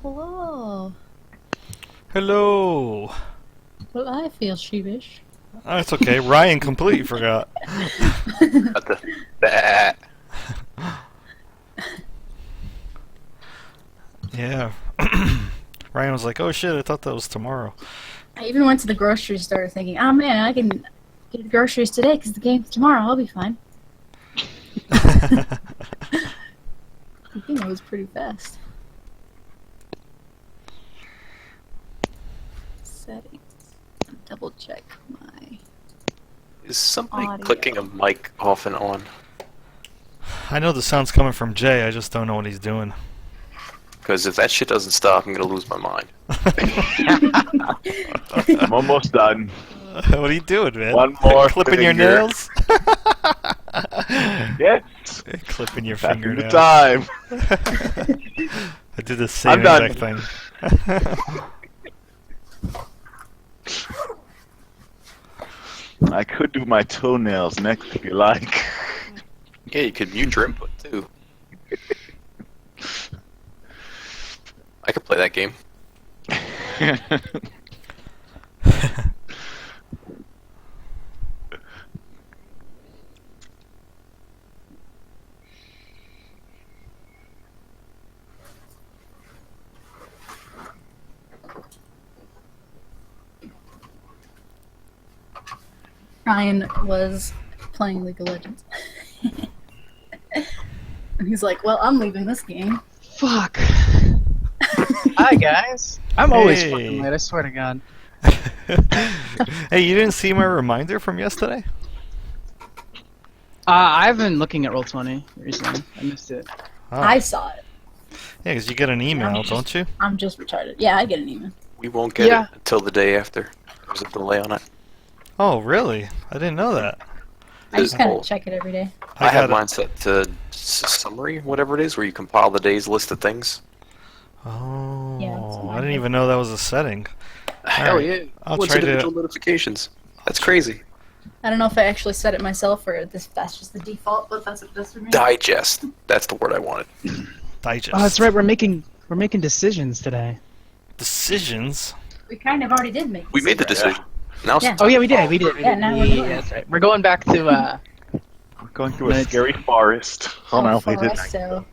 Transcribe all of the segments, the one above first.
hello. Hello. Well, I feel sheepish. Oh, it's okay. Ryan completely forgot. What the? Bah. Yeah. Ryan was like, "Oh shit, I thought that was tomorrow." I even went to the grocery store thinking, oh man, I can get groceries today because the game's tomorrow. I'll be fine. You know, it was pretty fast. Settings. Double check my Is somebody audio. clicking a mic off and on? I know the sound's coming from Jay. I just don't know what he's doing. Because if that shit doesn't stop, I'm gonna lose my mind. I'm almost done. What are you doing, man? One more Clipping your finger. nails? Yes. Clipping your Passing the fingernails. time. I did the same I'm done. exact thing. I could do my toenails next if you like. Yeah, you could mute your input too. I could play that game. Ryan was playing League of Legends. And he's like, well, I'm leaving this game. Fuck. Hi, guys. I'm always Hey. fucking late, I swear to God. Hey, you didn't see my reminder from yesterday? I've been looking at Roll20 recently. I missed it. Oh. I saw it. Yeah, because you get an email, don't you? I'm just retarded. Yeah, I get an email. We won't get Yeah. it until the day after. There's a delay on it. Oh, really? I didn't know that. I just kind Oh, of check it every day. I got have it. mine set to summary, whatever it is, where you compile the day's list of things. Oh, Yeah, that's what I I didn't did. even know that was a setting. Hell Alright. yeah. I'll What's try to- individual notifications? That's crazy. I don't know if I actually set it myself or that's just the default, but that's what it does for me. Digest. That's the word I wanted. Digest. Oh, that's right. We're making decisions today. Decisions? We kind of already did make We made the decision. Now it's Yeah. Oh yeah, we did. We did. Yeah, now we're doing it. that's right. We're going back to. We're going through a Nice. scary forest. Oh no, we didn't. So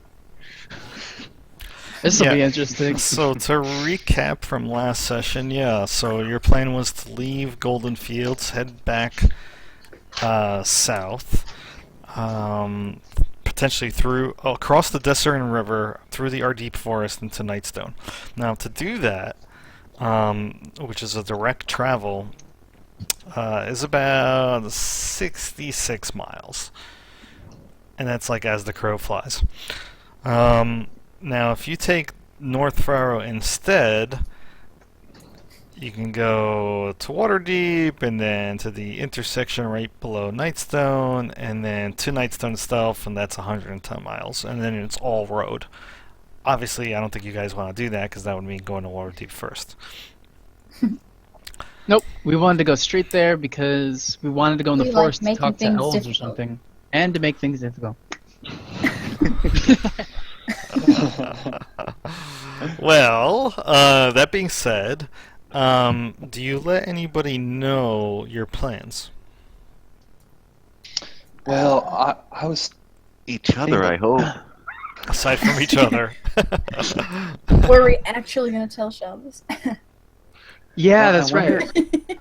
This will Yeah. be interesting. So to recap from last session, yeah, so your plan was to leave Golden Fields, head back south, potentially across the Desert River, through the Ardeep Forest into Nightstone. Now to do that, which is a direct travel, is about 66 miles. And that's like as the crow flies. Now, if you take North Faro instead, you can go to Waterdeep, and then to the intersection right below Nightstone, and then to Nightstone itself, and that's 110 miles, and then it's all road. Obviously, I don't think you guys want to do that, because that would mean going to Waterdeep first. Nope. We wanted to go straight there because we wanted to go in the We like forest to making talk to things elves or difficult. something, and to make things difficult. Well, that being said, do you let anybody know your plans? Well, I was Each other, I hope. Aside from each other. were we actually gonna tell Shabbos? Yeah, Well, that's I wonder- right.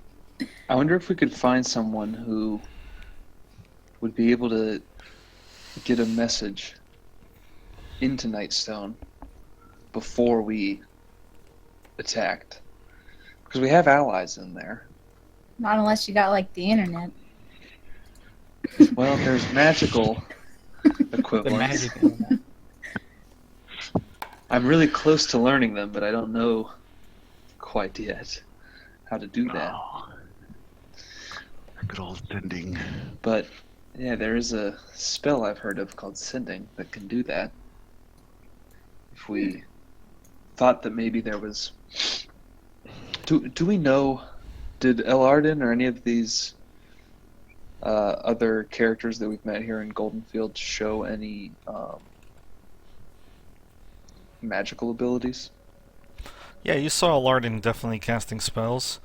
I wonder if we could find someone who would be able to get a message into Nightstone before we attacked. Because we have allies in there. Not unless you got like the internet. Well, there's magical The equivalents. magic in that. I'm really close to learning them, but I don't know quite yet how to do that. Oh. Good old sending. But yeah, there is a spell I've heard of called Sending that can do that. If we thought that maybe there was. Do we know? Did El Arden or any of these other characters that we've met here in Goldenfield show any magical abilities? Yeah, you saw Alardin definitely casting spells.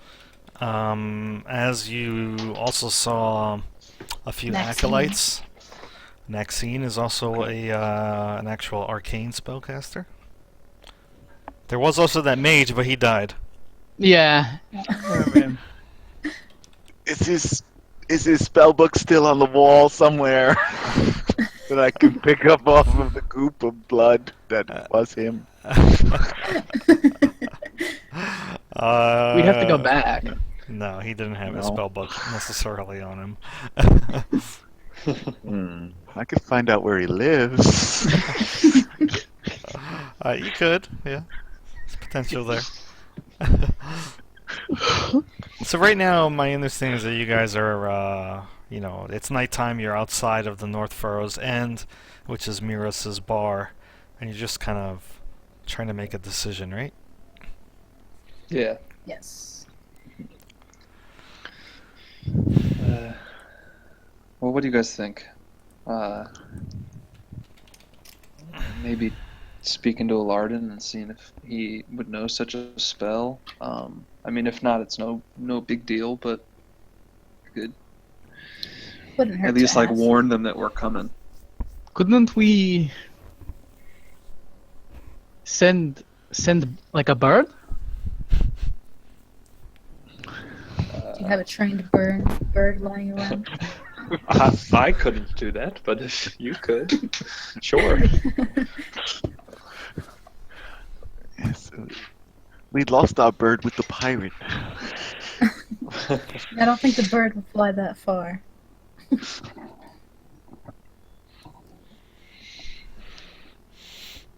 As you also saw a few Naxine. acolytes. Naxine is also an actual arcane spellcaster. There was also that mage, but he died. Yeah. I remember him. Is his spell book still on the wall somewhere that I can pick up off of the goop of blood that was him? We'd have to go back. No, he didn't have a No. spell book necessarily on him. I could find out where he lives. You could, yeah. There's potential there. So right now, my understanding is that you guys are, it's nighttime. You're outside of the North Furrows End, which is Miros's bar, and you're just kind of trying to make a decision, right? Yeah. Yes. Well, what do you guys think? Maybe speaking to Alardin and seeing if he would know such a spell. I mean, if not, it's no big deal, but good. Wouldn't hurt At least to like ask. warn them that we're coming. Couldn't we send like a bird? Do you have a trained bird lying around? I couldn't do that, but if you could, sure. Yes, we lost our bird with the pirate. I don't think the bird will fly that far.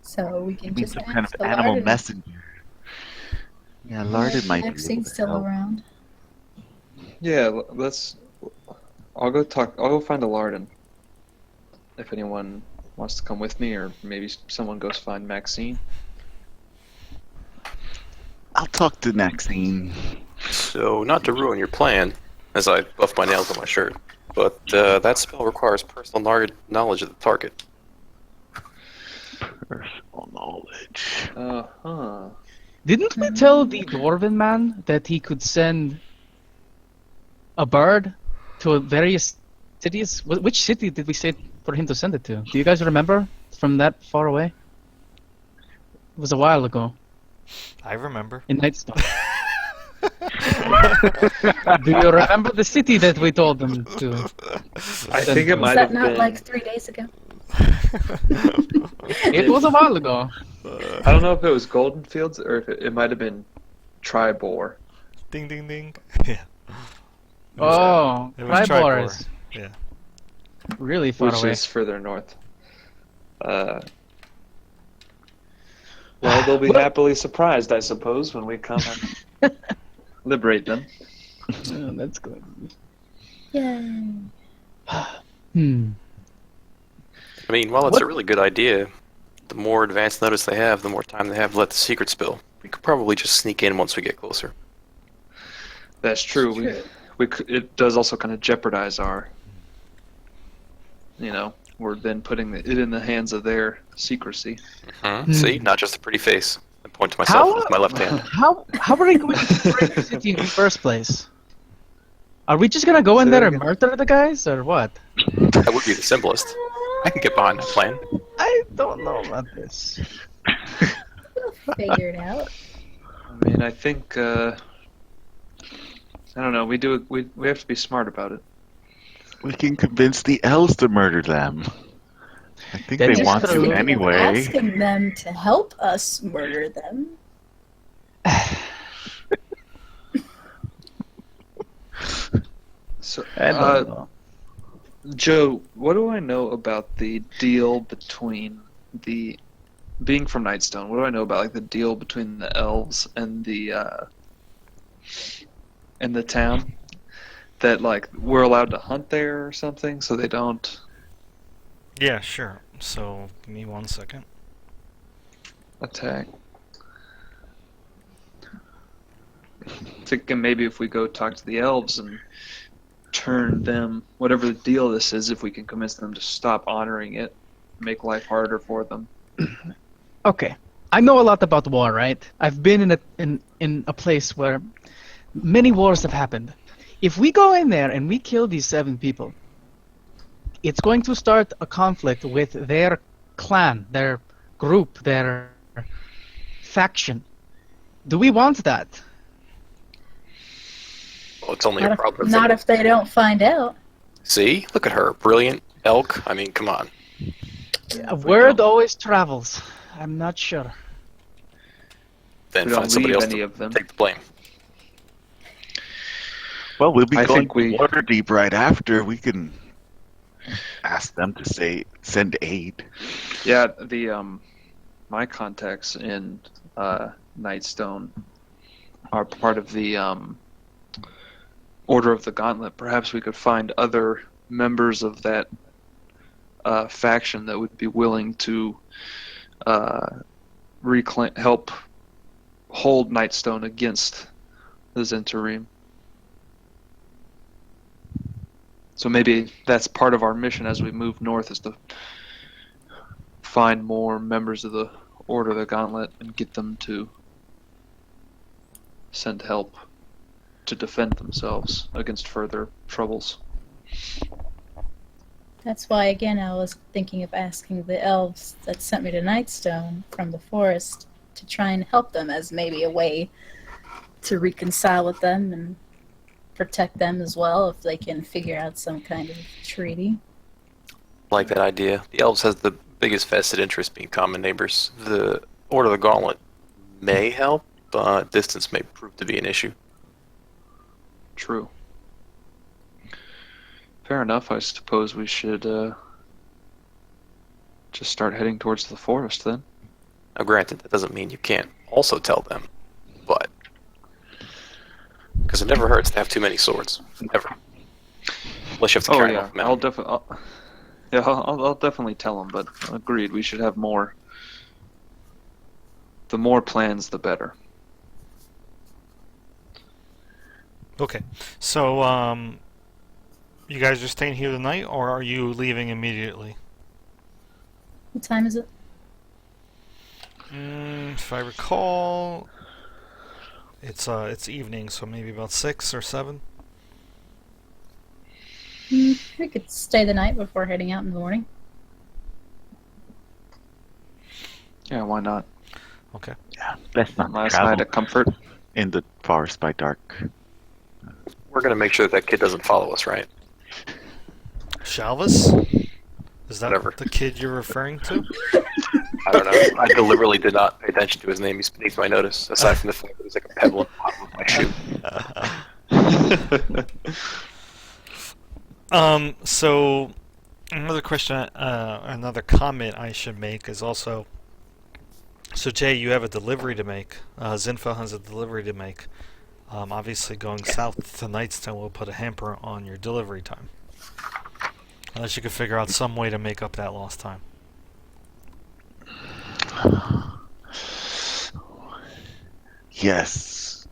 So we can We need just some kind ask of animal Alardin. messenger. Yeah, Lardin might be able Maxine's to still help. around. Yeah, let's. I'll go find Alardin. If anyone wants to come with me, or maybe someone goes find Maxine. I'll talk to Naxine. So, not to ruin your plan, as I buff my nails on my shirt, but that spell requires personal knowledge of the target. Personal knowledge. Uh-huh. Didn't we tell the Dwarven man that he could send a bird to various cities? Which city did we say for him to send it to? Do you guys remember from that far away? It was a while ago I remember. in Nightstone. Do you remember the city that we told them to? I think it Was might that have not been. like 3 days ago? It was a while ago. I don't know if it was Golden Fields or if it might have been Tribor. Ding, ding, ding. Yeah. Oh, It was Tribor Tribor. is Yeah. really far Which away. is further north. Well, they'll be happily surprised, I suppose, when we come and liberate them. Oh, that's good. Yay. Hmm. I mean, while it's a really good idea, the more advance notice they have, the more time they have to let the secret spill. We could probably just sneak in once we get closer. That's true. True. It does also kind of jeopardize our. We're then putting it in the hands of their secrecy. See? Not just a pretty face. I point to myself with my left hand. How are we going to break the city in the first place? Are we just gonna go in Say there that and again. murder the guys, or what? That would be the simplest. I can get behind that plan. I don't know about this. Figure it out. I mean, I think. I don't know. We have to be smart about it. We can convince the elves to murder them. I think That they is want true. to anyway. Asking them to help us murder them. So, I don't know. Joe, what do I know about the deal between the being from Nightstone? What do I know about like the deal between the elves and the town? That like we're allowed to hunt there or something, so they don't. Yeah, sure. So, give me 1 second. Attack. Thinking maybe if we go talk to the elves and turn them, whatever the deal this is, if we can convince them to stop honoring it, make life harder for them. Okay. I know a lot about war, right? I've been in a place where many wars have happened. If we go in there and we kill these 7 people, it's going to start a conflict with their clan, their group, their faction. Do we want that? Well, it's only a problem. Not if they don't find out. See? Look at her. Brilliant. Elk. I mean, come on. A word always travels. I'm not sure. Then We don't find somebody leave else any to of them. take the blame. Well, we'll be I going think we- to Waterdeep right after. We can ask them to send aid. Yeah, the my contacts in Nightstone are part of the Order of the Gauntlet. Perhaps we could find other members of that faction that would be willing to help hold Nightstone against the Zentarim. So maybe that's part of our mission as we move north, is to find more members of the Order of the Gauntlet and get them to send help to defend themselves against further troubles. That's why, again, I was thinking of asking the elves that sent me to Nightstone from the forest to try and help them as maybe a way to reconcile with them and protect them as well if they can figure out some kind of treaty. Like that idea. The elves has the biggest vested interest being common neighbors. The Order of the Gauntlet may help, but distance may prove to be an issue. True. Fair enough. I suppose we should just start heading towards the forest then. Now, granted, that doesn't mean you can't also tell them, but because it never hurts to have too many swords. Never. Unless you have to Oh carry yeah, them off the mountain. I'll definitely tell them. But agreed, we should have more. The more plans, the better. Okay, so you guys are staying here tonight, or are you leaving immediately? What time is it? If I recall, it's evening, so maybe about 6 or 7. We could stay the night before heading out in the morning. Yeah, why not? Okay. Yeah, let's not Last travel night at comfort. in the forest by dark. We're going to make sure that kid doesn't follow us, right? Shalvis? Is that Whatever. the kid you're referring to? I don't know. I deliberately did not pay attention to his name. He's beneath my notice, aside from the fact that he's like a pebble in the bottom of my shoe. So another question, another comment I should make is also, so Jay, you have a delivery to make. Zinfo has a delivery to make. Obviously going south to Nightstone will put a hamper on your delivery time. Unless you could figure out some way to make up that lost time. Yes,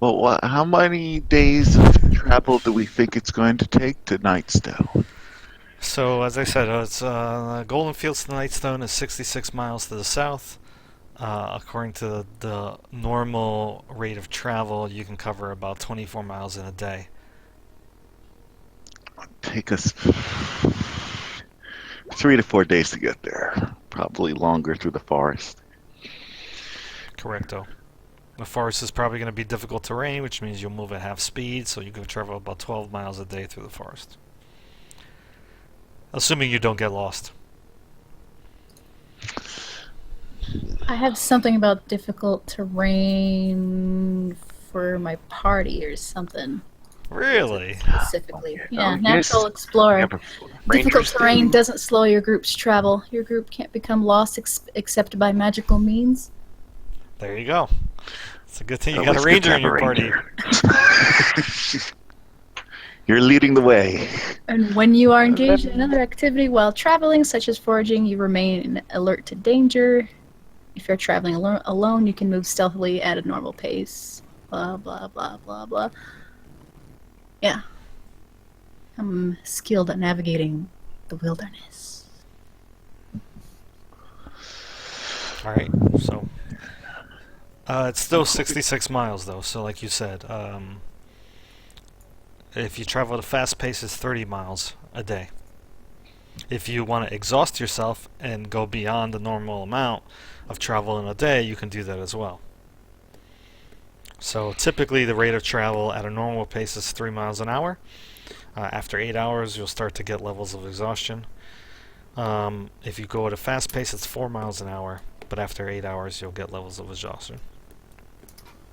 Well, how many days of travel do we think it's going to take to Nightstone? So, as I said, it's Golden Fields to Nightstone is 66 miles to the south. According to the normal rate of travel, you can cover about 24 miles in a day. Take us 3 to 4 days to get there. Probably longer through the forest. Correcto. The forest is probably going to be difficult terrain, which means you'll move at half speed, so you can travel about 12 miles a day through the forest. Assuming you don't get lost. I have something about difficult terrain for my party or something Really? specifically. Yeah, Oh, natural yes. explorer. Never- Difficult Rangers terrain do. doesn't slow your group's travel. Your group can't become lost except by magical means. There you go. It's a good thing you At got a least good to ranger in have your a party. ranger. You're leading the way. And when you are engaged in another activity while traveling, such as foraging, you remain alert to danger. If you're traveling alone, you can move stealthily at a normal pace. Blah, blah, blah, blah, blah. Yeah. I'm skilled at navigating the wilderness. All right, so it's still 66 miles though. So like you said, if you travel at a fast pace, it's 30 miles a day. If you want to exhaust yourself and go beyond the normal amount of travel in a day, you can do that as well. So typically the rate of travel at a normal pace is 3 miles an hour. After 8 hours, you'll start to get levels of exhaustion. If you go at a fast pace, it's 4 miles an hour, but after 8 hours, you'll get levels of exhaustion.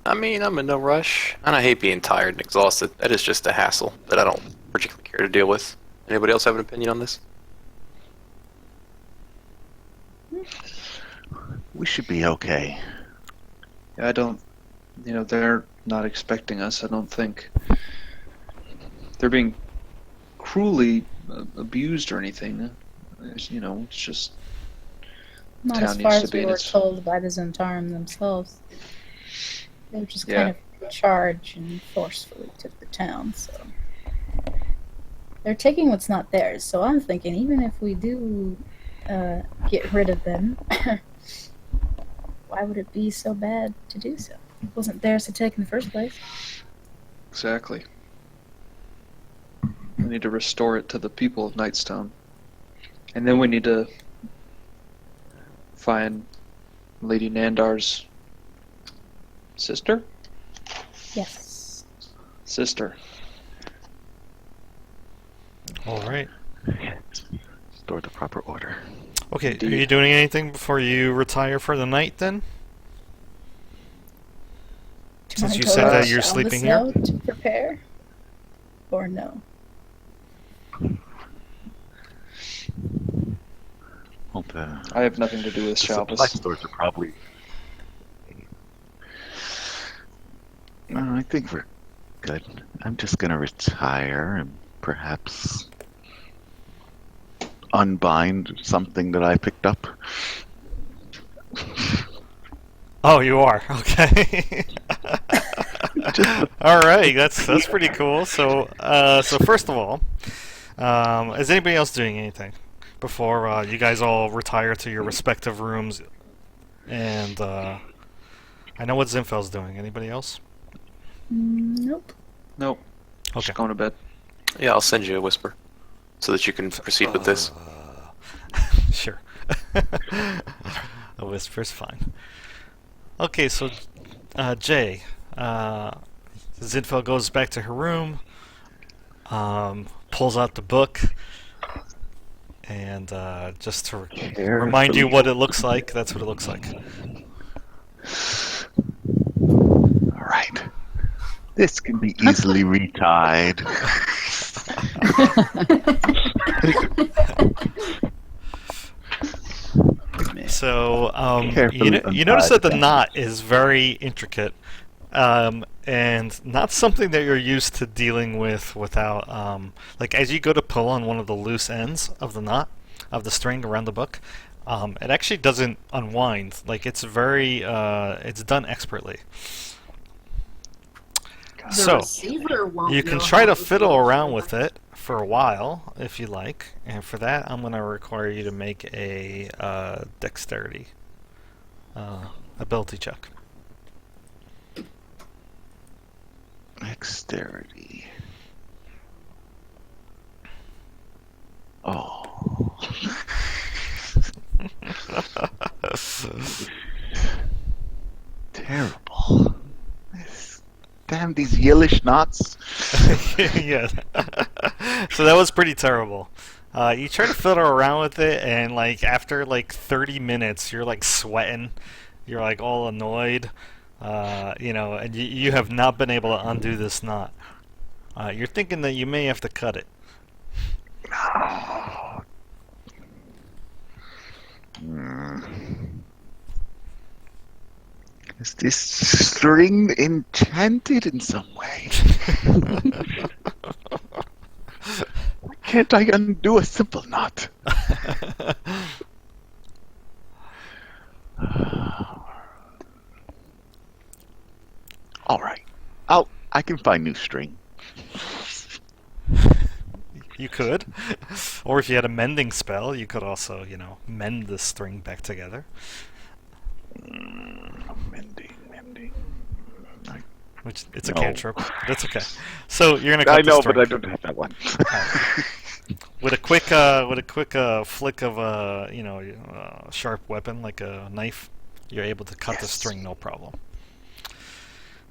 I mean, I'm in no rush, and I hate being tired and exhausted. That is just a hassle that I don't particularly care to deal with. Anybody else have an opinion on this? We should be okay. Yeah, I don't. They're not expecting us. I don't think they're being cruelly abused or anything. It's just Not town as far needs to as be we in were its- told by the Zentarum themselves. They were just Yeah. kind of in charge and forcefully took the town, so. They're taking what's not theirs, so I'm thinking even if we do get rid of them, why would it be so bad to do so? It wasn't theirs to take in the first place. exactly. We need to restore it to the people of Nightstone, and then we need to find Lady Nandar's sister. Yes. Sister. All right. Store the proper order. Okay, Indeed. are you doing anything before you retire for the night then? Do you Since wanna you go said to that you're Shalvis sleeping here? now to prepare? Or no? Well, the I have nothing to do with supply Shalvis. stores are probably. I think we're good. I'm just gonna retire and perhaps unbind something that I picked up. Oh, you are. Okay. All right, that's pretty cool. So first of all, is anybody else doing anything before you guys all retire to your respective rooms? And I know what Zinfel's doing. Anybody else? Nope. Nope. Okay. Just going to bed. Yeah, I'll send you a whisper so that you can proceed with this. Sure. A whisper's fine. Okay, so Jay, Zinfel goes back to her room, pulls out the book, and just to remind you what it looks like, that's what it looks like. All right. This can be easily retied. So Carefully you notice that the untied. knot is very intricate, and not something that you're used to dealing with without, like as you go to pull on one of the loose ends of the knot of the string around the book, it actually doesn't unwind. Like it's very, it's done expertly. The So receiver won't you can know try how to this fiddle works. around with it for a while if you like, and for that I'm going to require you to make a dexterity ability check. Dexterity. Oh. Terrible. Damn these yellish knots. Yeah. So that was pretty terrible. You try to fiddle around with it, and like after like 30 minutes, you're like sweating. You're like all annoyed, and you have not been able to undo this knot. You're thinking that you may have to cut it. Is this string enchanted in some way? Why can't I undo a simple knot? All right. I can find new string. You could, or if you had a mending spell, you could also, mend the string back together. Mending. Which it's a No. cantrip. That's okay. So you're gonna cut I the know, string. but I don't have that one. With a quick flick of a sharp weapon like a knife, you're able to cut the Yes. string no problem.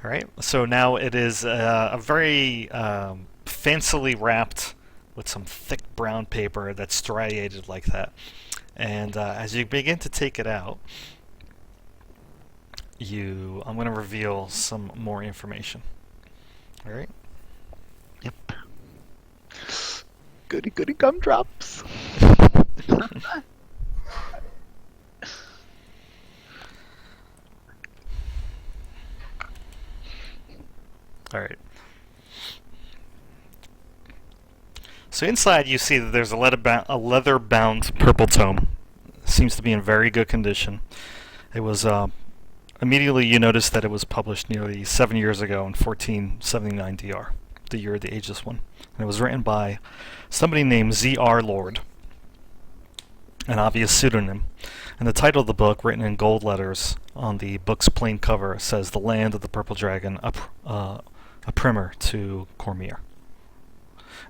All right. So now it is a very fancily wrapped with some thick brown paper that's striated like that. And as you begin to take it out, I'm going to reveal some more information. All right. Yep. Goody gumdrops. All right. So inside you see that there's a leather-bound purple tome. Seems to be in very good condition. It was immediately you notice that it was published nearly 7 years ago in 1479 DR, the year of the Ageless One. And it was written by somebody named Z.R. Lord, an obvious pseudonym. And the title of the book, written in gold letters on the book's plain cover, says "The Land of the Purple Dragon," a primer to Cormier.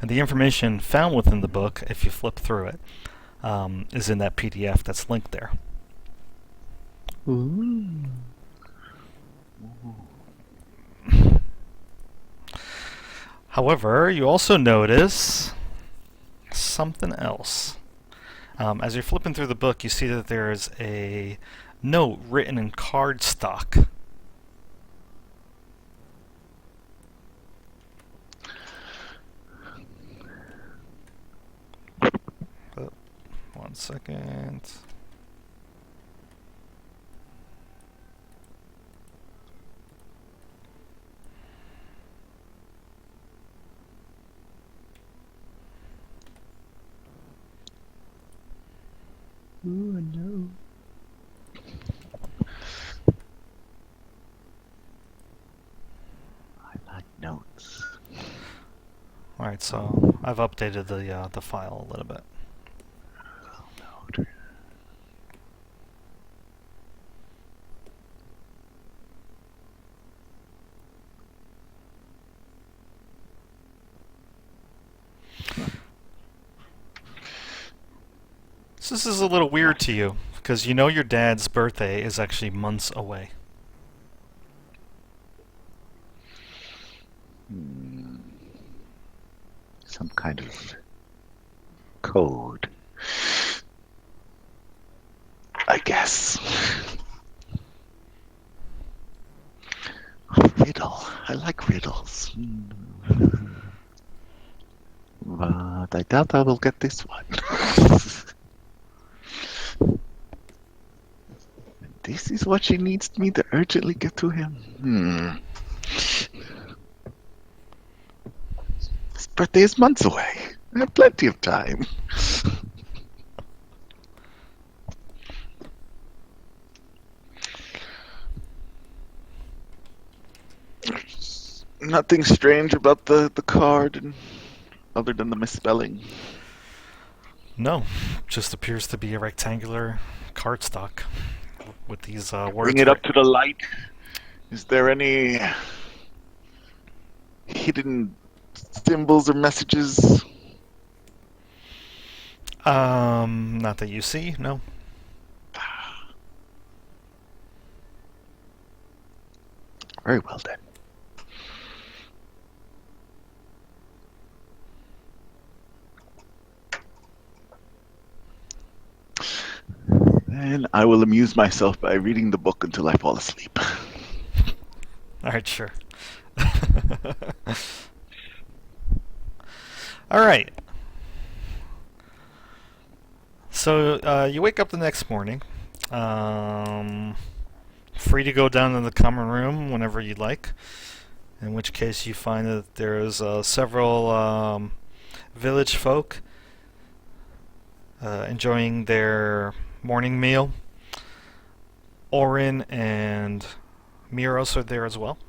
And the information found within the book, if you flip through it, is in that PDF that's linked there. Ooh. However, you also notice something else. As you're flipping through the book, you see that there's a note written in cardstock. One second. Ooh, no. I like notes. All right, so I've updated the file a little bit. Note. So this is a little weird to you, because you know your dad's birthday is actually months away. Some kind of code. I guess. Riddle. I like riddles. But I doubt I will get this one. This is what she needs me to urgently get to him. His birthday is months away. I have plenty of time. There's nothing strange about the card, other than the misspelling. No, just appears to be a rectangular cardstock with these words. Bring it up to the light. Is there any hidden symbols or messages? Not that you see, no. Very well then. And I will amuse myself by reading the book until I fall asleep. All right, sure. All right. So you wake up the next morning, free to go down to the common room whenever you'd like. In which case, you find that there's several village folk enjoying their morning meal. Orin and Miros are there as well.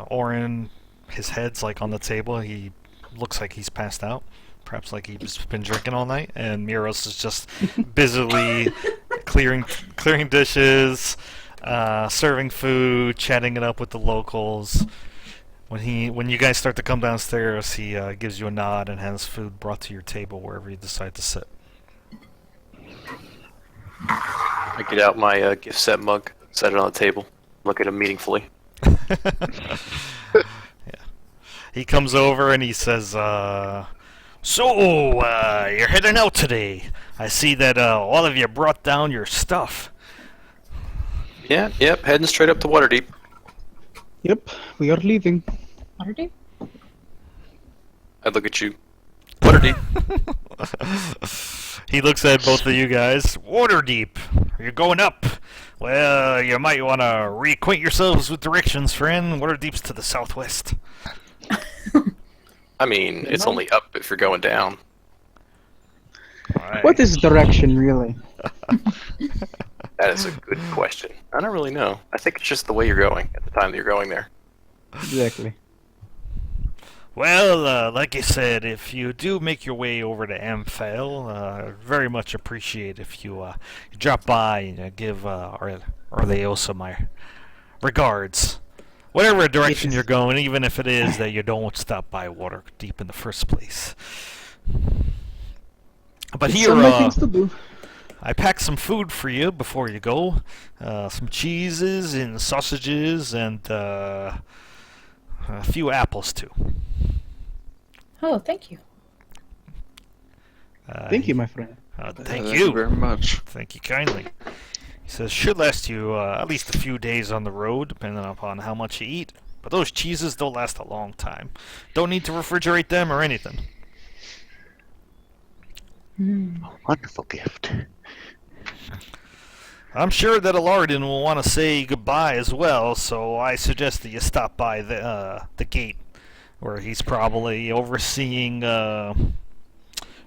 Orin, his head's like on the table. He looks like he's passed out, perhaps like he's been drinking all night. And Miros is just busily clearing dishes, serving food, chatting it up with the locals. When you guys start to come downstairs, he gives you a nod and has food brought to your table wherever you decide to sit. I get out my gift set mug, set it on the table, look at him meaningfully. Yeah. He comes over and he says, "So, you're heading out today. I see that all of you brought down your stuff." Yeah, yep, heading straight up to Waterdeep. Yep, we are leaving. Waterdeep? I look at you. Waterdeep. He looks at both of you guys. Waterdeep, you're going up. Well, you might want to reacquaint yourselves with directions, friend. Waterdeep's to the southwest. I mean, it's only up if you're going down. Alright. What is direction, really? That is a good question. I don't really know. I think it's just the way you're going at the time that you're going there. Exactly. Well, like I said, if you do make your way over to Amphale, very much appreciate if you drop by and give Orleosa my regards. Whatever direction Yes. you're going, even if it is that you don't stop by Waterdeep in the first place. But here, So many things to do. I packed some food for you before you go. Some cheeses and sausages and a few apples too. Oh, thank you. Thank you, my friend. Thank you. very much. Thank you kindly. He says, should last you at least a few days on the road, depending upon how much you eat. But those cheeses don't last a long time. Don't need to refrigerate them or anything. Wonderful gift. I'm sure that Alardin will want to say goodbye as well, so I suggest that you stop by the gate, where he's probably overseeing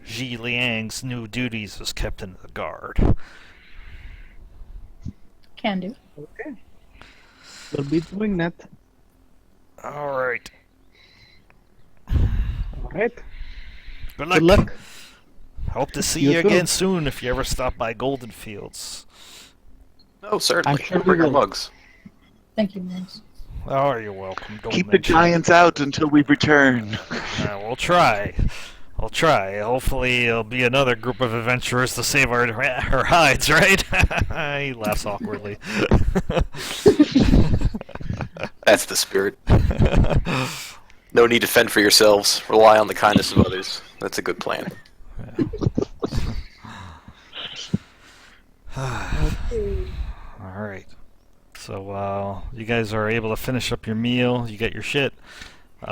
Ji Liang's new duties as captain of the guard. Can do. Okay. We'll be doing that. All right. Alright. Good luck. Good luck. Hope to see You you too. again soon if you ever stop by Golden Fields. Oh, certainly. I'm sure we Bring our will. mugs. Thank you, Mose. Oh, you're welcome. Don't Keep the mention it. giants out until we return. We'll try. I'll try. Hopefully, it'll be another group of adventurers to save our hides, right? He laughs awkwardly. That's the spirit. No need to fend for yourselves. Rely on the kindness of others. That's a good plan. All right. So you guys are able to finish up your meal. You get your shit.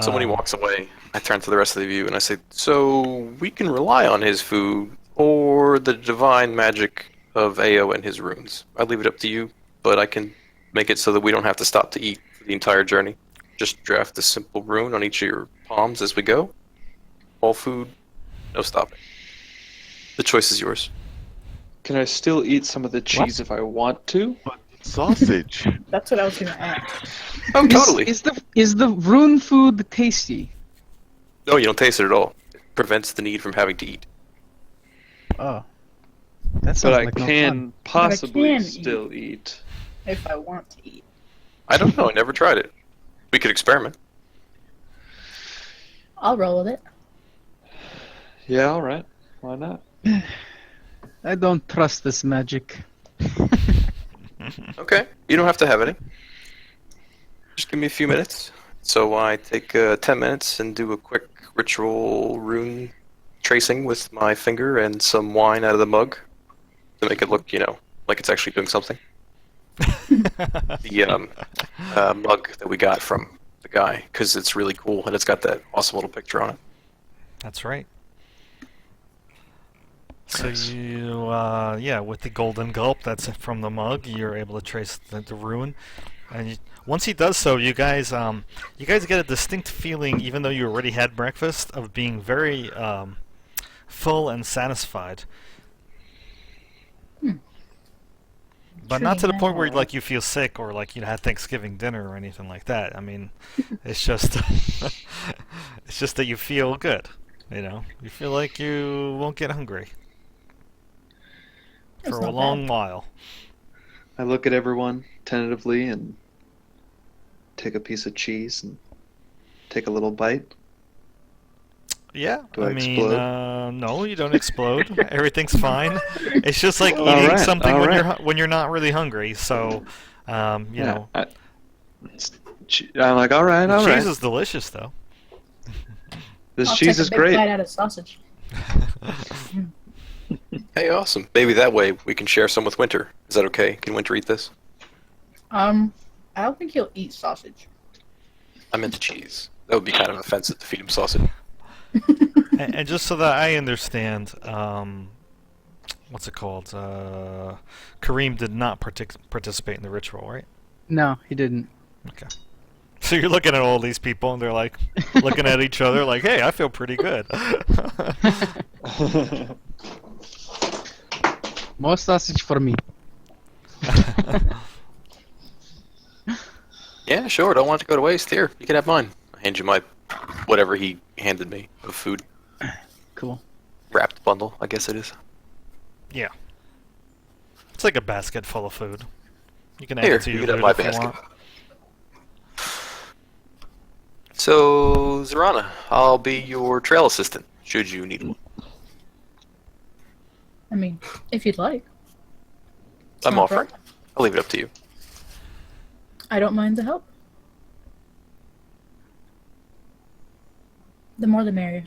So when he walks away, I turn to the rest of you and I say, so we can rely on his food or the divine magic of Ao and his runes. I leave it up to you, but I can make it so that we don't have to stop to eat for the entire journey. Just draft a simple rune on each of your palms as we go. All food, no stopping. The choice is yours. Can I still eat some of the cheese if I want to? Sausage. That's what I was going to ask. Oh, totally. Is the rune food tasty? No, you don't taste it at all. It prevents the need from having to eat. Oh. That sounds But I like no can fun. possibly can still eat. If I want to eat. I don't know. I never tried it. We could experiment. I'll roll with it. Yeah, alright. Why not? I don't trust this magic. Okay. You don't have to have any. Just give me a few minutes. So I take 10 minutes and do a quick ritual rune tracing with my finger and some wine out of the mug to make it look, like it's actually doing something. The mug that we got from the guy, because it's really cool and it's got that awesome little picture on it. That's right. So Nice. you, with the golden gulp that's from the mug, you're able to trace the rune. And once he does so, you guys get a distinct feeling, even though you already had breakfast, of being very full and satisfied. But not to the point where like you feel sick or like you had Thanksgiving dinner or anything like that. I mean, it's just it's just that you feel good. You feel like you won't get hungry. That's for a not long while. I look at everyone tentatively and take a piece of cheese and take a little bite. Yeah, Do I mean, explode? no, you don't explode. Everything's fine. It's just like All eating right, something all when right. when you're not really hungry. So, you Yeah, know, I'm like, all right, the all cheese right. is delicious, though. This I'll cheese take a is big great. bite out of sausage. Hey, awesome. Maybe that way we can share some with Winter. Is that okay? Can Winter eat this? I don't think he'll eat sausage. I meant the cheese. That would be kind of offensive to feed him sausage. And just so that I understand, what's it called? Kareem did not participate in the ritual, right? No, he didn't. Okay. So you're looking at all these people, and they're like looking at each other, like, "Hey, I feel pretty good." More sausage for me. Yeah, sure. Don't want it to go to waste. Here, you can have mine. I hand you my whatever he handed me of food. Cool. Wrapped bundle, I guess it is. Yeah. It's like a basket full of food. You can add Here, it to you your can have loot my if you basket. want. So, Zarana, I'll be your trail assistant, should you need one. I mean, if you'd like. It's I'm not a offering. problem. I'll leave it up to you. I don't mind the help. The more the merrier.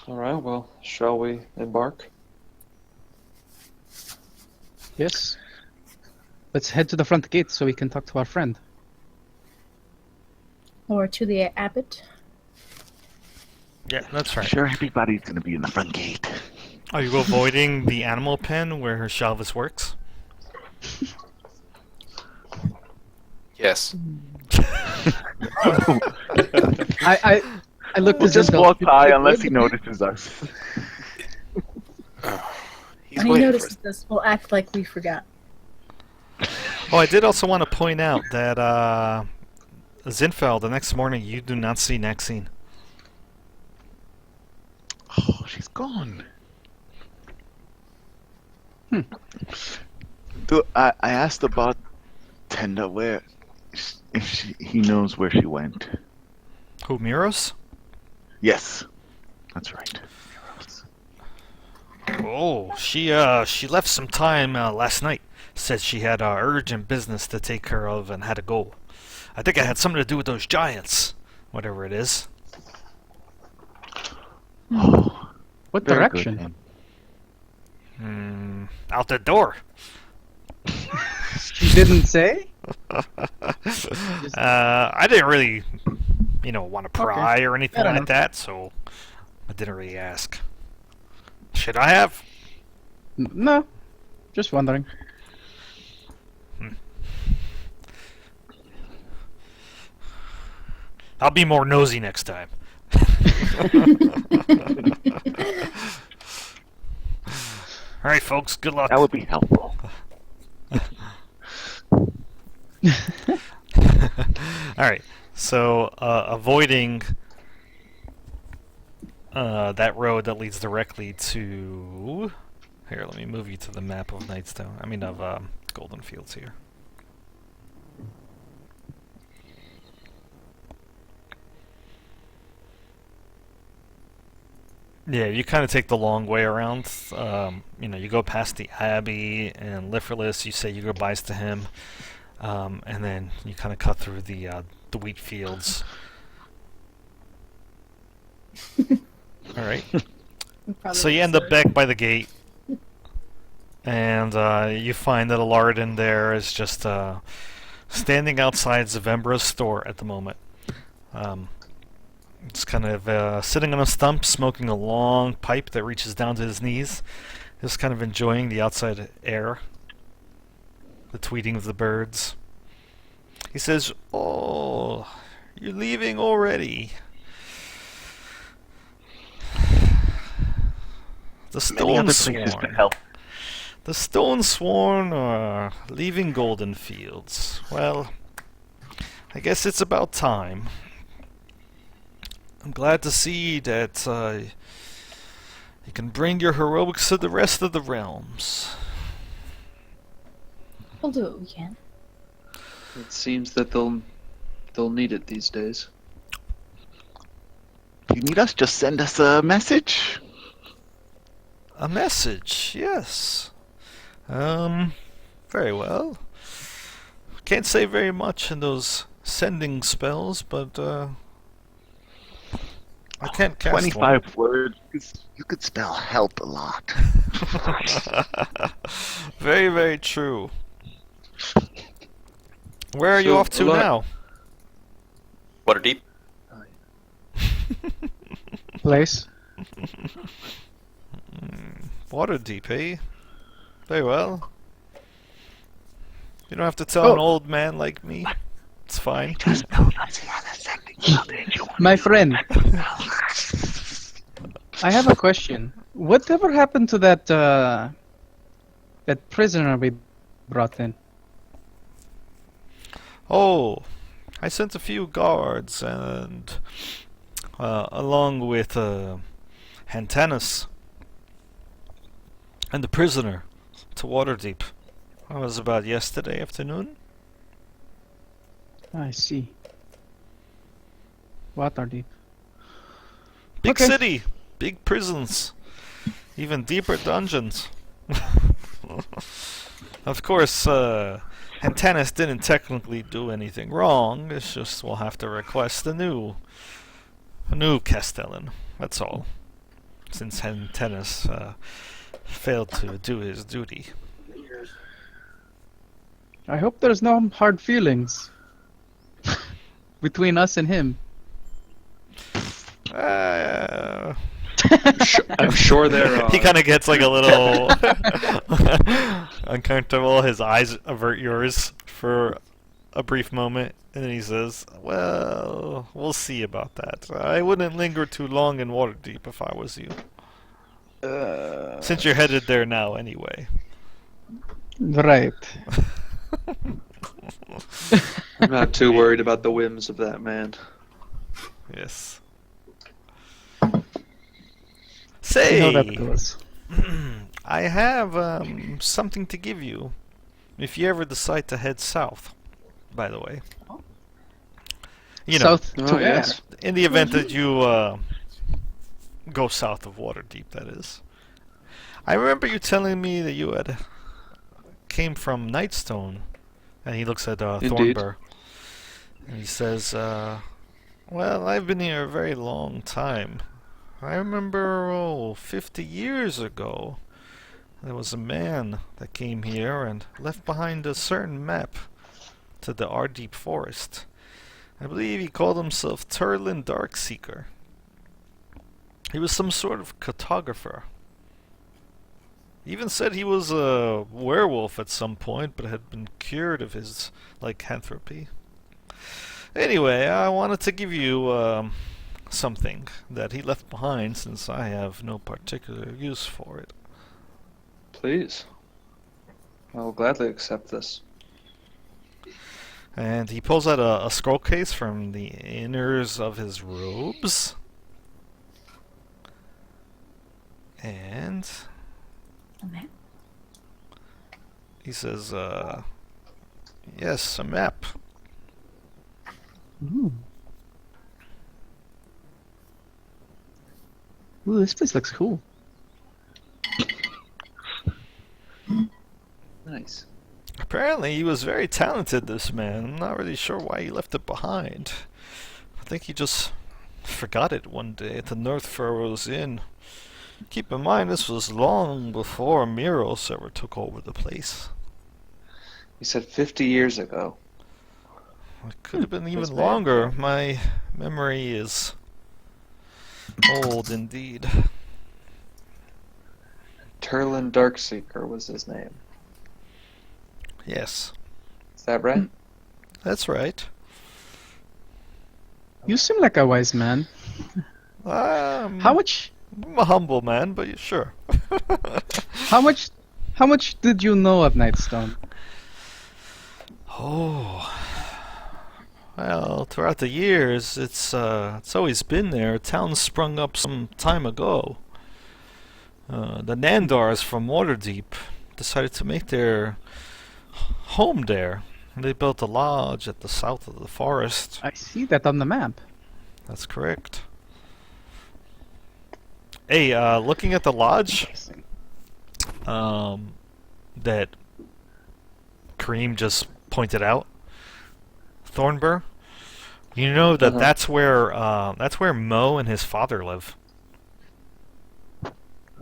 All right, well, shall we embark? Yes. Let's head to the front gate so we can talk to our friend. Or to the abbot. Yeah, that's right. Sure, everybody's gonna be in the front gate. Are you avoiding the animal pen where Shalvis works? Yes. I looked We'll at just Zinfeld. walk by unless he notices us. He's When he waiting for notices us. this, we'll act like we forgot. Oh, I did also want to point out that Zinfeld, the next morning, you do not see Maxine. Oh, she's gone. I asked about Tenda where if he knows where she went. Who, Miros? Yes, that's right. Oh, she left some time last night. Said she had urgent business to take care of and had to go. I think it had something to do with those giants, whatever it is. Oh, What very good, direction? then. Out the door. She didn't say? I didn't really, want to pry or anything Fair like enough. that, so I didn't really ask. Should I have? No. Just wondering. I'll be more nosy next time. All right, folks. Good luck. That would be helpful. All right. So, avoiding that road that leads directly to. Here, let me move you to the map of Nightstone. I mean, of Golden Fields here. Yeah, you kind of take the long way around. You go past the Abbey and Lifferless. You say your goodbyes to him, and then you kind of cut through the wheat fields. All right. So you end up back by the gate, and you find that Alardin there is just standing outside Zavembra's store at the moment. Just kind of sitting on a stump, smoking a long pipe that reaches down to his knees. Just kind of enjoying the outside air, the tweeting of the birds. He says, "Oh, you're leaving already. The Many other Stone places to Sworn. help. The Stone Sworn are leaving Golden Fields. Well, I guess it's about time. I'm glad to see that You can bring your heroics to the rest of the realms. We'll do what we can. It seems that they'll need it these days. If you need us, just send us a message. A message, yes. Very well. Can't say very much in those sending spells, but I can't cast 25 words. You could spell help a lot. one. Very, very true. Where are you So, off to a lot- now? Waterdeep. Place. Waterdeep, eh? Very well. You don't have to tell an Oh. old man like me. It's fine. Just told us he had a sending message. You want My friend, I have a question. Whatever happened to that prisoner we brought in? Oh, I sent a few guards and along with Hantanus and the prisoner to Waterdeep. That was about yesterday afternoon. I see. Waterdeep. Big Okay. city, big prisons, even deeper dungeons. Of course, Hantanus didn't technically do anything wrong. It's just we'll have to request a new Castellan. That's all. Since Hantanus failed to do his duty. I hope there's no hard feelings between us and him. I'm sure there are. He kind of gets like a little uncomfortable. His eyes avert yours for a brief moment, and then he says, "Well, we'll see about that. I wouldn't linger too long in Waterdeep if I was you. Since you're headed there now anyway." Right. I'm not too worried about the whims of that man. Yes. See how that Say, goes. I have something to give you if you ever decide to head south, by the way. You know, South Oh, to where? yes. in the event that you go south of Waterdeep, that is. I remember you telling me that you had came from Nightstone, and he looks at Indeed. Thornbur, and he says, well, I've been here a very long time. I remember, 50 years ago, there was a man that came here and left behind a certain map to the Ardeep Forest. I believe he called himself Turlin Darkseeker. He was some sort of cartographer. He even said he was a werewolf at some point, but had been cured of his lycanthropy. Anyway, I wanted to give you something that he left behind, since I have no particular use for it. Please. I will gladly accept this. And he pulls out a scroll case from the inners of his robes. And A map? he says, yes, a map. Ooh. Ooh, this place looks cool. Nice. Apparently he was very talented, this man. I'm not really sure why he left it behind. I think he just forgot it one day at the North Furrows Inn. Keep in mind, this was long before Miros ever took over the place. You said 50 years ago. It could have been even that's bad. longer. My memory is old indeed. Turlin Darkseeker was his name. Yes, Is that right? that's right. You seem like a wise man. How much? I'm a humble man, but sure. How much? How much did you know of Nightstone? Oh, well, throughout the years, it's always been there. A town sprung up some time ago. The Nandars from Waterdeep decided to make their home there. They built a lodge at the south of the forest. I see that on the map. That's correct. Hey, looking at the lodge Interesting. that Kareem just pointed out, Thornbur, you know that that's where Mo and his father live.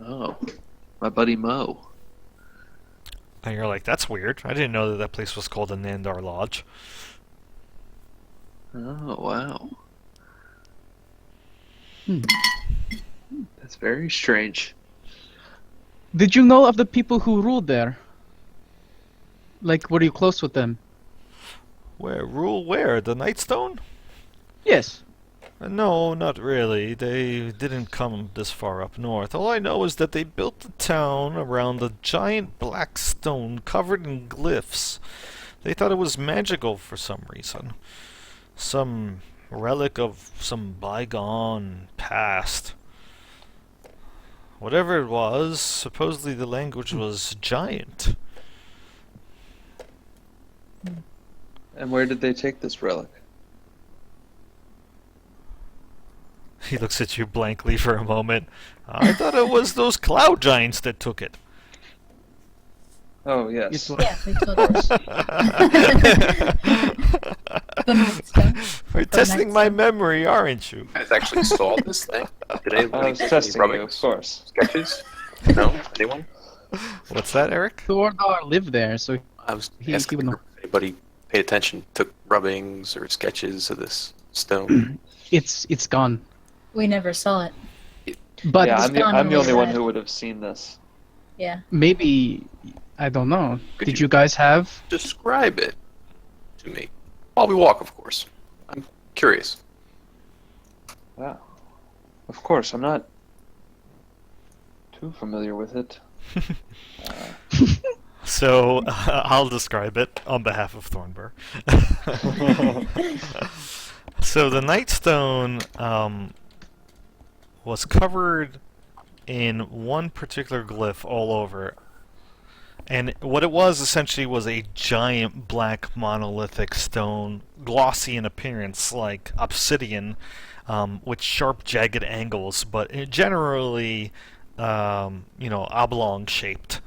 Oh, my buddy Mo. And you're like, that's weird. I didn't know that that place was called the Nandar Lodge. Oh, wow. Hmm. That's very strange. Did you know of the people who ruled there? Like, were you close with them? Where? The Nightstone? Yes. No, not really. They didn't come this far up north. All I know is that they built the town around a giant black stone covered in glyphs. They thought it was magical for some reason. Some relic of some bygone past. Whatever it was, supposedly the language was giant. And where did they take this relic? He looks at you blankly for a moment. I thought it was those cloud giants that took it. Oh, yes. It was- Yeah, they told us. The Nightstone. You're testing my memory, aren't you? You guys actually saw this thing? Did anybody I was take any testing you, of rubbings, course. sketches? No? Anyone? What's that, Eric? Thordar lived there, so I was He asking would know. if anybody paid attention, took rubbings or sketches of this stone. it's gone. We never saw it. But Yeah, it's gone I'm the when only we one read. who would have seen this. Yeah. maybe, I don't know. Could Did you- you guys have? Describe it to me. While we walk, of course. I'm curious. Wow. Of course, I'm not too familiar with it. So, I'll describe it on behalf of Thornbur. So, the Nightstone was covered in one particular glyph all over. And what it was essentially was a giant black monolithic stone, glossy in appearance like obsidian, with sharp, jagged angles, but generally, oblong shaped,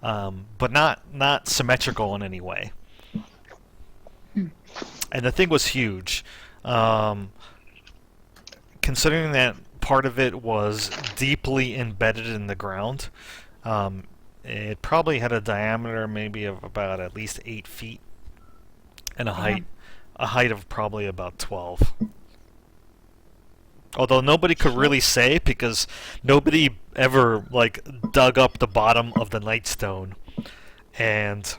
but not symmetrical in any way. And the thing was huge, considering that part of it was deeply embedded in the ground. It probably had a diameter maybe of about at least 8 feet, and a height of probably about 12. Although nobody could really say, because nobody ever dug up the bottom of the Nightstone and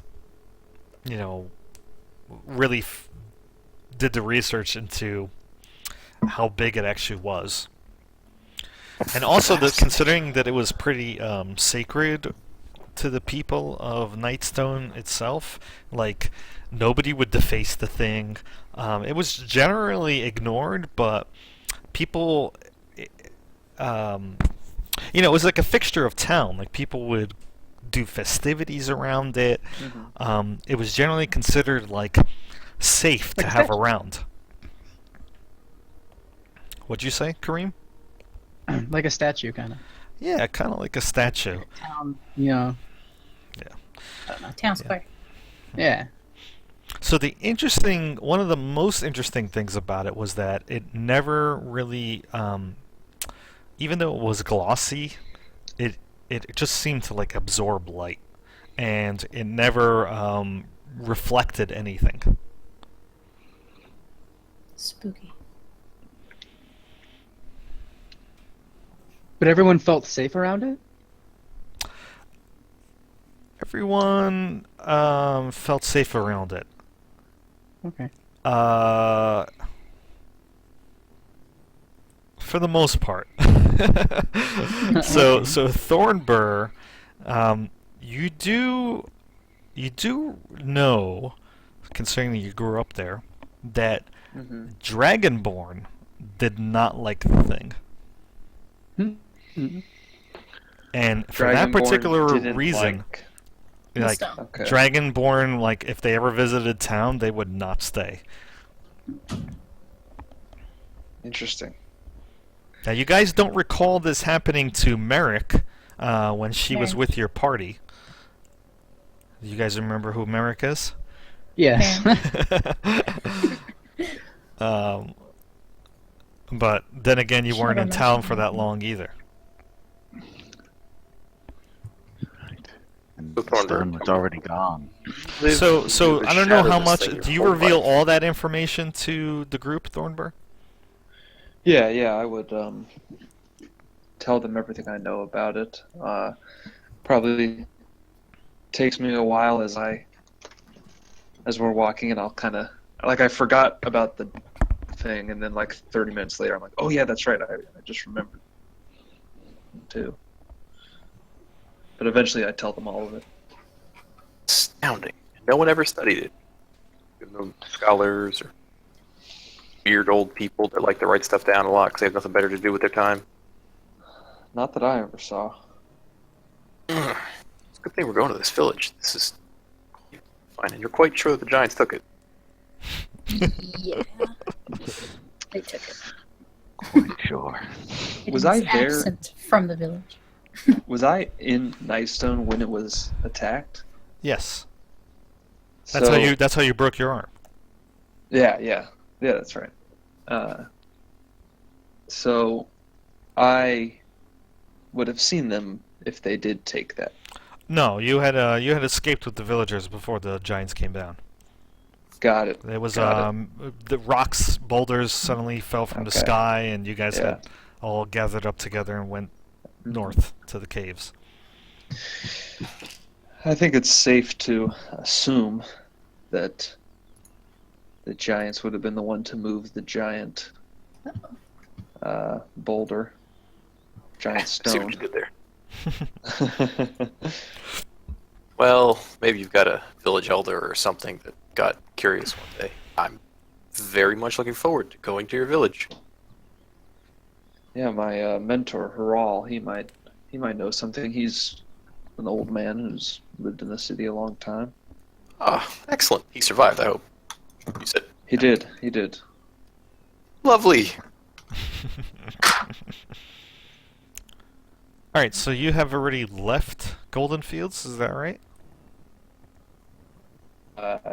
really did the research into how big it actually was. And also, considering that it was pretty sacred to the people of Nightstone itself, nobody would deface the thing. It was generally ignored, but people, it was like a fixture of town. Like, people would do festivities around it. Mm-hmm. It was generally considered safe to Like have statue. around. What'd you say, Kareem? Like a statue, kind of. Yeah, kind of like a statue. Town, you know. I don't know. Town Square. Yeah. So one of the most interesting things about it was that it never really, even though it was glossy, it just seemed to absorb light, and it never reflected anything. Spooky. But everyone felt safe around it? Everyone felt safe around it. Okay. For the most part. So Thornbur, you do know, considering that you grew up there, that Mm-hmm. Dragonborn did not like the thing. Mhm. And for that Dragonborn particular didn't reason, like- The like stone. Okay. Dragonborn, like if they ever visited town, they would not stay. Interesting. Now, you guys don't recall this happening to Merrick when she was Merrick. with your party. Do you guys remember who Merrick is? Yes. But then again, you Should weren't have in town mentioned for that that. long either. And So the Thornburg. stone was already gone. So I don't know how much. Do you reveal all? all that information to the group, Thornburg? Yeah, I would tell them everything I know about it. Probably takes me a while as we're walking, and I'll kind of I forgot about the thing, and then like 30 minutes later, I'm like, oh yeah, that's right, I just remembered too. But eventually, I tell them all of it. Astounding. No one ever studied it. No scholars or weird old people that like to write stuff down a lot because they have nothing better to do with their time. Not that I ever saw. It's a good thing we're going to this village. This is fine, and you're quite sure that the giants took it. Yeah. They took it. Quite sure. It Was is I there? absent from the village. Was I in Nightstone when it was attacked? Yes. That's how you broke your arm. Yeah, that's right. So I would have seen them if they did take that. No, you had escaped with the villagers before the giants came down. Got it. There was Got the rocks, boulders suddenly fell from the Okay. sky, and you guys Yeah. had all gathered up together and went north to the caves. I think it's safe to assume that the giants would have been the one to move the giant boulder, giant I see what stone. you did there. Well, maybe you've got a village elder or something that got curious one day. I'm very much looking forward to going to your village. Yeah, my mentor Haral, he might know something. He's an old man who's lived in the city a long time. Ah, excellent. He survived, I hope. You said He did. lovely. All right, so you have already left Golden Fields, is that right?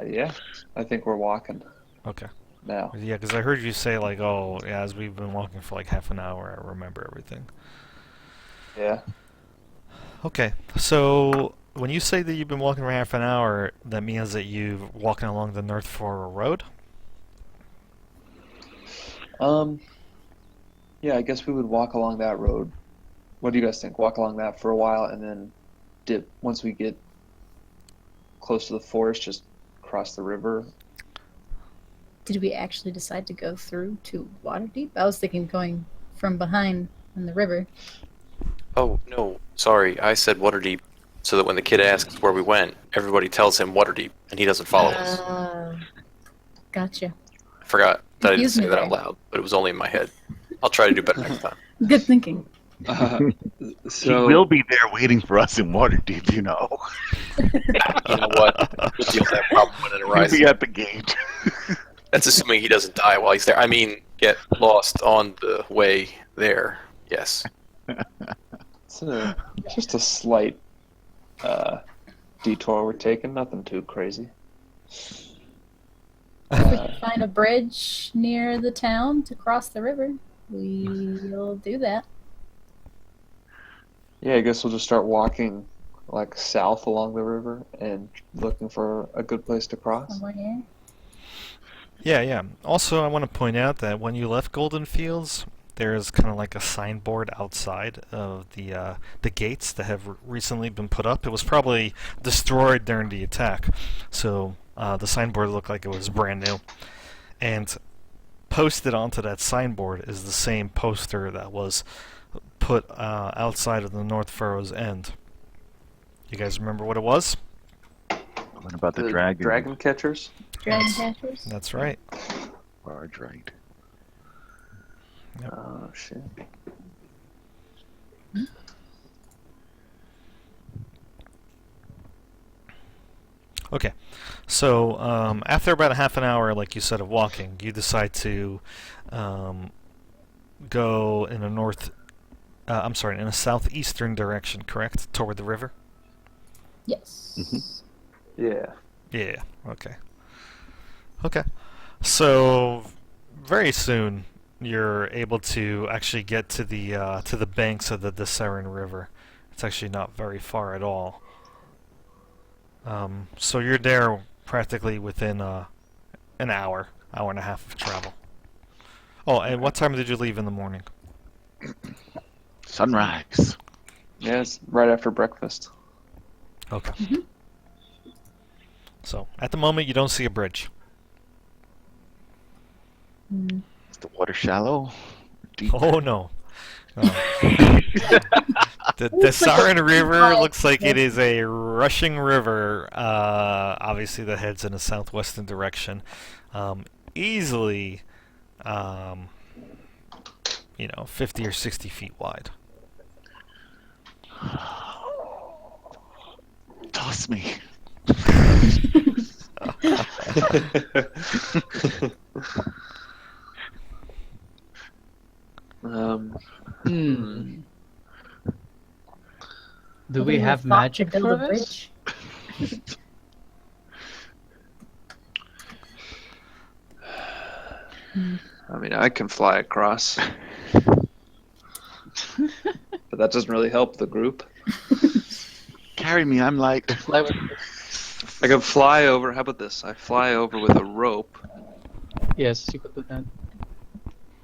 Yeah, I think we're walking Okay. now. Yeah, because I heard you say like, "Oh, yeah," as we've been walking for like half an hour, I remember everything. Yeah. Okay, so when you say that you've been walking for half an hour, that means that you're walking along the North Furrow Road? Yeah, I guess we would walk along that road. What do you guys think? Walk along that for a while and then dip once we get close to the forest, just cross the river. Did we actually decide to go through to Waterdeep? I was thinking going from behind in the river. Oh, no, sorry. I said Waterdeep so that when the kid asks where we went, everybody tells him Waterdeep, and he doesn't follow us. Gotcha. I forgot that I didn't Confused say me that out there. loud, but it was only in my head. I'll try to do better next time. Good thinking. So He will be there waiting for us in Waterdeep, you know. You know what? We'll deal with that problem when it He'll arises. be at the gate. That's assuming he doesn't die while he's there. I mean, get lost on the way there. Yes. it's just a slight detour we're taking, nothing too crazy. If we can find a bridge near the town to cross the river, we'll do that. Yeah, I guess we'll just start walking like south along the river and looking for a good place to cross. Somewhere here. Yeah. Also, I want to point out that when you left Golden Fields, there's kind of like a signboard outside of the gates that have recently been put up. It was probably destroyed during the attack, so the signboard looked like it was brand new. And posted onto that signboard is the same poster that was put outside of the North Furrow's end. You guys remember what it was? What about the dragon? Dragon catchers? Dragon catchers. That's right. Large right. Oh shit. Okay, so after about a half an hour, like you said, of walking, you decide to go in a in a southeastern direction, correct? Toward the river? Yes. Yeah. Yeah, okay. Okay. So very soon you're able to actually get to the banks of the Deseren River. It's actually not very far at all. So you're there practically within an hour and a half of travel. Oh, and what time did you leave in the morning? Sunrise. Yeah, it's right after breakfast. Okay. So at the moment you don't see a bridge. Mm. Is the water shallow? Deep? Oh no. The Sarin River looks like it is a rushing river, obviously that heads in a southwestern direction, easily, 50 or 60 feet wide. Toss me. Hmm. Do Nobody we would have thought magic to build for a this? bridge. I mean, I can fly across. But that doesn't really help the group. Carry me, I'm light. Fly with- I can fly over. How about this? I fly over with a rope Yes, you could do that.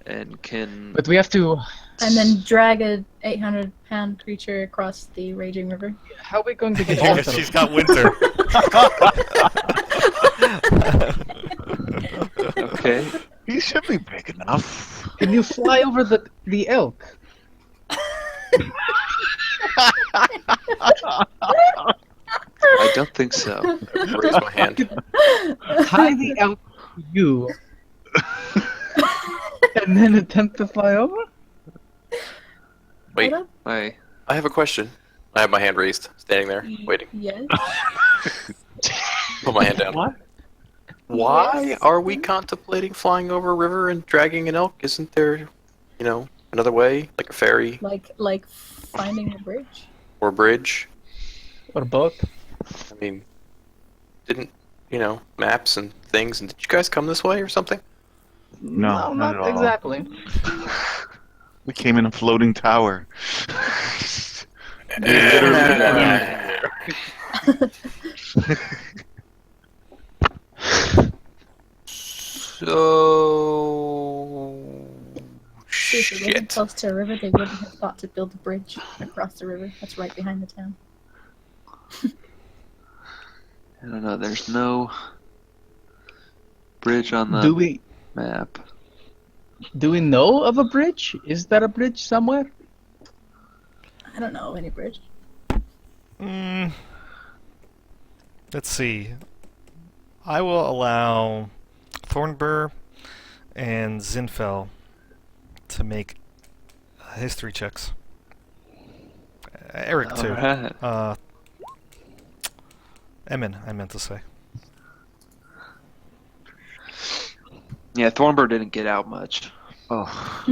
and can. But we have to. And then drag a 800-pound creature across the raging river. How are we going to get Yeah, off? she's got winter. Okay. He should be big enough. Can you fly over the elk? I don't think so. Raise my hand. Tie the elk to you, and then attempt to fly over? Wait, Hold up. I I have a question. I have my hand raised, standing there, waiting. Yes. Put my hand down. What? Why Yes. are we contemplating flying over a river and dragging an elk? Isn't there, another way, like a ferry Like finding a bridge. or a bridge? Or both? I mean, didn't, maps and things, and did you guys come this way or something? No, not at all. exactly. We came in a floating tower. So... See, if we lived Shit. close to a river, they wouldn't have thought to build a bridge across the river. That's right behind the town. I don't know. There's no bridge on the Do we map. know of a bridge? Is there a bridge somewhere? I don't know any bridge. Let's see. I will allow Thornbur and Zinfel to make history checks. Eric too. Alright. Emin, I meant to say. Yeah, Thornbird didn't get out much. Oh,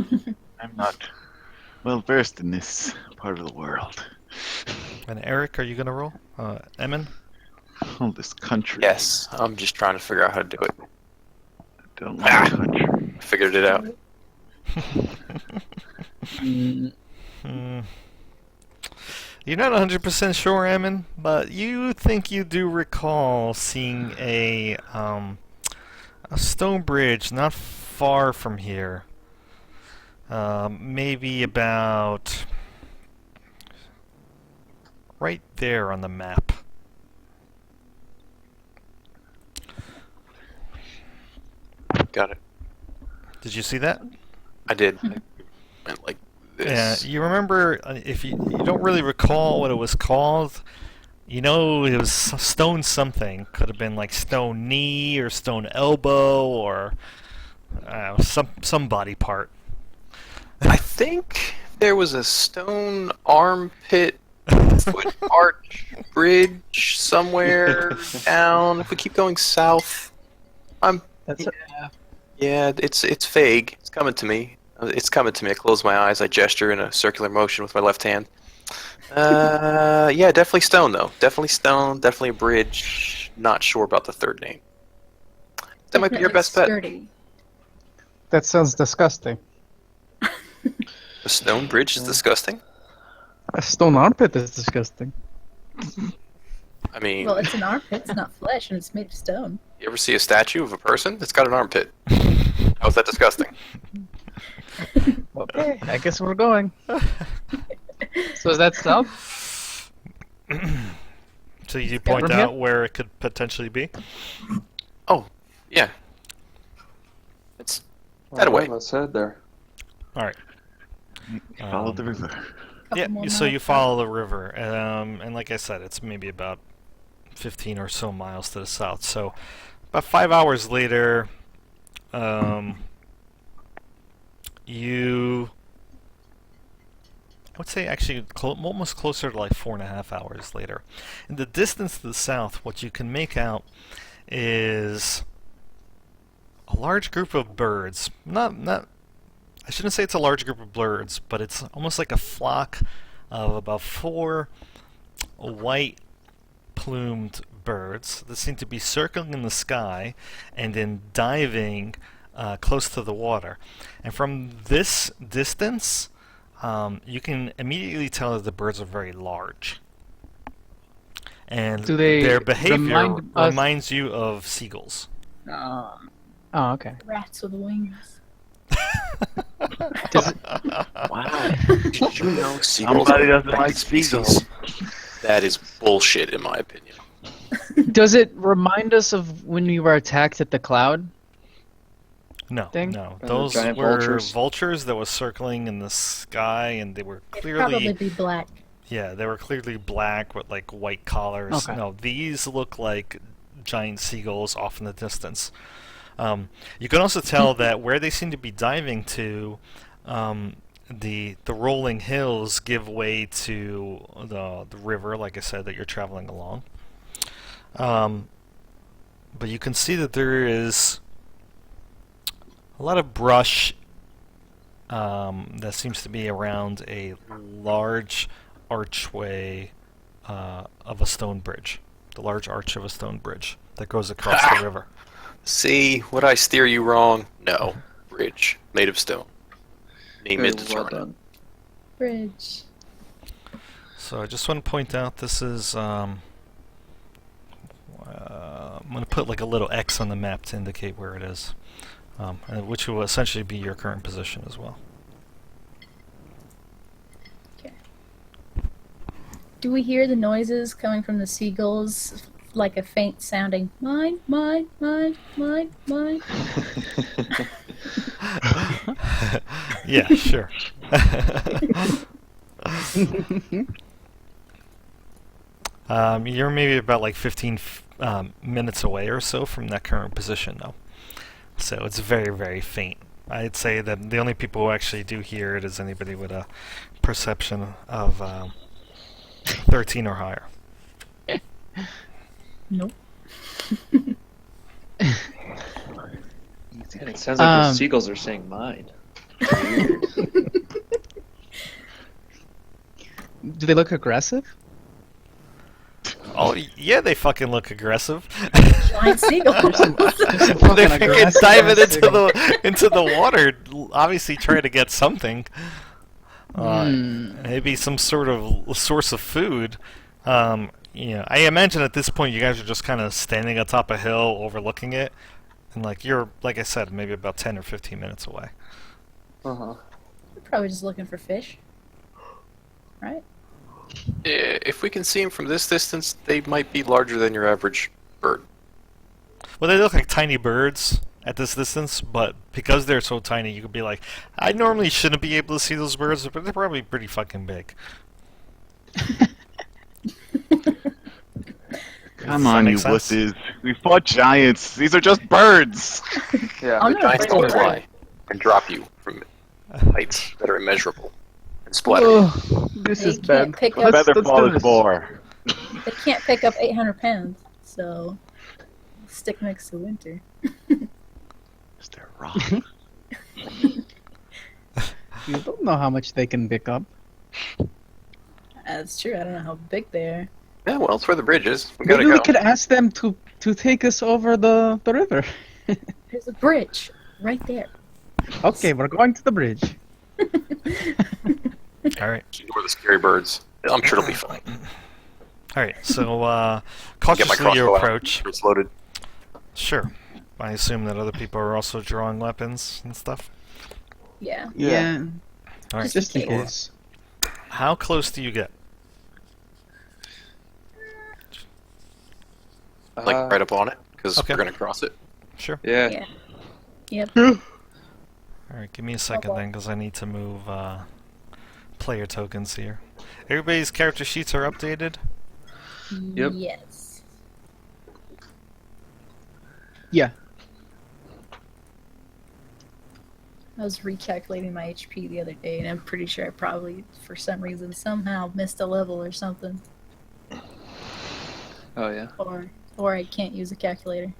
I'm not well versed in this part of the world. And Eric, are you gonna roll? Emin? Oh, this country. Yes, I'm just trying to figure out how to do it. I don't like the country. I figured it out. You're not 100% sure, Emin, but you think you do recall seeing a stone bridge not far from here. Maybe about right there on the map. Got it. Did you see that? I did. I meant like Yeah, this. you remember, if you don't really recall what it was called, it was stone something. Could have been like stone knee or stone elbow or some body part. I think there was a stone armpit Foot arch bridge somewhere down. If we keep going south, That's yeah, it's vague. It's coming to me. It's coming to me. I close my eyes. I gesture in a circular motion with my left hand. Yeah, definitely stone though. Definitely stone. Definitely a bridge. Not sure about the third name. That might be your Definitely best bet. sturdy. That sounds disgusting. A stone bridge is disgusting. a stone armpit is disgusting. I mean, Well, it's an armpit. It's not flesh, and it's made of stone. you ever see a statue of a person that's got an armpit? How's that disgusting? Okay, I guess we're going. So is that south? So you point from here? out where it could potentially be? Oh, yeah. It's that away. Let's head there. All right. Follow the river. Yeah, Couple more so you miles follow the river, and like I said, it's maybe about 15 or so miles to the south. So about 5 hours later, you, I would say actually almost closer to like 4.5 hours later. In the distance to the south, what you can make out is a large group of birds. Not I shouldn't say it's a large group of birds, but it's almost like a flock of about 4 white plumed birds that seem to be circling in the sky and then diving close to the water. And from this distance, you can immediately tell that the birds are very large. And Do they their behavior remind us- reminds you of seagulls. Oh, okay. Rats with wings. Does it, Wow. Did you know seagulls Somebody are doesn't like species? seagulls. That is bullshit, in my opinion. does it remind us of when we were attacked at the cloud? No, Thing? no. the Those giant were vultures? that were circling in the sky, and they were It'd probably clearly, be black. yeah, they were clearly black with like white collars. Okay. No, these look like giant seagulls off in the distance. You can also tell that where they seem to be diving to, the rolling hills give way to the river, like I said, that you're traveling along. But you can see that there is a lot of brush that seems to be around a large archway of a stone bridge. The large arch of a stone bridge that goes across the river. See, would I steer you wrong? No. Bridge. Made of stone. Name Very it well determined. done. Bridge. So I just want to point out this is I'm going to put like a little X on the map to indicate where it is, and which will essentially be your current position as well. Do we hear the noises coming from the seagulls, like a faint sounding mine, mine, mine, mine, mine? Yeah, sure. You're maybe about like 15 minutes away or so from that current position, though. So it's very, very faint. I'd say that the only people who actually do hear it is anybody with a perception of 13 or higher. Nope. It sounds like the seagulls are saying mine. Do they look aggressive? Oh, yeah, they fucking look aggressive. Giant seagulls. They're Fucking fucking aggressive diving ass into the water, obviously trying to get something. Hmm. Maybe some sort of source of food. I imagine at this point you guys are just kind of standing atop a hill overlooking it, and you're, like I said, maybe about 10 or 15 minutes away. Uh-huh. They're probably just looking for fish. Right? If we can see them from this distance, they might be larger than your average bird. Well, they look like tiny birds at this distance, but because they're so tiny, you could be like, I normally shouldn't be able to see those birds, but they're probably pretty fucking big. Come Does that on, make you sense? wusses. We fought giants. These are just birds. Yeah. I'm The not giants afraid don't of fly birds. and drop you from heights that are immeasurable and splatter you. Ugh. This They is can't bad. pick A up. Let's feather do fall is this. more. They can't pick up 800 pounds. So stick next to Winter. Mr. Rock. You don't know how much they can pick up. That's true. I don't know how big they are. Yeah, well, it's where the bridge is. We gotta Maybe we go. could ask them to take us over the river. There's a bridge right there. Okay, we're going to the bridge. All right. Ignore the scary birds. I'm sure it'll be fine. All right. So Get my cautiously you crossbow out. approach. It's loaded. Sure. I assume that other people are also drawing weapons and stuff. Yeah. Yeah, All right. just in in case. How close do you get? Like right up on it, because Okay. we're gonna cross it. Sure. Yeah. Yeah. Yep. All right. Give me a second then, because I need to move player tokens here. Everybody's character sheets are updated. Yep. Yes. Yeah. I was recalculating my HP the other day, and I'm pretty sure I probably, for some reason, somehow missed a level or something, Oh yeah. or I can't use a calculator.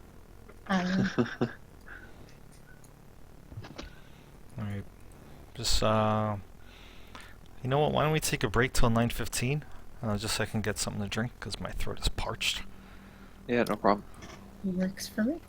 I don't know. All right. Just you know what? Why don't we take a break till 9:15? Just so I can get something to drink, because my throat is parched. Yeah, no problem. Works for me.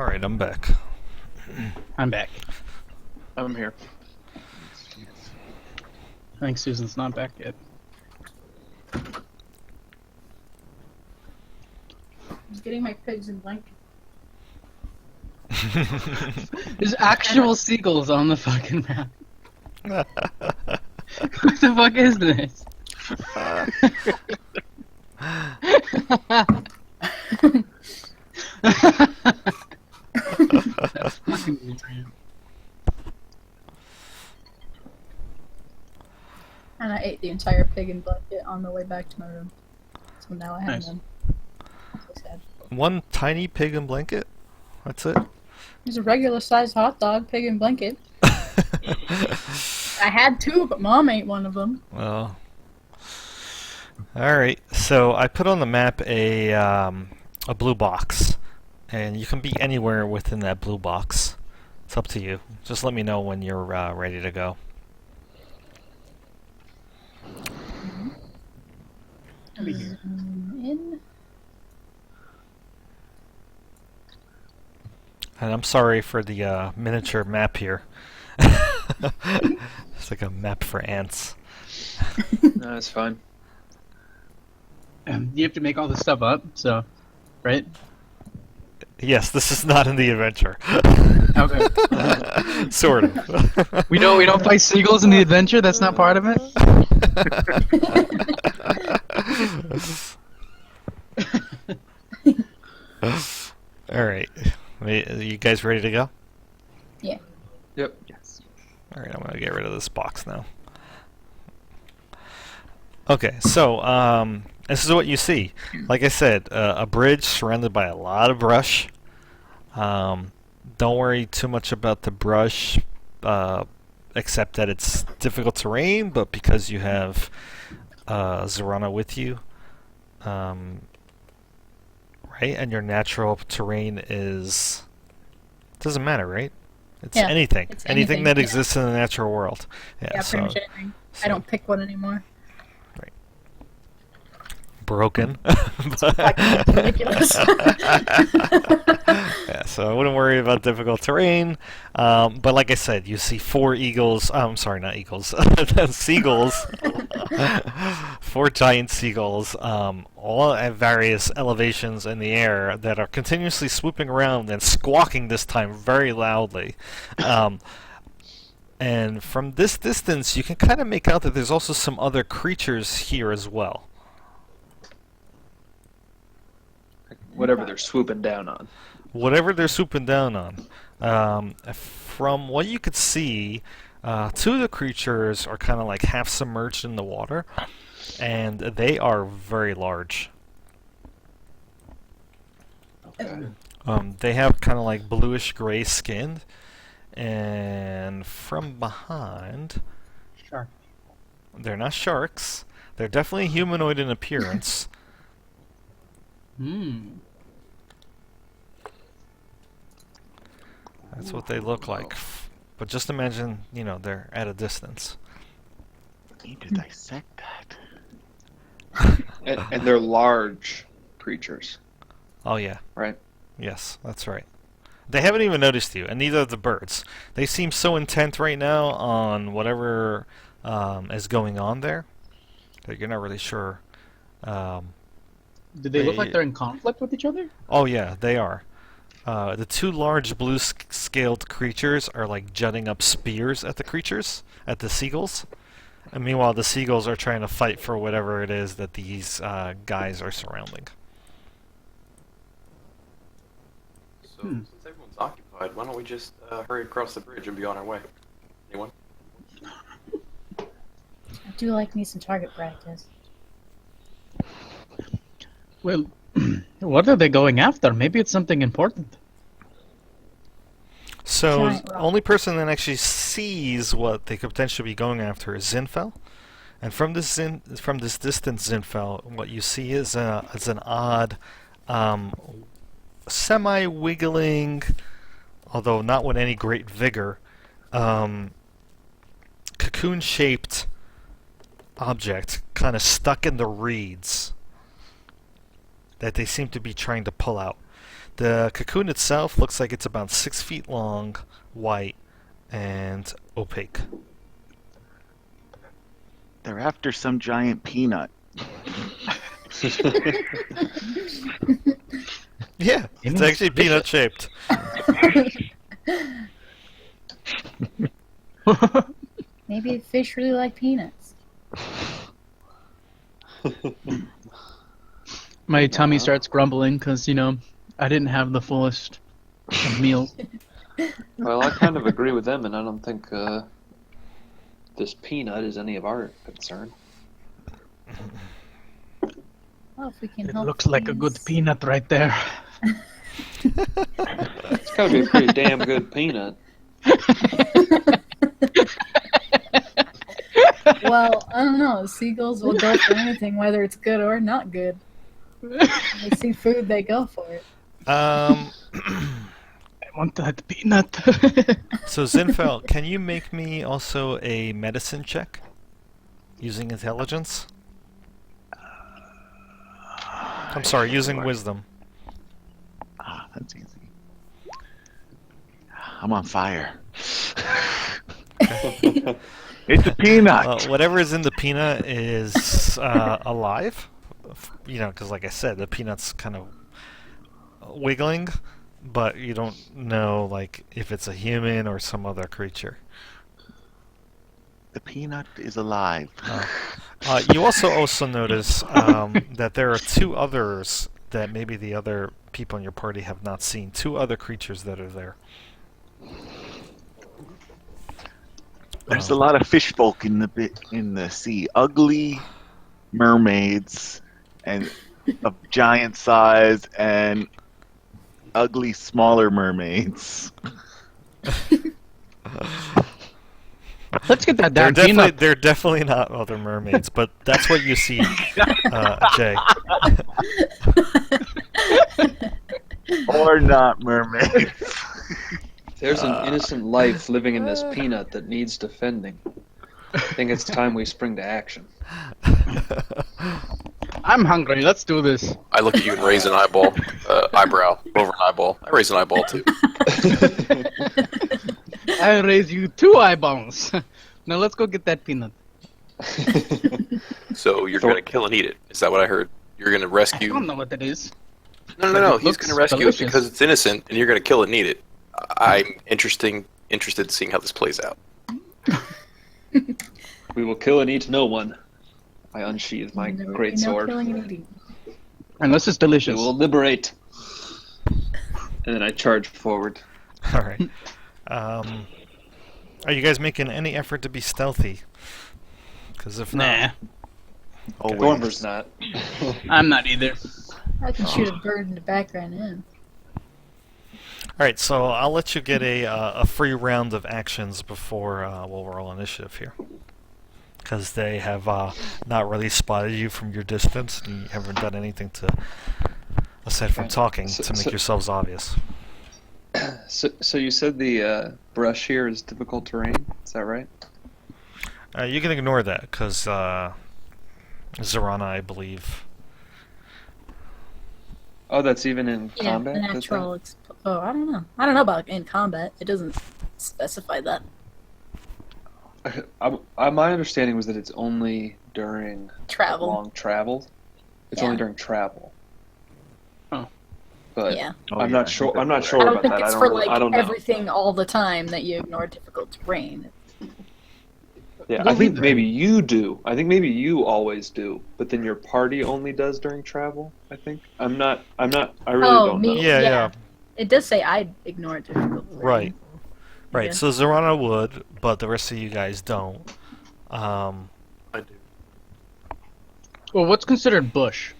All right, I'm back. I'm back. I'm here. I think Susan's not back yet. I'm getting my pigs in blanket. There's actual seagulls on the fucking map. What the fuck is this? That's fucking weird. And I ate the entire pig in blanket on the way back to my room. So now I have Nice. none. So sad. One tiny pig in blanket? That's it? There's a regular sized hot dog, pig in blanket. I had two, but Mom ate one of them. Well, all right. So I put on the map a blue box, and you can be anywhere within that blue box. It's up to you. Just let me know when you're ready to go. In. And I'm sorry for the miniature map here. It's like a map for ants. No, it's fine. You have to make all this stuff up, so, right? Yes, this is not in the adventure. Okay. Sort of. We don't fight seagulls in the adventure. That's not part of it. All right. You guys ready to go? Yep. Yes. All right, I'm gonna get rid of this box now. Okay, so this is what you see. Like I said, a bridge surrounded by a lot of brush. Don't worry too much about the brush, except that it's difficult terrain. But because you have Zorana with you, right, and your natural terrain is doesn't matter, right? It's Yeah, anything. it's Anything anything, that yeah. exists in the natural world. Yeah, Yeah, so, pretty much anything. so I don't pick one anymore. broken. Fucking ridiculous. Yeah, so I wouldn't worry about difficult terrain. But like I said, you see four eagles. I'm sorry, not eagles. Seagulls. Four giant seagulls, all at various elevations in the air that are continuously swooping around and squawking this time very loudly. And from this distance, you can kind of make out that there's also some other creatures here as well. Whatever they're swooping down on. Whatever they're swooping down on. From what you could see, two of the creatures are kind of like half submerged in the water, and they are very large. Okay. They have kind of like bluish gray skin, and from behind, Shark. they're not sharks. They're definitely humanoid in appearance. Hmm. That's what they look like. But just imagine, they're at a distance. Need to dissect that. And they're large creatures, Oh yeah. right? Yes, that's right. They haven't even noticed you, and neither of the birds. They seem so intent right now on whatever is going on there that you're not really sure. Do they look like they're in conflict with each other? Oh yeah, they are. The two large blue-scaled creatures are like jutting up spears at the seagulls. And meanwhile, the seagulls are trying to fight for whatever it is that these guys are surrounding. So, since everyone's occupied, why don't we just hurry across the bridge and be on our way? Anyone? I do like me some target practice. Well, what are they going after? Maybe it's something important. So, Giant the rock. only person that actually sees what they could potentially be going after is Zinfel. And from this distance, Zinfel, what you see is an odd, semi-wiggling, although not with any great vigor, cocoon-shaped object kind of stuck in the reeds that they seem to be trying to pull out. The cocoon itself looks like it's about 6 feet long, white, and opaque. They're after some giant peanut. Yeah, it's actually peanut shaped. Maybe fish really like peanuts. My tummy starts grumbling because, I didn't have the fullest of meals. Well, I kind of agree with them, and I don't think this peanut is any of our concern. Well, if we can It help looks like a good these- peanut right there. It's got to be a pretty damn good peanut. Well, I don't know. Seagulls will go for anything, whether it's good or not good. They see food, they go for it. Um, I want that peanut. so Zinfel, can you make me also a medicine check using intelligence? I'm sorry, using wisdom. Ah, that's easy. I'm on fire. It's a peanut. Whatever is in the peanut is alive. Because like I said, the peanut's kind of wiggling, but you don't know like if it's a human or some other creature. The peanut is alive. You also notice that there are 2 others that maybe the other people in your party have not seen. 2 other creatures that are there. There's a lot of fish folk in the sea. Ugly mermaids and of giant size and ugly smaller mermaids. Let's get that They're damn peanut. they're definitely not other mermaids, but that's what you see, Jay. Or not mermaids. There's an innocent life living in this peanut that needs defending. I think it's time we spring to action. I'm hungry. Let's do this. I look at you and raise an eyebrow over an eyeball. I raise an eyeball too. I raise you 2 eyeballs. Now let's go get that peanut. So you're gonna kill and eat it. Is that what I heard? You're gonna I rescue? don't know what that is. No. It He's looks gonna rescue delicious. it because it's innocent, and you're gonna kill it and eat it. I'm interested in seeing how this plays out. We will kill and eat no one. I unsheathe my There will great be no sword. killing and eating. Unless it's We delicious. will liberate. And then I charge forward. All right. Are you guys making any effort to be stealthy? Because if Nah, not, Gormber's not. I'm not either. I can shoot a bird in the background in. all right. So I'll let you get a free round of actions before we'll roll initiative here, because they have not really spotted you from your distance, and you haven't done anything to, aside from Okay. talking, So- to make so- yourselves obvious. So you said the brush here is difficult terrain. Is that right? You can ignore that because Zarana, I believe. Oh, that's even in Yeah, combat? the that's natural. I don't know. I don't know about in combat. It doesn't specify that. my understanding was that it's only during Travel. long travel. It's Yeah. only during travel. Oh. But Yeah. I'm not sure. I'm not I sure don't about think that. it's I for don't. like I don't know. everything all the time that you ignore difficult terrain. Yeah, Well, I think we- maybe you do. I think maybe you always do, but then your party only does during travel. I think. I'm not. I really Oh, don't me? know. Yeah, yeah. It does say I ignore difficult terrain. Right. Right. Yeah. So Zarana would, but the rest of you guys don't. I do. Well, what's considered bush?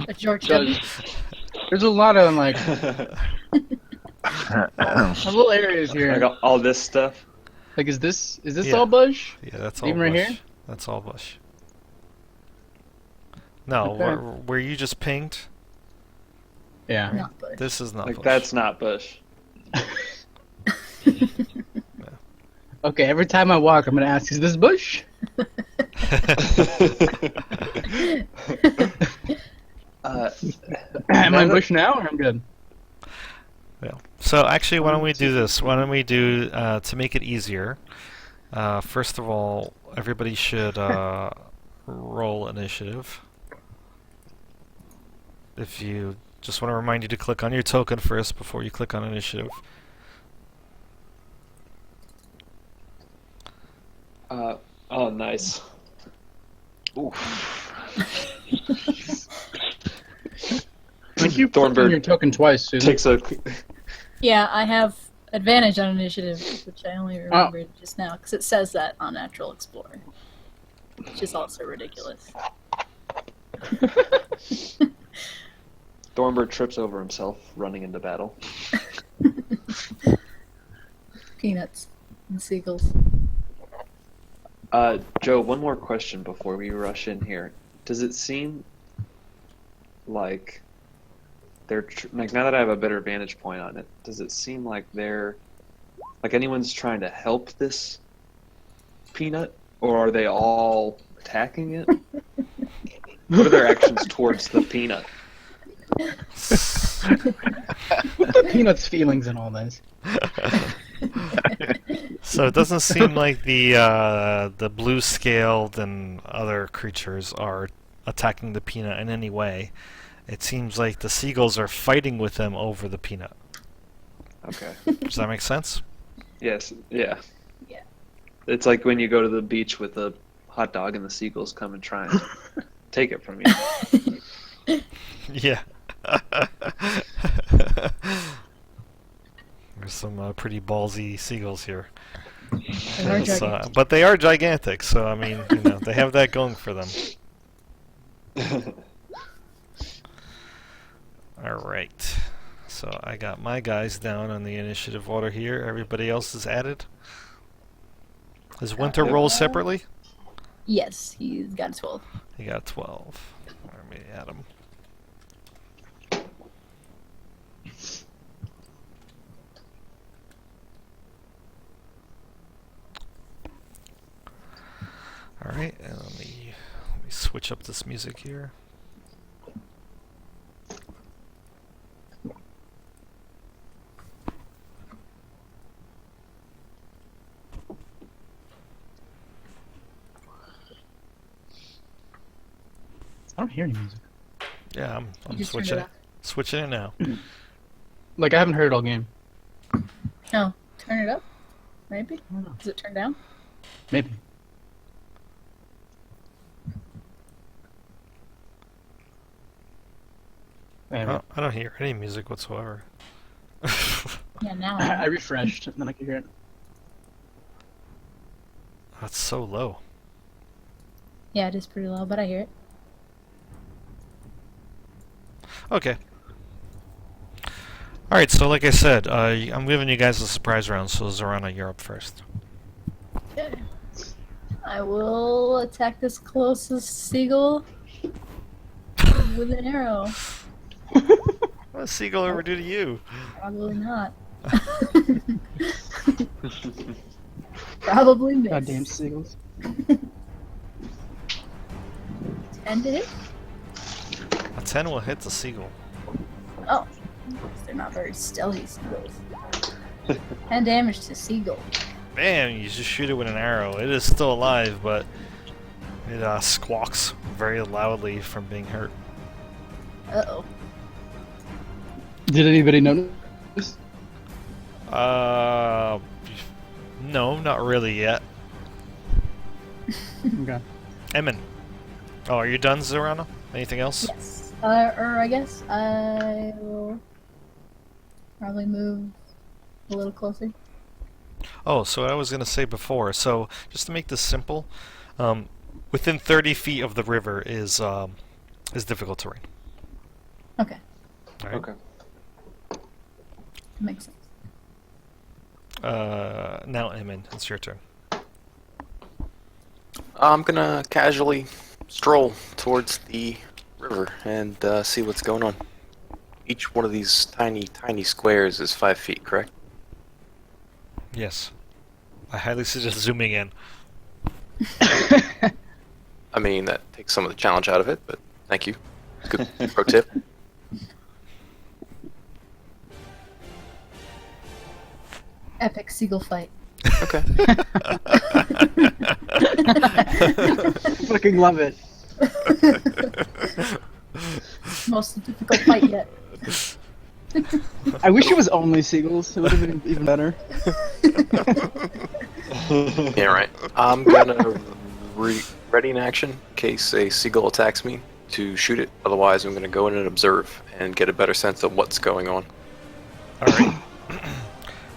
A George W. There's a lot of like little areas I here. got all this stuff. Like, is this Yeah. all bush? Yeah, that's all Even right bush. here? That's all bush. No, Okay. where you just pinged, Yeah. Not bush. this is not Like bush. that's not bush. Okay, every time I walk, I'm gonna ask, is this bush? Am I in bush now, or I'm good? Yeah. So actually, why don't we do this? Why don't we do to make it easier? First of all, everybody should roll initiative. If you just want to remind you to click on your token first before you click on initiative. Oh, nice. Like you clicked on your token twice, Susan. Takes a. Yeah, I have advantage on initiative, which I only remembered just now, because it says that on Natural Explorer. Which is also ridiculous. Thornbird trips over himself running into battle. Peanuts and seagulls. Joe, one more question before we rush in here. Does it seem like they're like, now that I have a better vantage point on it, does it seem like they're like anyone's trying to help this peanut, or are they all attacking it? What are their actions towards the peanut? Peanut's feelings and all this. So it doesn't seem like the blue scaled and other creatures are attacking the peanut in any way. It seems like the seagulls are fighting with them over the peanut. Okay. Does that make sense? Yes. Yeah. Yeah. It's like when you go to the beach with a hot dog and the seagulls come and try and take it from you. Yeah. There's some pretty ballsy seagulls here. They are gigantic. But they are gigantic, so I mean, they have that going for them. All right. So I got my guys down on the initiative order here. Everybody else is added. Does Winter roll separately? Yes, he's got a 12. He got 12. Let me add him. All right, and let me switch up this music here. I don't hear any music. Yeah, I'm You just turned switching it it. off. Switching it now. Like, I haven't heard it all game. No, turn it up. Maybe. I don't know. Is it turned down? Maybe. There I don't hear any music whatsoever. Yeah, now. I refreshed, and then I could hear it. That's so low. Yeah, it is pretty low, but I hear it. Okay. All right, so like I said, I'm giving you guys a surprise round, so Zorana, you're up first. Okay. I will attack this closest seagull with an arrow. What does Seagull ever do to you? Probably not. Probably miss. Goddamn seagulls. 10 to hit? A 10 will hit the Seagull. Oh. They're not very stealthy seagulls. 10 damage to seagull. Bam! You just shoot it with an arrow. It is still alive, but it squawks very loudly from being hurt. Uh-oh. Did anybody notice? No, not really yet. Okay. Emin. Oh, are you done, Zorana? Anything else? Yes. Or I guess I will probably move a little closer. Oh, so I was going to say before, so just to make this simple, within 30 feet of the river is difficult terrain. Okay. All right? Okay. Makes sense. Now, Emin, it's your turn. I'm gonna casually stroll towards the river and see what's going on. Each one of these tiny squares is 5 feet, correct? Yes. I highly suggest zooming in. I mean, that takes some of the challenge out of it, but thank you. Good pro tip. Epic seagull fight. Okay. Fucking love it. Most difficult fight yet. I wish it was only seagulls. It would have been even better. Yeah, right. I'm gonna ready in action in case a seagull attacks me to shoot it. Otherwise, I'm gonna go in and observe and get a better sense of what's going on. All right.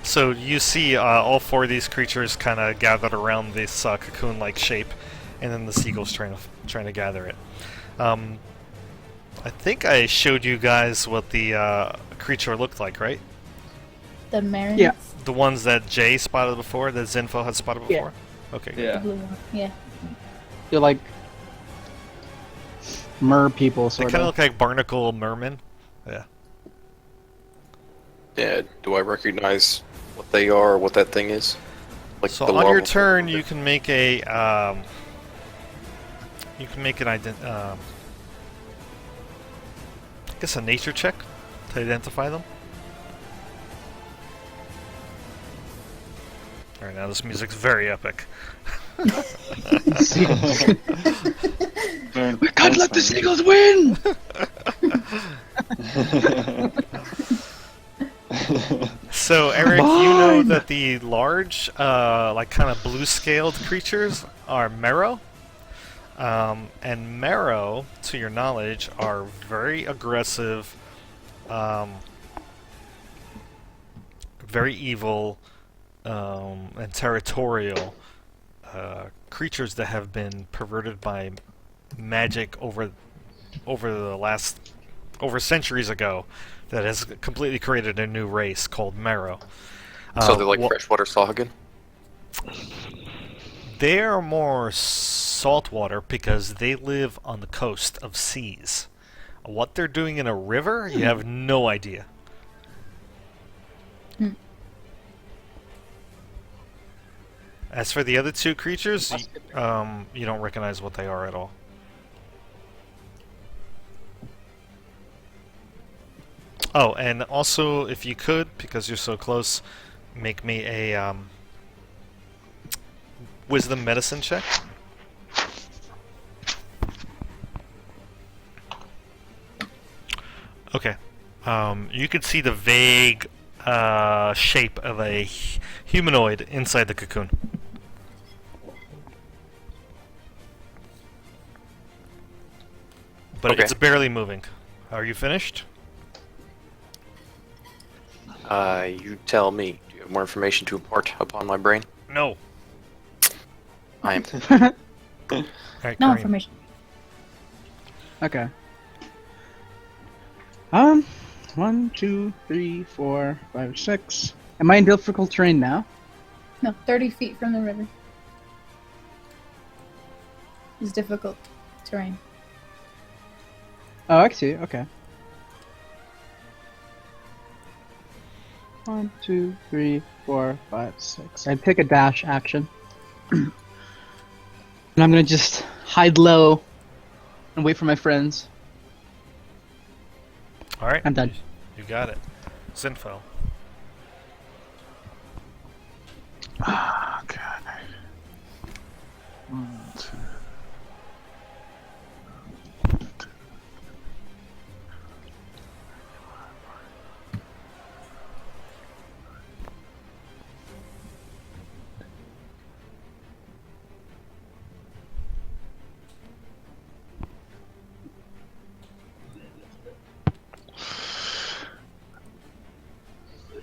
So you see all four of these creatures kind of gathered around this cocoon-like shape, and then the seagull's trying to gather it. I think I showed you guys what the creature looked like, right? The Marins? Yeah. The ones that Jay spotted before, that Zinfo had spotted Yeah. before? Okay. good. The Yeah. blue one. Yeah. They're like mer people, They sort kind of of. look like barnacle mermen. Yeah. Yeah. Do I recognize what they are, or what that thing is? Like So the on your larval- turn, you can make a I guess a nature check to identify them. All right, now this music's very epic. Seagulls. We can't let the seagulls win! So Eric, you know Mine! that the large, like kind of blue-scaled creatures are Marrow. And Marrow, to your knowledge, are very aggressive, very evil, and territorial creatures that have been perverted by magic over centuries ago, that has completely created a new race called Marrow. So they're like wha- freshwater Sahagin? They are more saltwater because they live on the coast of seas. What they're doing in a river, you have no idea. Hmm. As for the other two creatures, you don't recognize what they are at all. Oh, and also, if you could, because you're so close, make me a wisdom medicine check. Okay. You can see the vague shape of a humanoid inside the cocoon. But Okay. it's barely moving. Are you finished? You tell me. Do you have more information to impart upon my brain? No. I am. Alright, No Kareem. information. Okay. 1, 2, 3, 4, 5, 6. Am I in difficult terrain now? No, 30 feet from the river. It's difficult terrain. Oh, I see. Okay. 1, 2, 3, 4, 5, 6. I take a dash action. And I'm gonna just hide low and wait for my friends. Alright. I'm done. You got it. Zinfo. Okay. 1, 2.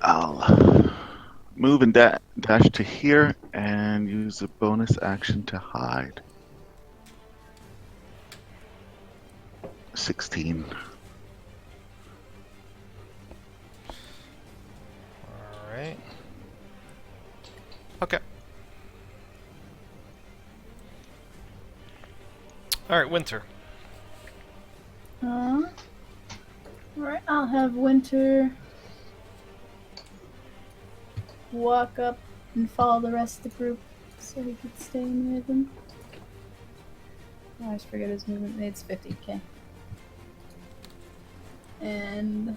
I'll move and dash to here and use a bonus action to hide. 16. Alright. Okay. Alright, Winter. Alright, I'll have Winter walk up and follow the rest of the group so he could stay in with them. I always forget his movement. It's 50, okay. And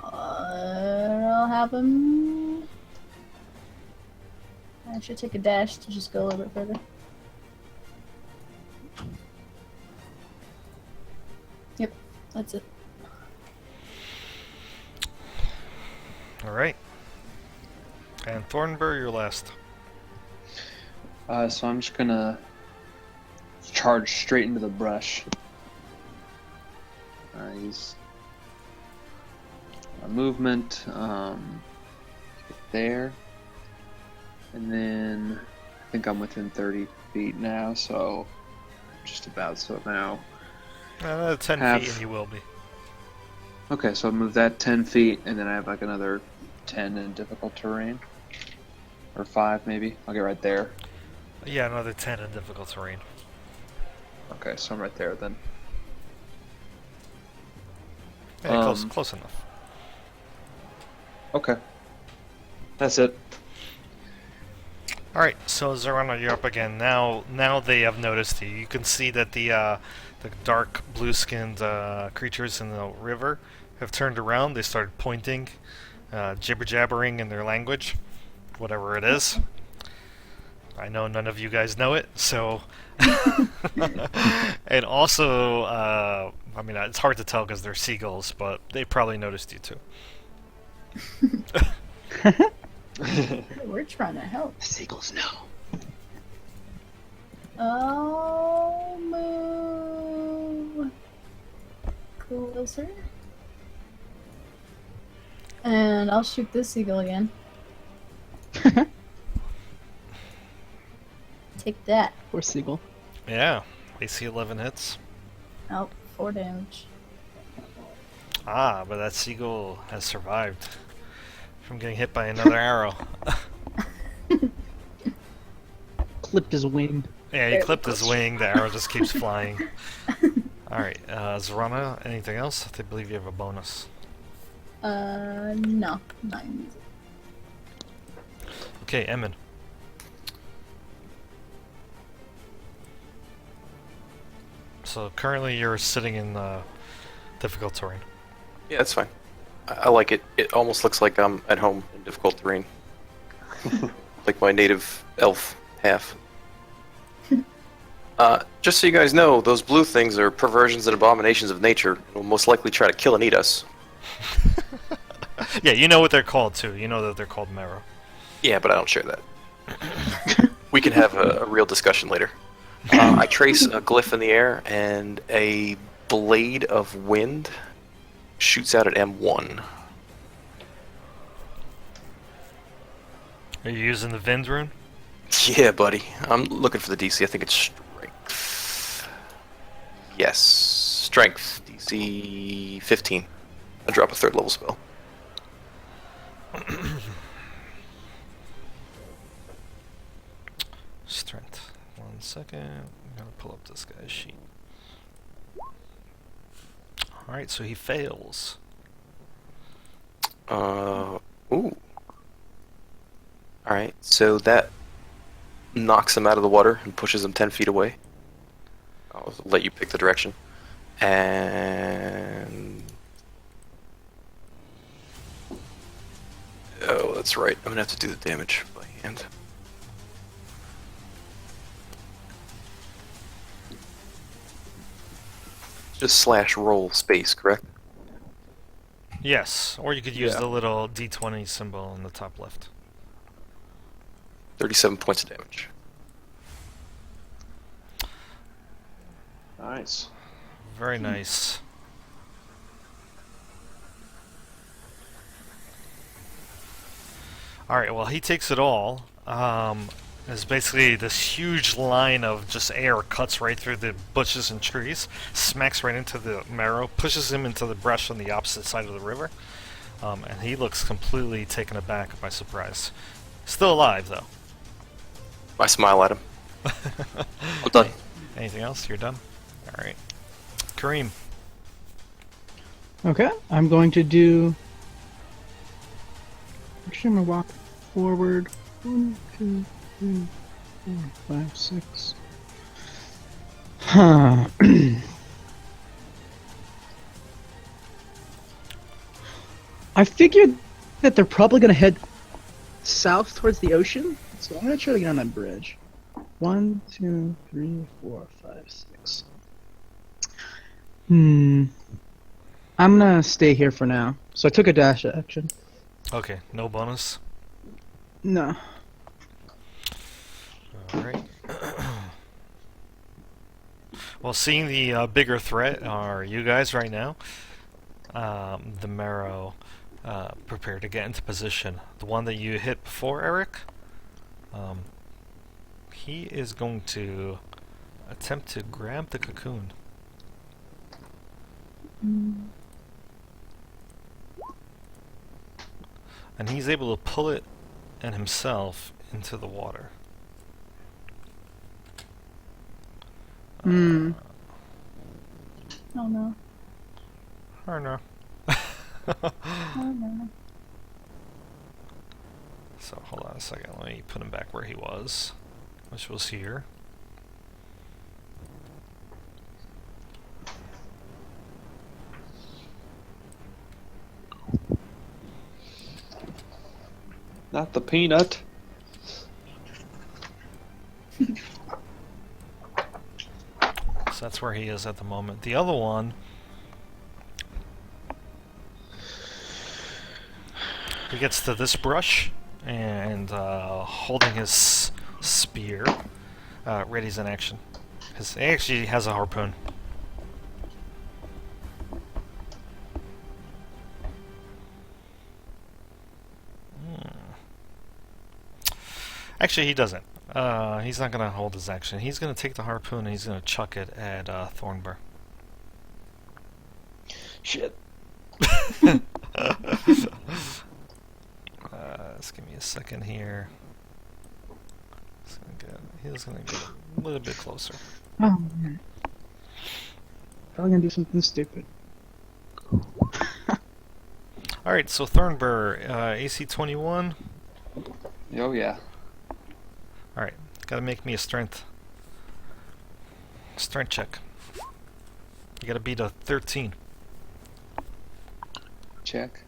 I'll have him. I should take a dash to just go a little bit further. Yep, that's it. All right. And Thornburg, you're last. So I'm just gonna charge straight into the brush. He's movement there, and then I think I'm within 30 feet now, so just about so now. 10 Half. feet and you will be. Okay, so I'll move that 10 feet, and then I have like another 10 in difficult terrain, or 5 maybe. I'll get right there. Yeah, another 10 in difficult terrain. Okay, so I'm right there then. Yeah, close enough. Okay, that's it. All right, so Zorana, you're up again. Now they have noticed you. You can see that the dark blue-skinned creatures in the river have turned around. They started pointing, jibber-jabbering in their language, whatever it is. I know none of you guys know it, so... And also, I mean, it's hard to tell because they're seagulls, but they probably noticed you too. We're trying to help. Seagulls know. I'll move closer. And I'll shoot this seagull again. Take that. Poor seagull. Yeah, AC 11 hits. Oh, 4 damage. Ah, but that seagull has survived from getting hit by another arrow. Clipped his wing. Yeah, he clipped his wing, the arrow just keeps flying. Alright, Zorana, anything else? I believe you have a bonus. No. 9. Okay, Emin. So currently you're sitting in difficult terrain. Yeah, that's fine. I like it. It almost looks like I'm at home in difficult terrain. Like my native elf half. Just so you guys know, those blue things are perversions and abominations of nature and will most likely try to kill and eat us. Yeah, you know what they're called too. You know that they're called marrow. Yeah, but I don't share that. We can have a real discussion later. I trace a glyph in the air, and a blade of wind shoots out at M1. Are you using the Vind rune? Yeah, buddy. I'm looking for the DC. I think it's strength. Yes, strength. DC 15. I drop a 3rd level spell. Strength. 1 second. I'm gonna pull up this guy's sheet. Alright, so he fails. Ooh. Alright, so that knocks him out of the water and pushes him 10 feet away. I'll let you pick the direction. And... oh, that's right. I'm gonna have to do the damage by hand. Just slash roll space, correct? Yes, or you could use Yeah. the little D20 symbol in the top left. 37 points of damage. Nice. Very nice. Alright, well, he takes it all. There's basically this huge line of just air cuts right through the bushes and trees, smacks right into the marrow, pushes him into the brush on the opposite side of the river, and he looks completely taken aback by surprise. Still alive, though. I smile at him. I'm done. Anything else? You're done? Alright. Kareem. Okay, I'm going to do. Actually, I'm gonna walk forward. 1, 2, 3, 4, 5, 6. Huh. I figured that they're probably gonna head south towards the ocean, so I'm gonna try to get on that bridge. 1, 2, 3, 4, 5, 6. I'm gonna stay here for now. So I took a dash action. Okay, no bonus. No. Alright. Well, seeing the bigger threat are you guys right now. The Marrow prepare to get into position. The one that you hit before, Eric, he is going to attempt to grab the cocoon. And he's able to pull it and himself into the water. Oh no. Or no. Oh no. So hold on a second, let me put him back where he was, which was here. Not the peanut. So that's where he is at the moment. The other one, he gets to this brush and holding his spear, readies an action. He actually has a harpoon. Actually, he doesn't. He's not going to hold his action. He's going to take the harpoon and he's going to chuck it at Thornbur. Shit. Just give me a second here. He's going to get a little bit closer. Oh man. Probably gonna do something stupid. Alright, so Thornbur, AC 21. Oh yeah. Alright, gotta make me a strength check. You gotta beat a 13. Check.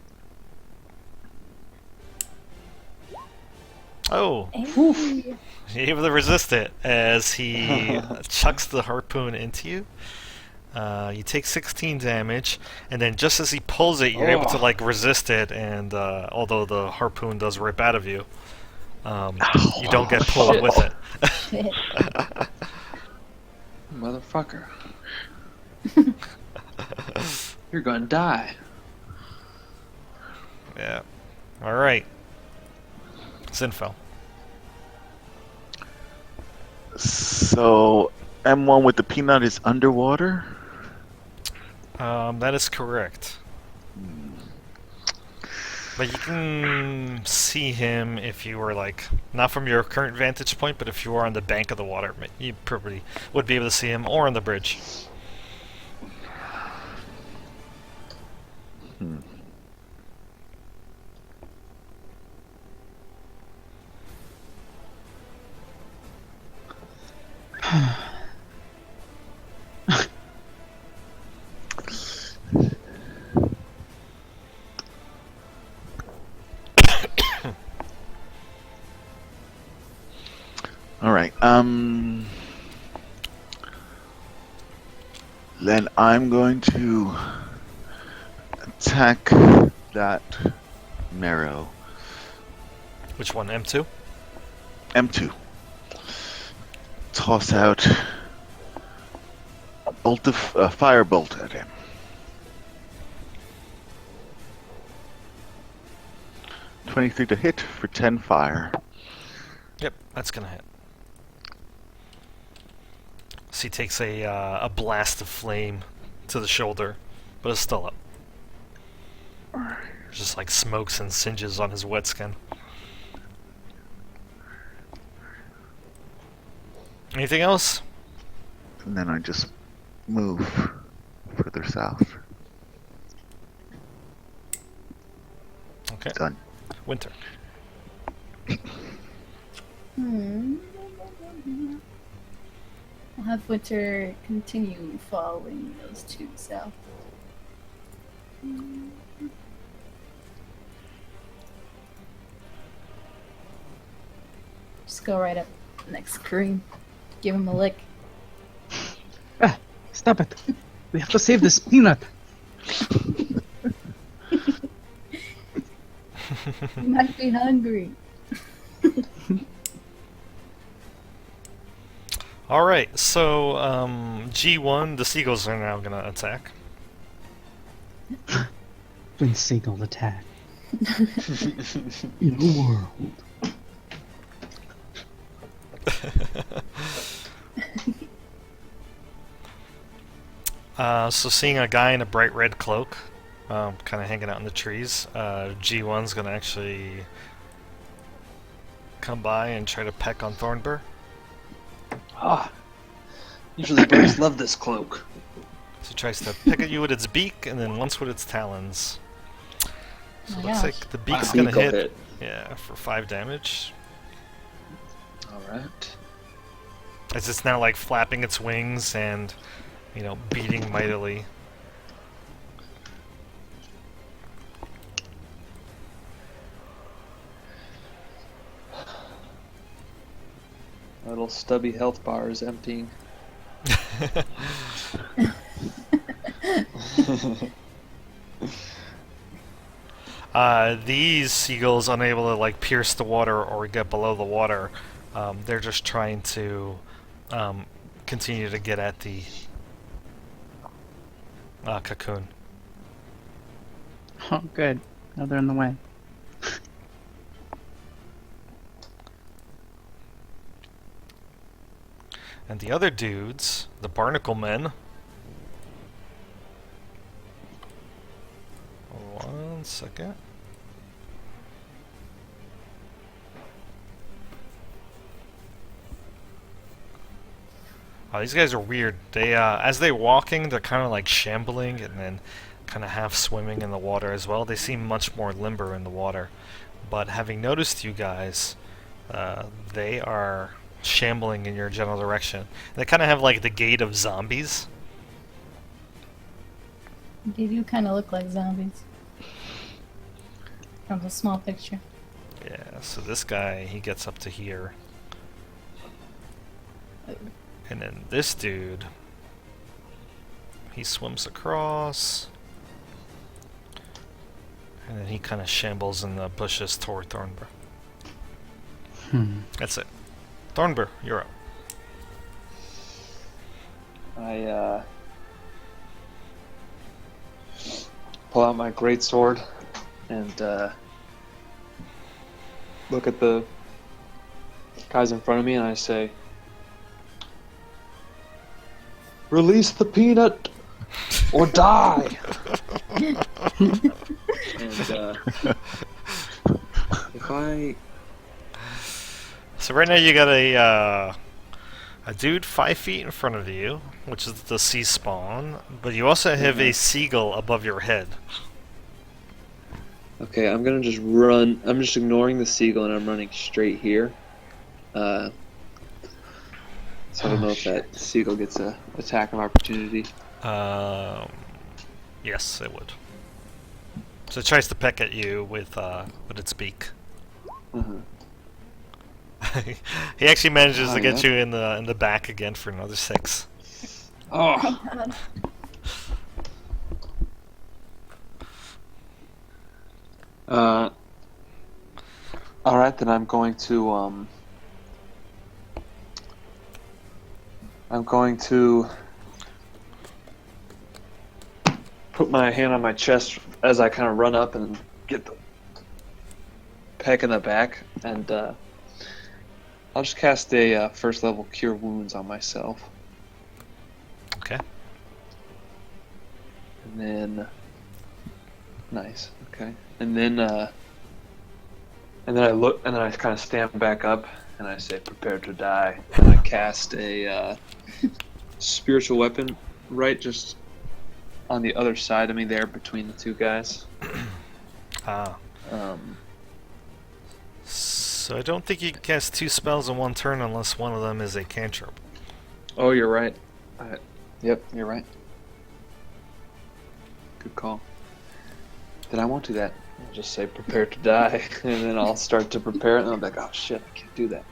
Oh, Hey. you're able to resist it as he chucks the harpoon into you. You take 16 damage, and then just as he pulls it, you're able to like resist it, and although the harpoon does rip out of you, you don't get pulled Shit. with it. Shit. Motherfucker. You're gonna die. Yeah. Alright. Zinfel. So M1 with the peanut is underwater? That is correct. But you can see him if you were like, not from your current vantage point, but if you were on the bank of the water, you probably would be able to see him, or on the bridge. All right. Then I'm going to attack that marrow. Which one? M2? M2. Toss out fire bolt at him. .23 to hit for 10 fire. Yep, that's gonna hit. So he takes a blast of flame to the shoulder, but it's still up. Just like smokes and singes on his wet skin. Anything else? And then I just move further south. Okay. Done. Winter. I'll have Winter continue following those two south. Just go right up next to Kareem. Give him a lick. Stop it. We have to save this peanut. You might be hungry. All right, so G1, the seagulls are now gonna attack. When seagull attack. In the world. So seeing a guy in a bright red cloak, kind of hanging out in the trees, G1's gonna actually come by and try to peck on Thornbur. Ah. Usually birds love this cloak. So it tries to peck at you with its beak, and then once with its talons. So Oh it my looks gosh. like the beak's Wow. gonna Beak will hit, yeah, for 5 damage. Alright. As it's now like flapping its wings and, you know, beating mightily. My little stubby health bar is emptying. These seagulls, unable to like pierce the water or get below the water, they're just trying to continue to get at the cocoon. Oh, good. Now they're in the way. And the other dudes, the barnacle men. One second. Oh, these guys are weird. They, as they're walking, they're kind of like shambling and then kind of half swimming in the water as well. They seem much more limber in the water. But having noticed you guys, they are shambling in your general direction. They kind of have like the gait of zombies. They do kind of look like zombies. From the small picture. Yeah, so this guy, he gets up to here. And then this dude, he swims across. And then he kind of shambles in the bushes toward Thornbur. That's it. Thornbur, you're up. I pull out my great sword and look at the guys in front of me and I say, "Release the peanut or die!" And if I So right now you got a dude 5 feet in front of you, which is the sea spawn, but you also have a seagull above your head. Okay, I'm gonna just run. I'm just ignoring the seagull and I'm running straight here. So I don't know if that seagull gets a attack of opportunity. Yes, it would. So it tries to peck at you with its beak. Uh-huh. He actually manages Oh, to get yeah? you in the back again for another 6. Oh. All right, then I'm going to put my hand on my chest as I kind of run up and get the peck in the back, and I'll just cast a first level Cure Wounds on myself, Okay. and then nice, okay, and then I look, and then I kind of stand back up, and I say, "Prepare to die." And I cast a spiritual weapon right just on the other side of me there between the two guys. So I don't think you can cast 2 spells in one turn unless one of them is a cantrip. Oh, you're right. Yep, you're right. Good call. Then I won't do that. I'll just say "prepare to die," and then I'll start to prepare it, and I'll be like, "Oh shit, I can't do that."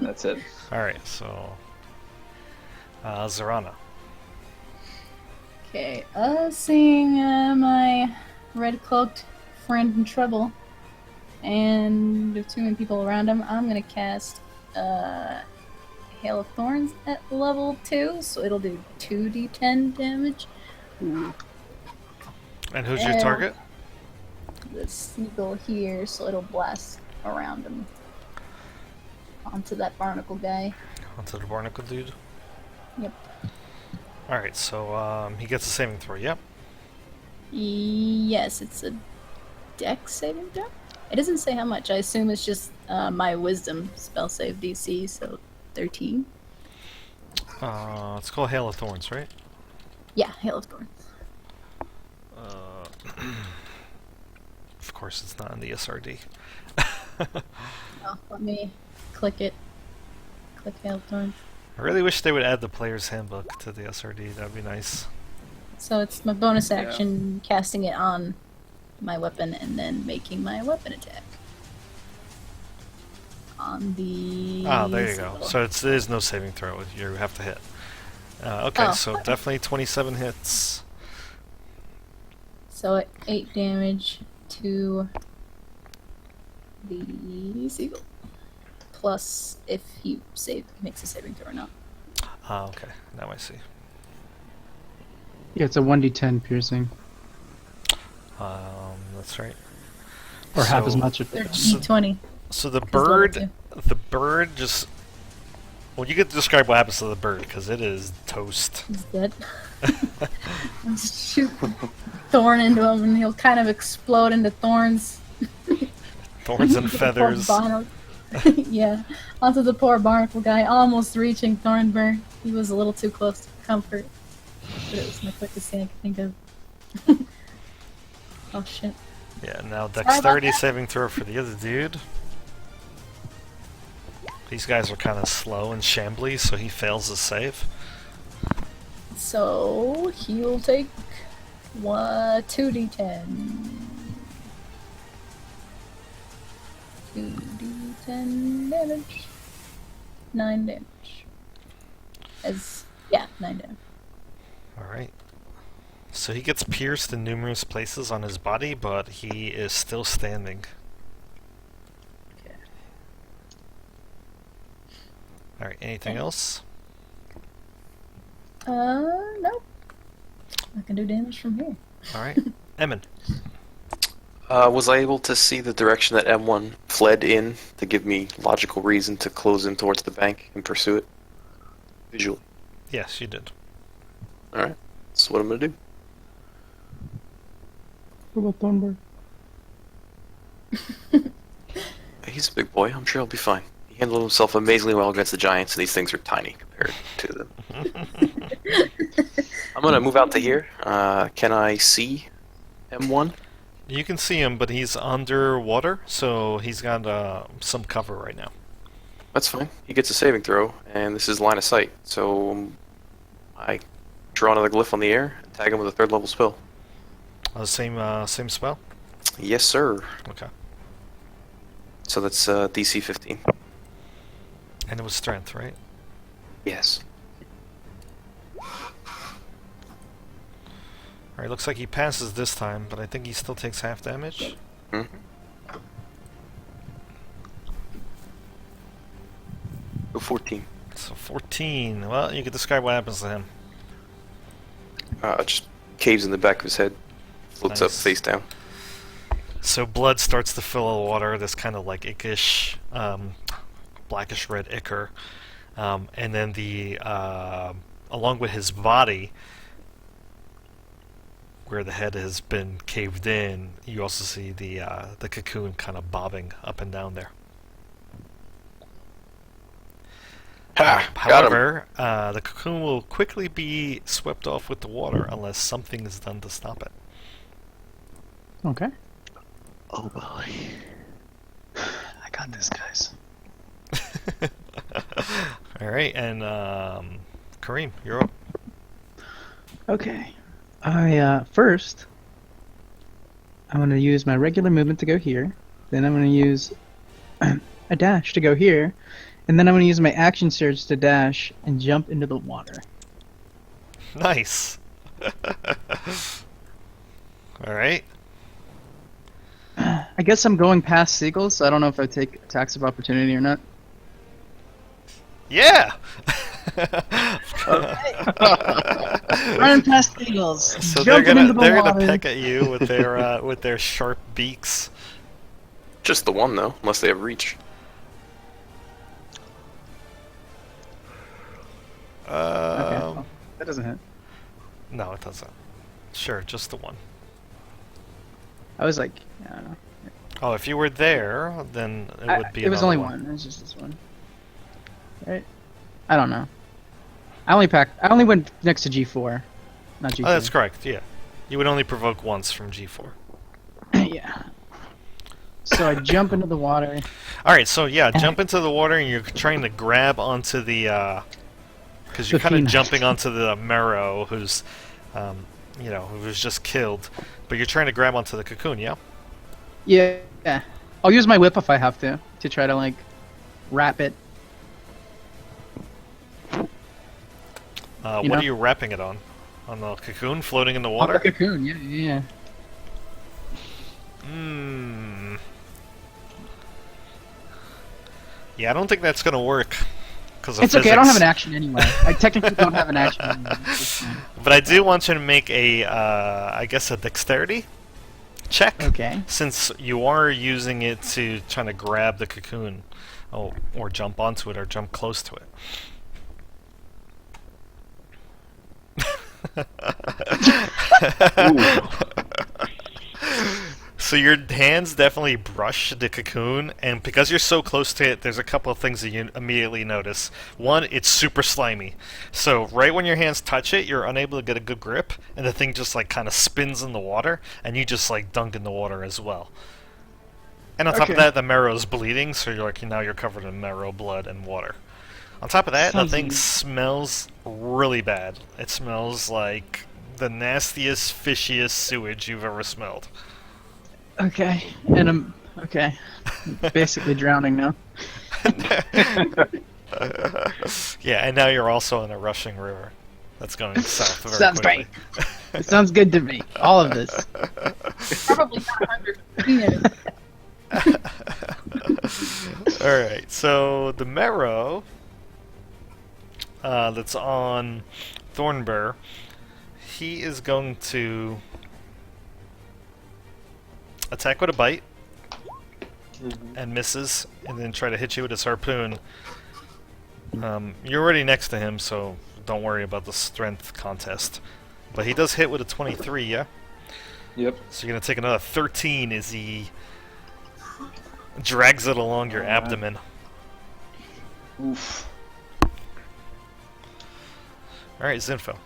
That's it. Alright, so. Zarana. Okay, seeing my red cloaked friend in trouble, and with too many people around him, I'm gonna cast Hail of Thorns at level 2, so it'll do 2d10 damage. And who's your And- target? The seagull here, so it'll blast around him onto that barnacle guy. Onto the barnacle dude. Yep. Alright, so he gets a saving throw, yep. Yes, it's a dex saving throw. It doesn't say how much. I assume it's just my wisdom spell save DC, so 13. It's called Hail of Thorns, right? Yeah, Hail of Thorns. Of course, it's not in the SRD. Oh, let me click it. Click Hail of Thorns. I really wish they would add the player's handbook to the SRD. That'd be nice. So it's my bonus action casting it on my weapon and then making my weapon attack. On the. Ah, there you go. seagull. So there's no saving throw. You have to hit. Okay, Oh, so okay. definitely 27 hits. So 8 damage to the seagull. Plus, if he makes a saving throw or not. Ah, okay. Now I see. Yeah, it's a 1d10 piercing, That's right. or half as So- much if They're So- D20. So the level bird, just. Well, you get to describe what happens to the bird because it is toast. He's dead. Shoot thorn into him, and he'll kind of explode into thorns. Thorns and Poor feathers. yeah, onto the poor barnacle guy, almost reaching Thornburn. He was a little too close to comfort, but it was the quickest thing I could think of. Oh shit. Yeah, now about dexterity that. saving throw for the other dude. These guys are kind of slow and shambly, so he fails his save. So he'll take 2d10. 2d10 damage. 9 damage. 9 damage. Alright. So he gets pierced in numerous places on his body, but he is still standing. Alright, anything else? No. I can do damage from here. Alright. Emin. Was I able to see the direction that M1 fled in to give me logical reason to close in towards the bank and pursue it? Visually. Yes, you did. Alright. That's what I'm gonna do. What about Thornburg? He's a big boy. I'm sure he'll be fine. He handled himself amazingly well against the giants, and these things are tiny compared to them. I'm gonna move out to here. Can I see M1? You can see him, but he's underwater, so he's got some cover right now. That's fine. He gets a saving throw, and this is line of sight. So I draw another glyph on the air, and tag him with a 3rd level spell. Same spell? Yes, sir. Okay. So that's DC 15. And it was strength, right? Yes. Alright, looks like he passes this time, but I think he still takes half damage. Hmm? Go 14. So 14. Well, you can describe what happens to him. Just caves in the back of his head. Floats up Nice. face down. So blood starts to fill the water, this kind of like ickish, blackish red ichor. And then along with his body, where the head has been caved in, you also see the cocoon kind of bobbing up and down there. Ha! Got him. However, the cocoon will quickly be swept off with the water unless something is done to stop it. Okay. Oh boy. I got this, guys. Alright, and Kareem, you're up. Okay. First, I'm going to use my regular movement to go here. Then I'm going to use a dash to go here, and then I'm going to use my action surge to dash and jump into the water. Nice. All right. I guess I'm going past seagulls, so I don't know if I take attacks of opportunity or not. Yeah. Running past seagulls, So they're jumping into the gonna water. peck at you with their sharp beaks. Just the one though, unless they have reach. Okay, well, that doesn't hit. No, it doesn't. Sure, just the one. I was like, I don't know. Oh, if you were there, then it would be. It was another only one. It was just this one. Right? I don't know. I only went next to G4, not G3. Oh, that's correct. Yeah, you would only provoke once from G4. Yeah. So I jump into the water. All right, so yeah, jump into the water, and you're trying to grab onto the, because you're The kind of phoenix. jumping onto the marrow, who's, who was just killed, but you're trying to grab onto the cocoon, yeah? Yeah. I'll use my whip if I have to try to like wrap it. What know? are you wrapping it on? On the cocoon floating in the On the water? cocoon. Yeah. Hmm. Yeah, I don't think that's gonna work. Cause of It's okay. I don't have physics. an action anyway. I technically don't have an action anyway. It's fine. But I do want you to make a, I guess, a dexterity check. Okay. Since you are using it to try to grab the cocoon, or jump onto it, or jump close to it. So your hands definitely brush the cocoon, and because you're so close to it, there's a couple of things that you immediately notice. One, it's super slimy. So right when your hands touch it, you're unable to get a good grip, and the thing just like kind of spins in the water, and you just like dunk in the water as well. And on top of Okay. that, the marrow's bleeding, so you're like now you're covered in marrow, blood, and water. On top of that, the Sounds thing good. smells really bad. It smells like the nastiest, fishiest sewage you've ever smelled. Okay. And I'm okay. Basically drowning now. Yeah, and now you're also in a rushing river that's going south very Sounds quickly. It sounds good to me. All of this. Probably not under. Alright, so the marrow that's on Thornbear, he is going to attack with a bite and misses, and then try to hit you with his harpoon. You're already next to him, so don't worry about the strength contest. But he does hit with a 23, yeah? Yep. So you're gonna take another 13 as he drags it along your Alright. abdomen. Oof. Alright, Zinfo.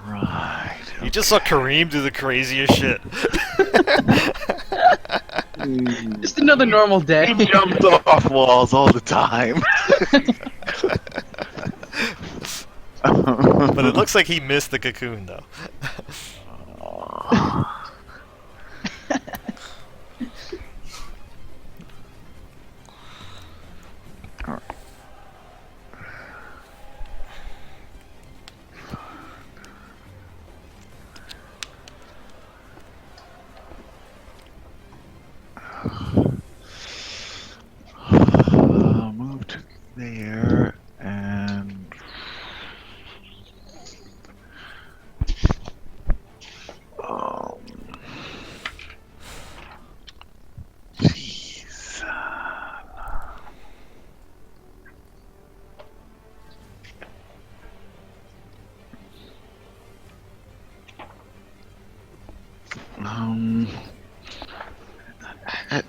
Right. You just saw Kareem do the craziest shit. Just another normal day. He jumped off walls all the time. But it looks like he missed the cocoon, though. Move to there and jeez.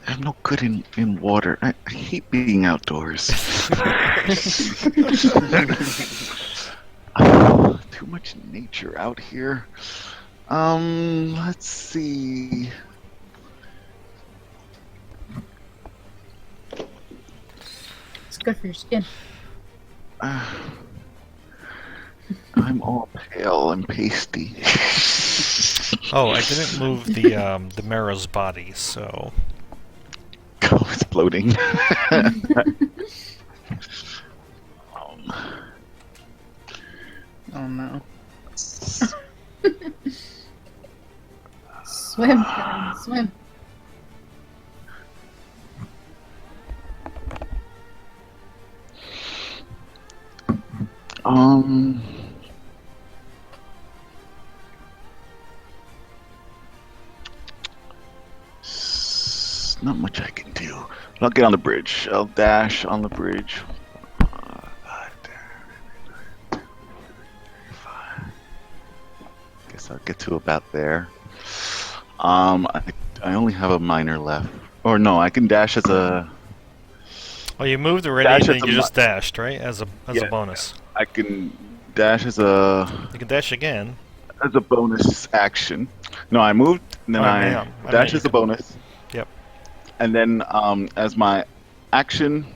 I'm no good in water. I hate being outdoors. Too much nature out here. Let's see. It's good for your skin. I'm all pale and pasty. Oh, I didn't move the Marrow's body, so Oh, it's floating. Oh no. Swim, Karen, swim. Um. Not much I can do. I'll get on the bridge. I'll dash on the bridge. Guess I'll get to about there. I only have a minor left. Or no, I can dash as a. oh, you moved already, Dash and at then the you just dashed, right? As a Yeah. bonus. I can dash as a You can dash again. bonus action. No, I moved, and then Oh, I yeah, I dash meant you as a can- bonus. Yep. And then as my action,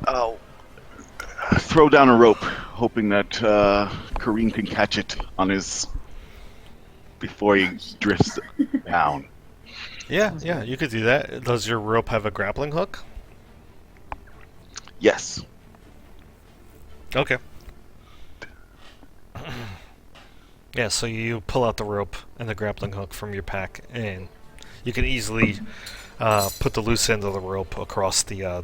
I'll throw down a rope, hoping that Kareem can catch it on his before he drifts down. Yeah, yeah, you could do that. Does your rope have a grappling hook? Yes. Okay. Yeah, so you pull out the rope and the grappling hook from your pack, and you can easily put the loose end of the rope across the,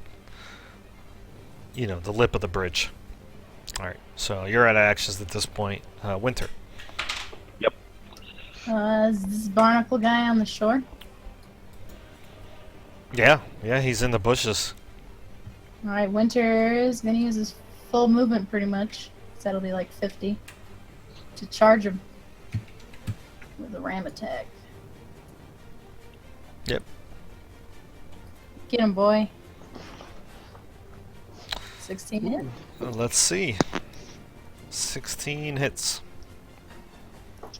the lip of the bridge. All right, so you're out of actions at this point. Winter. Is this barnacle guy on the shore? Yeah, he's in the bushes. Alright, Winter is gonna use his full movement pretty much. So that'll be like 50. To charge him. With a ram attack. Yep. Get him, boy. 16 hit. Let's see. 16 hits.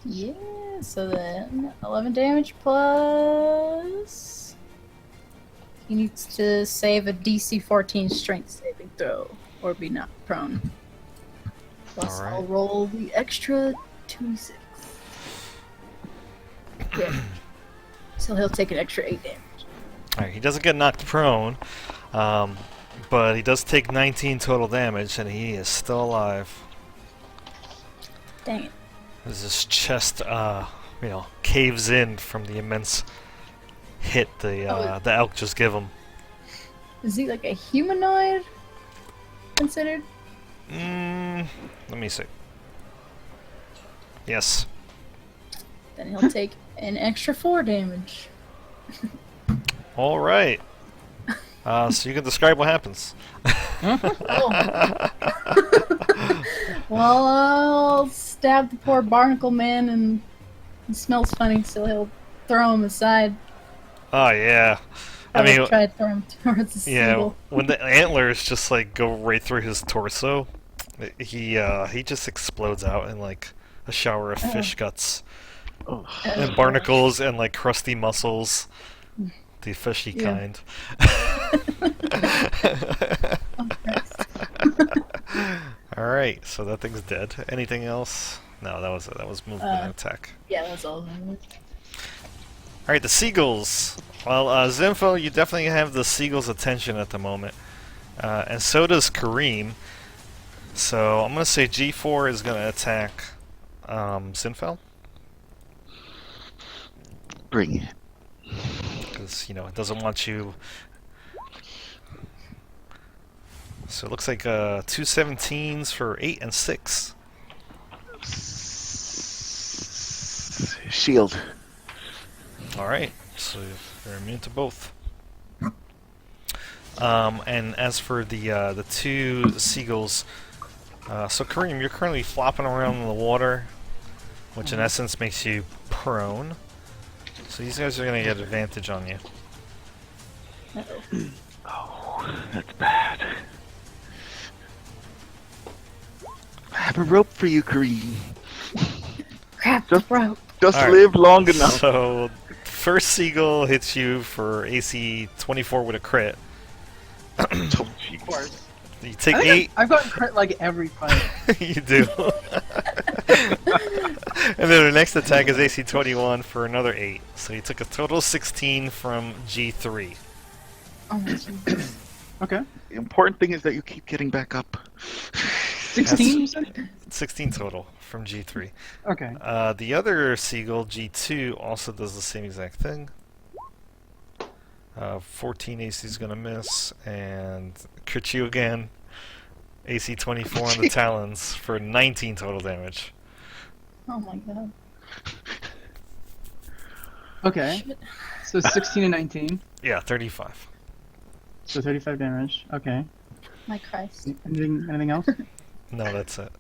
Yeah, so then 11 damage plus. He needs to save a DC 14 strength saving throw or be knocked prone. Plus, Alright. I'll roll the extra 2d6. Yeah. So he'll take an extra 8 damage. Alright, he doesn't get knocked prone, but he does take 19 total damage, and he is still alive. Dang it. As his chest, caves in from the immense hit the elk just give him. Is he like a humanoid considered? Let me see. Yes. Then he'll take an extra 4 damage. All right. So you can describe what happens. Oh. Well, I'll stab the poor barnacle man, and he smells funny, so he'll throw him aside. Oh yeah. I I'll mean, try to throw him towards the yeah. seagull. When the antlers just like go right through his torso, he just explodes out in like a shower of fish guts and barnacles and like crusty muscles, the fishy Yeah. kind. Oh, Christ. All right, so that thing's dead. Anything else? No, that was it. That was movement and attack. Yeah, that's all. All right, the seagulls. Well, Zinfo, you definitely have the seagulls' attention at the moment, and so does Kareem. So I'm gonna say G4 is gonna attack Zinfo Bring it. because it doesn't want you. So it looks like 2 17s for 8 and 6. Shield. All right, so you're immune to both. And as for the 2 seagulls, so Kareem, you're currently flopping around in the water, which in essence makes you prone. So these guys are gonna get advantage on you. Oh, that's bad. I have a rope for you, Kareem. Crap, the rope. Just All right. live long enough. So first seagull hits you for AC 24 with a crit. Oh, Of jeez. course. You take I think 8. I've gotten crit like every fight. You do. And then the next attack is AC 21 for another 8. So he took a total of 16 from G3. Oh my Jesus. Okay. The important thing is that you keep getting back up. 16, you said? 16 total from G3. Okay. The other seagull, G2, also does the same exact thing. 14 AC is going to miss, and crit you again. AC 24 on the talons for 19 total damage. Oh my god. Okay. Shit. So 16 and 19. Yeah, 35. So 35 damage. Okay. My Christ. Anything else? No, that's it.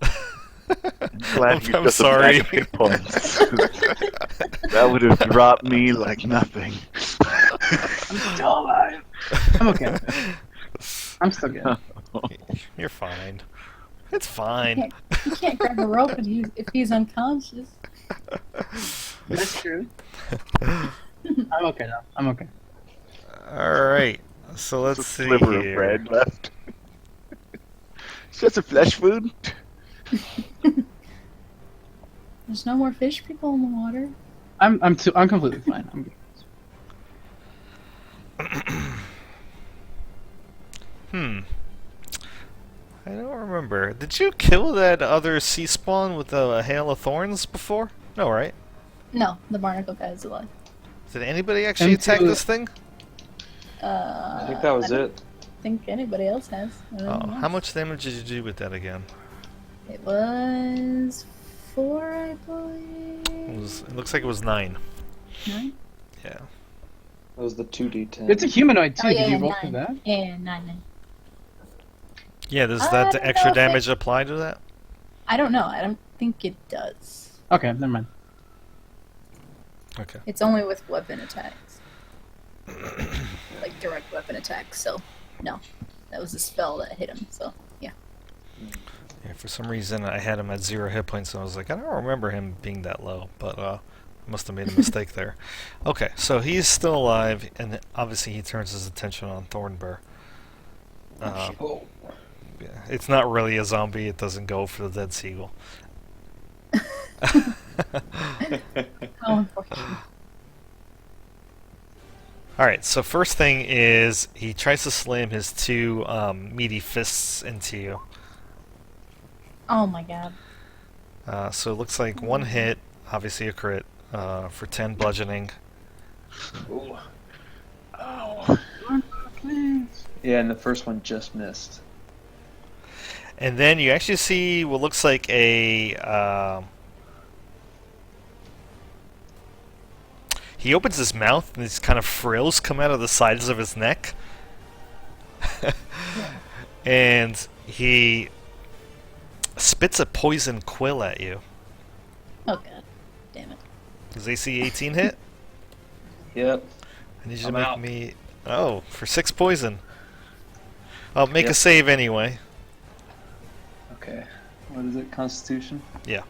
Glad you I'm just sorry. hit points. That would have dropped me like nothing. I'm still alive. I'm okay. I'm still good. You're fine. It's fine. You can't grab a rope if he's unconscious. That's true. I'm okay now. I'm okay. Alright, so let's Just a see sliver here. of bread left. It's just a flesh food. There's no more fish people in the water. I'm completely fine. I'm good. I don't remember. Did you kill that other sea spawn with a hail of thorns before? No, right? No, the barnacle guy's alive. Did anybody actually attack Into- this thing? I think that was I don't it. think anybody else has. I don't Oh, know. how much damage did you do with that again? It was 4, I It believe. looks like it was 9. 9? Yeah. That was the 2d10. It's a humanoid too. Oh, yeah, Did you yeah, roll 9. for that? Yeah, 9. Yeah, does I that don't extra know if damage apply to that? I don't know. I don't think it does. Okay, never mind. Okay. It's only with weapon attacks. Like direct weapon attacks, so no. That was a spell that hit him, so yeah. Yeah, for some reason I had him at 0 hit points and I was like, I don't remember him being that low, but I must have made a mistake there. Okay, so he's still alive, and obviously he turns his attention on Thornbur. Oh, Yeah, it's not really a zombie, it doesn't go for the dead seagull. How unfortunate. Alright, so first thing is he tries to slam his 2 meaty fists into you. Oh my god. So it looks like 1 hit, obviously a crit, for 10 bludgeoning. Ooh. Oh. Yeah, and the first one just missed. And then you actually see what looks like a... he opens his mouth and these kind of frills come out of the sides of his neck. And he spits a poison quill at you. Oh god. Damn it. Does AC 18 hit? Yep. I need you to I'm make out. me... Oh, for 6 poison. I'll make a Yep. save anyway. Okay. What is it? Constitution? Yeah.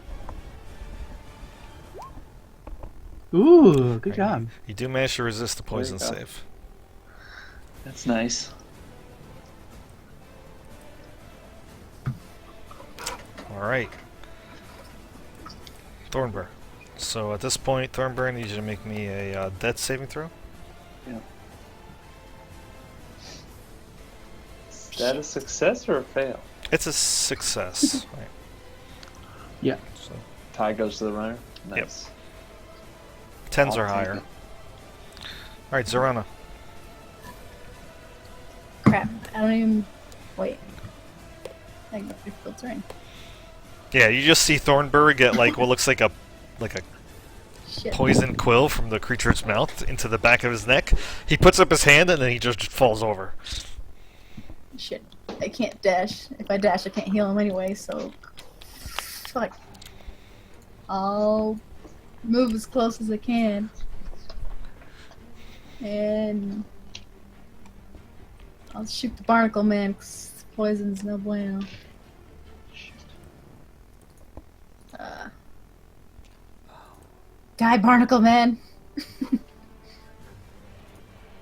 Ooh, good job. You do manage to resist the poison There you go. save. That's nice. Alright. Thornbur. So at this point, Thornbur, I need you to make me a death saving throw. Is that a success or a fail? It's a success. Right. Yeah. So Tie goes to the runner. Nice. 10s I'll or take higher. it. Alright, Zorana. Crap. I don't even wait. I got your filtering. Yeah, you just see Thornbur get like what looks like a Shit. poison quill from the creature's mouth into the back of his neck. He puts up his hand and then he just falls over. Shit. I can't dash. If I dash I can't heal him anyway, so fuck. I'll move as close as I can. And I'll shoot the barnacle man, 'cause poison's no bueno. Die, barnacle man!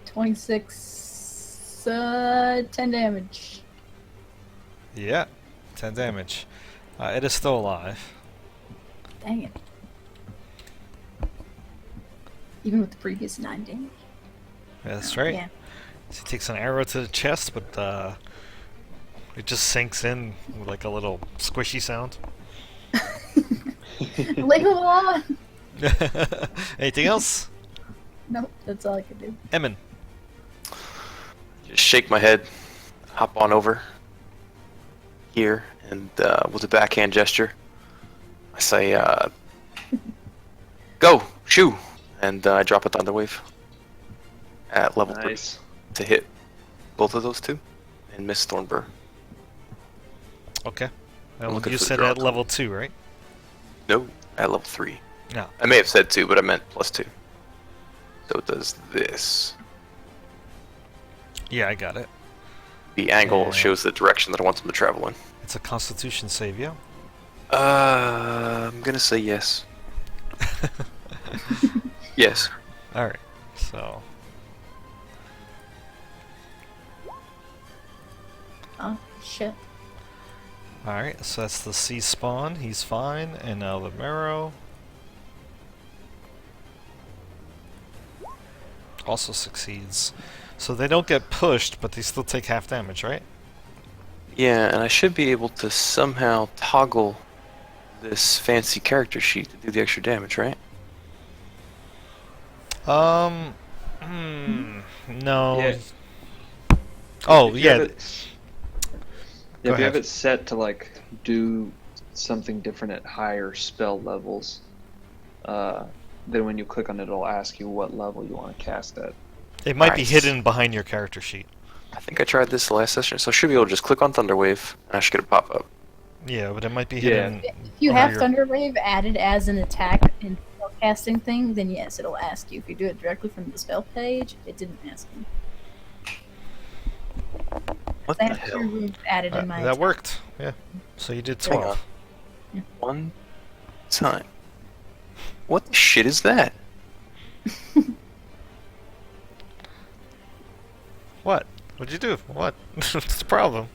26, 10 damage. Yeah, 10 damage. It is still alive. Dang it. Even with the previous 9 damage. Yeah, that's right. Yeah. So he takes an arrow to the chest, but it just sinks in with like a little squishy sound. Leave him alone! Anything else? Nope, that's all I could do. Emin. Just shake my head, hop on over here, and with a backhand gesture, I say, "Go, shoo!" And I drop a thunder wave at level 3 Nice. to hit both of those two and miss Thornburr. Okay. I'm Well, looking you for the said draw at tool. level 2, right? No, at level 3. No. I may have said 2, but I meant +2. So it does this. Yeah, I got it. The angle Yeah. shows the direction that I want them to travel in. It's a Constitution save, yeah? I'm gonna say yes. Yes. Alright, so... Oh, shit. Alright, so that's the sea spawn. He's fine. And now the marrow. Also succeeds. So they don't get pushed, but they still take half damage, right? Yeah, and I should be able to somehow toggle this fancy character sheet to do the extra damage, right? No. Yeah. Oh, If you yeah. have it- Go if you have ahead. it set to like do something different at higher spell levels, then when you click on it, it'll ask you what level you want to cast at. It might be Nice. hidden behind your character sheet. I think I tried this last session, so I should be able to just click on Thunderwave, and I should get a pop-up. Yeah, but it might be Yeah. hidden. If you under have your- Thunder Wave added as an attack in casting thing, then yes, it'll ask you. If you do it directly from the spell page, it didn't ask me. What I the have hell? Thunder Wave added in my That worked. Yeah. So you did Hang 12. One time. What the shit is that? What? What'd you do? What? What's the problem?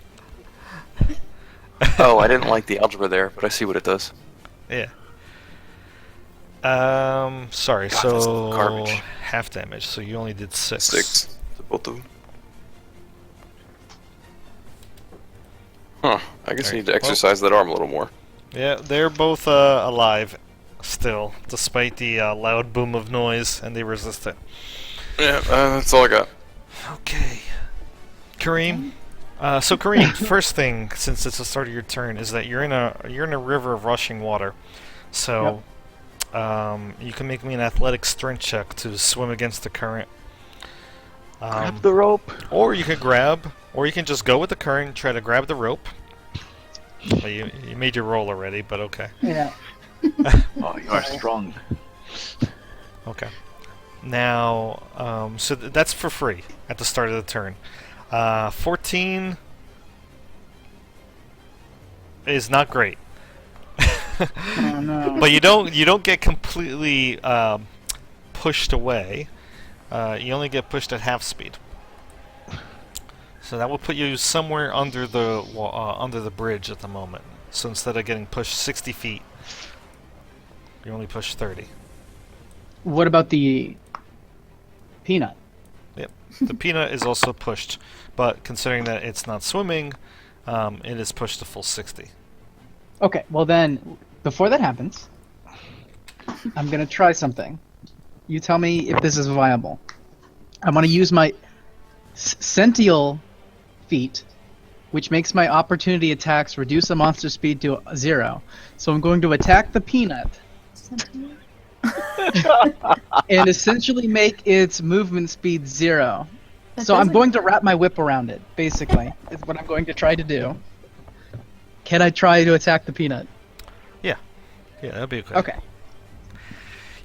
Oh, I didn't like the algebra there, but I see what it does. Yeah. Sorry, God, that's so garbage. half damage, so you only did 6. 6 to both of them. Huh. I guess I need to Alright, well- exercise that arm a little more. Yeah, they're both alive still, despite the loud boom of noise, and they resist it. Yeah, that's all I got. Okay. Kareem. So Kareem, first thing, since it's the start of your turn, is that you're in a river of rushing water. So you can make me an athletic strength check to swim against the current. Grab the rope. Or you can grab, or you can just go with the current, try to grab the rope. Well, you made your roll already, but okay. Yeah. Oh, you are strong. Okay. Now, so that's for free at the start of the turn. 14 is not great, Oh no. but you don't get completely pushed away. You only get pushed at half speed. So that will put you somewhere under the bridge at the moment. So instead of getting pushed 60 feet, you only push 30. What about the peanut? Yep. The peanut is also pushed, but considering that it's not swimming, it is pushed to full 60. Okay, well then, before that happens, I'm gonna try something. You tell me if this is viable. I want to use my Sential feat, which makes my opportunity attacks reduce the monster speed to 0. So I'm going to attack the peanut and essentially make its movement speed 0. That So I'm doesn't- going to wrap my whip around it, basically, is what I'm going to try to do. Can I try to attack the peanut? Yeah, that'd be okay. Okay.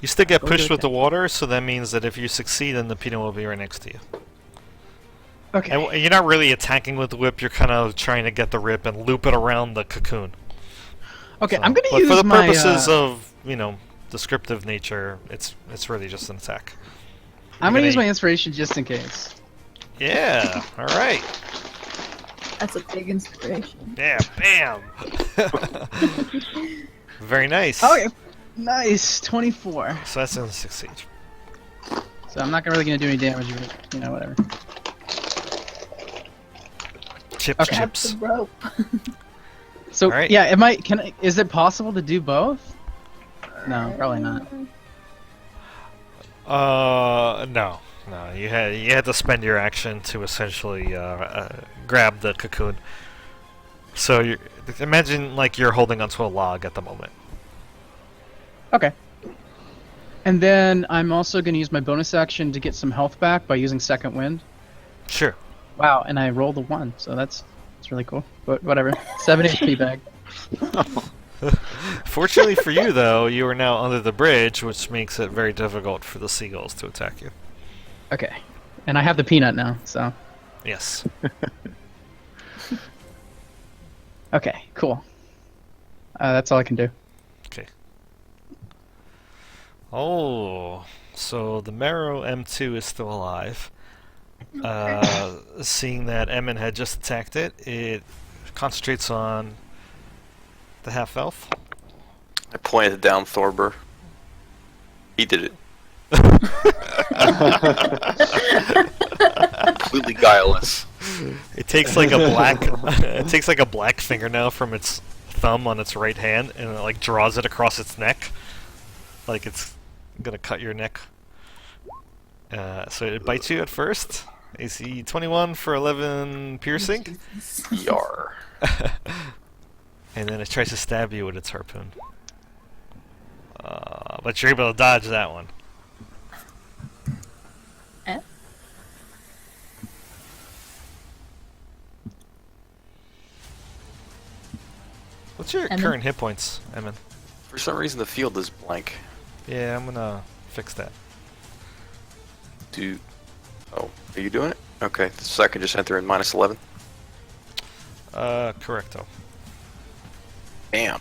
You still get Go do pushed it with the then. water, so that means that if you succeed, then the peanut will be right next to you. Okay. And you're not really attacking with the whip, you're kind of trying to get the rip and loop it around the cocoon. Okay, So- I'm gonna but use for the my, purposes of, descriptive nature, it's really just an attack. I'm You're gonna use gonna- my inspiration just in case. Yeah, alright. That's a big inspiration. Yeah, bam! Very nice. Okay. Nice, 24. So that's in 6 siege. So I'm not really gonna do any damage, but, whatever. Chips, Okay. Grab chips. the rope. So Alright. yeah, is it possible to do both? No, probably not. No. You had to spend your action to essentially grab the cocoon. So imagine like you're holding onto a log at the moment. Okay. And then I'm also gonna use my bonus action to get some health back by using Second Wind. Sure. Wow, and I rolled a 1, so that's really cool. But whatever. 7 HP back. Fortunately for you, though, you are now under the bridge, which makes it very difficult for the seagulls to attack you. Okay. And I have the peanut now, so. Yes. Okay, cool. That's all I can do. Okay. Oh, so the Marrow M2 is still alive. Seeing that Emin had just attacked it, it concentrates on the half-elf. I pointed down Thorber. He did it. Completely guileless. It takes like a black it takes like a black fingernail from its thumb on its right hand and it like draws it across its neck. Like it's gonna cut your neck. So it bites you at first. AC 21 for 11 piercing. Yar. And then it tries to stab you with its harpoon. But you're able to dodge that one. Eh? What's your Emin? current hit points, Emin? For some reason, the field is blank. Yeah, I'm gonna fix that. Oh, are you doing it? Okay, so I can just enter in minus 11. Correcto. Damn.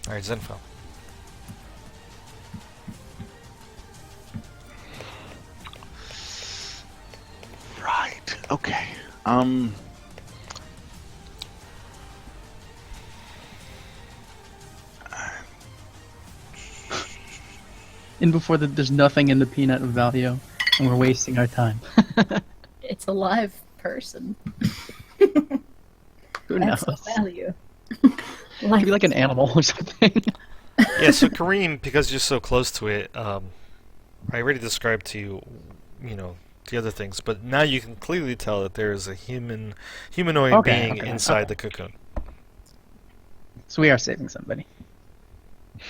Alright, Zenfell. Right. Okay. And before there's nothing in the peanut of value, and we're wasting our time. It's a live person. Who That's knows? the value. Could be like an animal or something. Yeah, so Kareem, because you're so close to it, I already described to you, the other things, but now you can clearly tell that there is a humanoid Okay, being okay, inside okay. the cocoon. So we are saving somebody.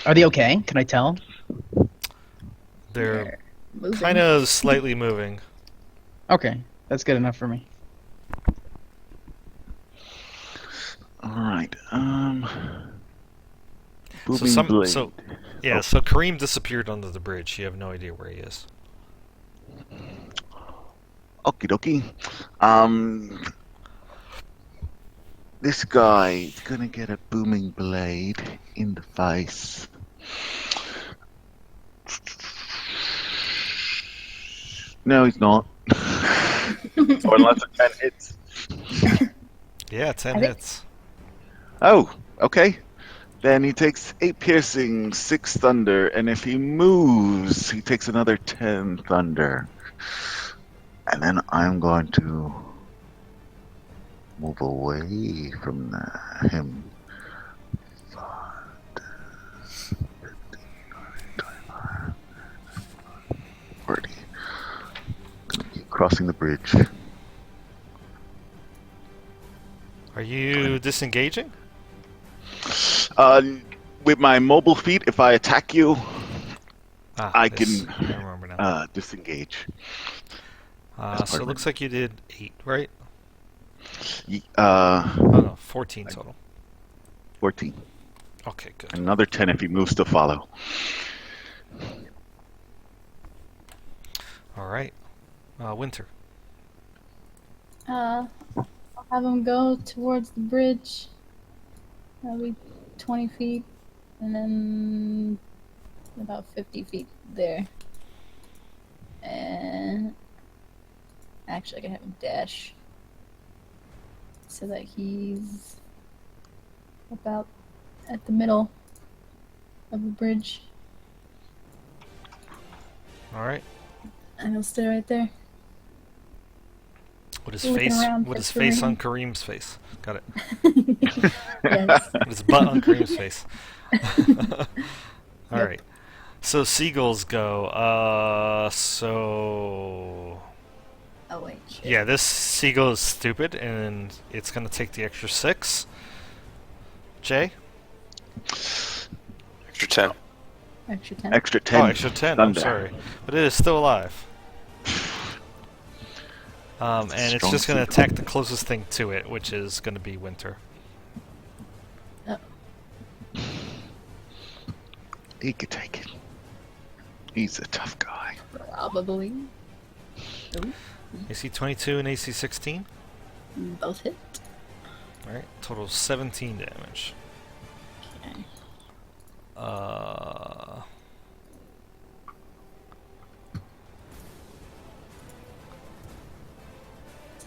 Are they okay? Can I tell? They're moving. kind of slightly moving. Okay, that's good enough for me. All right. So Booming blade. so Oh. Kareem disappeared under the bridge. You have no idea where he is. Okie dokie. This guy is gonna get a booming blade in the face. No, he's not. Or unless a 10 hits. Yeah, 10 I think- hits. Oh, okay. Then he takes 8 piercing, 6 thunder, and if he moves, he takes another 10 thunder. And then I'm going to move away from him. 40. Gonna keep crossing the bridge. Are you disengaging? With my mobile feat, if I attack you, I This- can I remember now. disengage. So that's part it of looks like you did 8, right? Oh no, 14 total. 14. Okay, good. Another 10 if he moves to follow. All right. Winter. I'll have him go towards the bridge. That'll be 20 feet. And then about 50 feet there. And actually, I can have him dash. so that he's about at the middle of the bridge, All right. and he'll stay right there. With his Looking face, around with for his face on Kareem. Kareem's face. Got it. Yes. With his butt on Kareem's face. All Yep. right. So seagulls go. So Oh wait. Shit. yeah, this seagull is stupid, and it's gonna take the extra 6. Jay? Extra 10. Extra 10. Extra 10. Oh, extra 10. thunder. I'm sorry, but it is still alive. And it's Strong just gonna seagull. attack the closest thing to it, which is gonna be Winter. He could take it. He's a tough guy. Probably. Ooh, AC 22 and AC 16. both hit. All right, total 17 damage. Okay. Uh,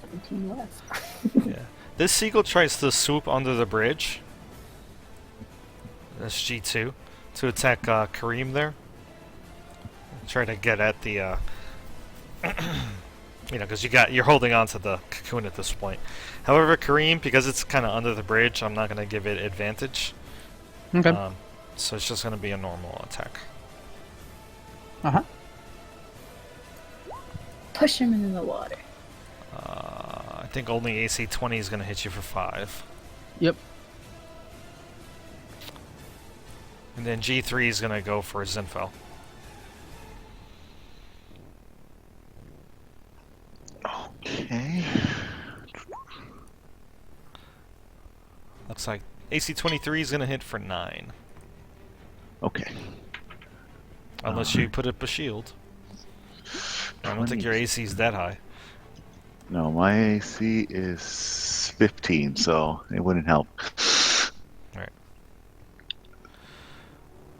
17 left. yeah. This seagull tries to swoop under the bridge. That's G2 to attack Kareem there. Try to get at the, because you're holding on to the cocoon at this point. However, Kareem, because it's kind of under the bridge, I'm not going to give it advantage. Okay. So it's just going to be a normal attack. Uh-huh. Push him into the water. I think only AC 20 is going to hit you for 5. Yep. And then G3 is going to go for Zinfel. Okay. Looks like AC 23 is going to hit for 9. Okay. Unless you put up a shield. I don't think your AC is that high. No, my AC is 15, so it wouldn't help. Alright.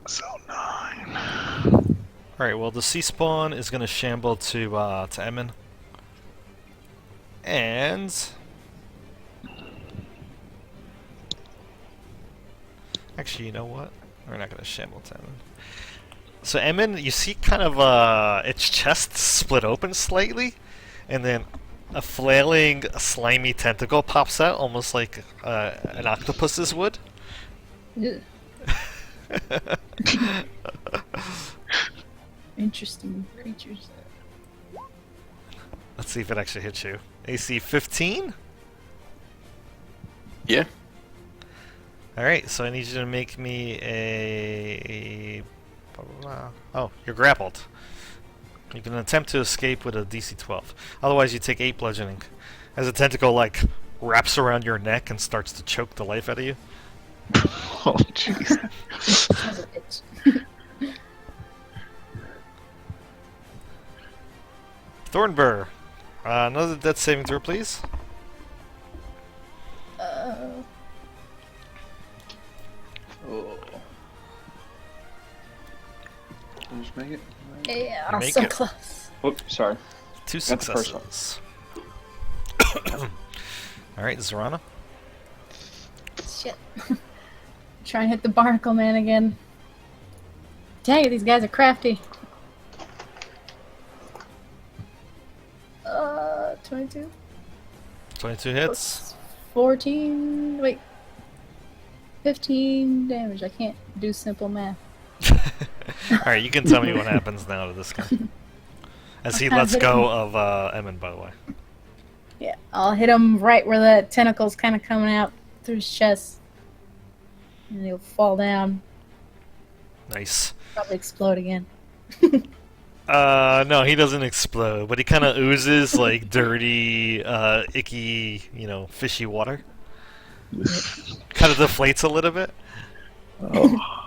So 9. Alright, well the sea spawn is going to shamble to Emin. And... Actually, you know what? We're not going to shamble to Emin. So Emin, you see kind of its chest split open slightly, and then a flailing, slimy tentacle pops out, almost like an octopus's would. Ugh. Interesting creatures. Let's see if it actually hits you. AC 15? Yeah. Alright, so I need you to make me a... Oh, you're grappled. You can attempt to escape with a DC 12. Otherwise, you take 8 bludgeoning. As a tentacle, like, wraps around your neck and starts to choke the life out of you. Oh, jeez. Sounds like it. Thornbur, another death saving throw, please. Oh. Did I just make it? Yeah, Make so it. close. Whoop, sorry. 2 That's the first one. successes. Alright, Zorana. Shit. Try and hit the barnacle man again. Dang it, these guys are crafty. 22? 22 hits. 14. Wait. 15 damage. I can't do simple math. Alright, you can tell me what happens now to this guy. As he What kind lets of go of Emin, by the way. Yeah, I'll hit him right where the tentacle's kind of coming out through his chest. And he'll fall down. Nice. Probably explode again. No, he doesn't explode, but he kind of oozes like dirty, icky, fishy water. Kind of deflates a little bit. Oh.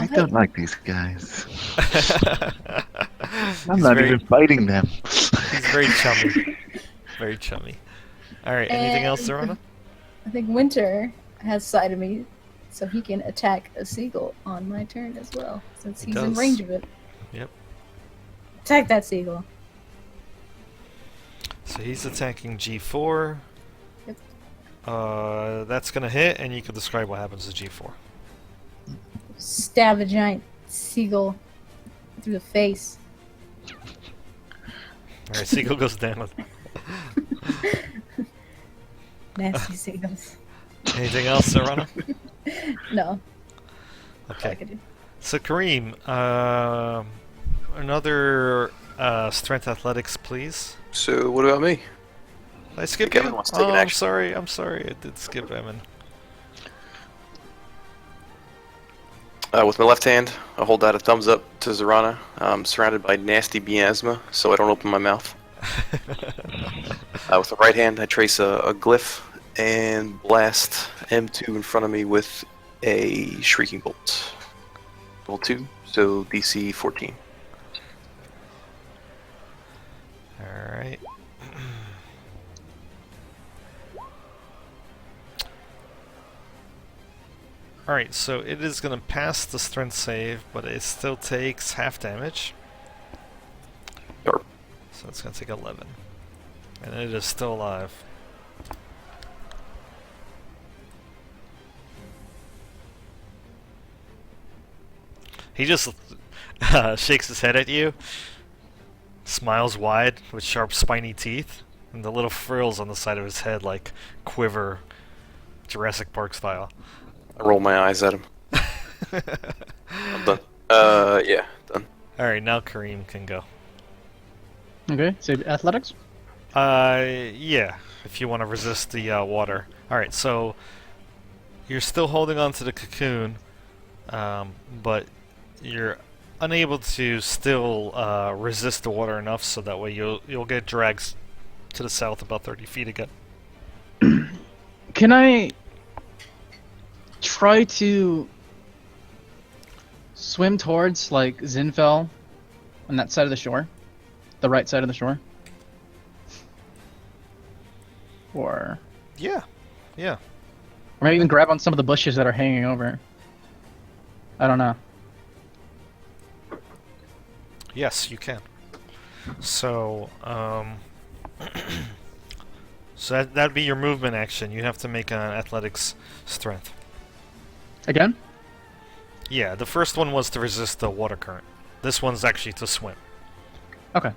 I don't like these guys. I'm He's not very- even fighting them. He's very chummy. Very chummy. Alright, anything else, And- Zorana? I think Winter has sight of me, so he can attack a seagull on my turn as well, since He he's in does. range of it. Yep. Attack that seagull. So So he's attacking G4. Yep. That's gonna hit, and you can describe what happens to G4. Stab a giant seagull through the face. Alright, Seagull goes down. Nasty seagulls. Anything else, Serrano? No. I Okay. could do. So Kareem, another strength athletics, please. So what about me? Did I skip Kevin you? wants to take an I'm action. sorry. I'm sorry. I did skip Emin. With my left hand, I hold out a thumbs up to Zorana. I'm surrounded by nasty miasma, so I don't open my mouth. With the right hand, I trace a glyph and blast M2 in front of me with a Shrieking Bolt. Level 2, so DC 14. Alright. Alright, so it is going to pass the strength save, but it still takes half damage. Sure. So it's going to take 11. And it is still alive. He just shakes his head at you, smiles wide with sharp spiny teeth, and the little frills on the side of his head like quiver, Jurassic Park style. I roll my eyes at him. I'm done. Yeah, done. Alright, now Kareem can go. Okay, so athletics? Yeah, if you want to resist the water. Alright, so you're still holding on to the cocoon, but you're unable to still resist the water enough so that way you'll get dragged to the south about 30 feet again. Can I try to swim towards, like, Zinfell on that side of the shore? The right side of the shore? Or Yeah, yeah. or maybe even grab on some of the bushes that are hanging over. I don't know. Yes, you can. So, so that'd be your movement action. You have to make an athletics strength. Again? Yeah, the first one was to resist the water current. This one's actually to swim. Okay.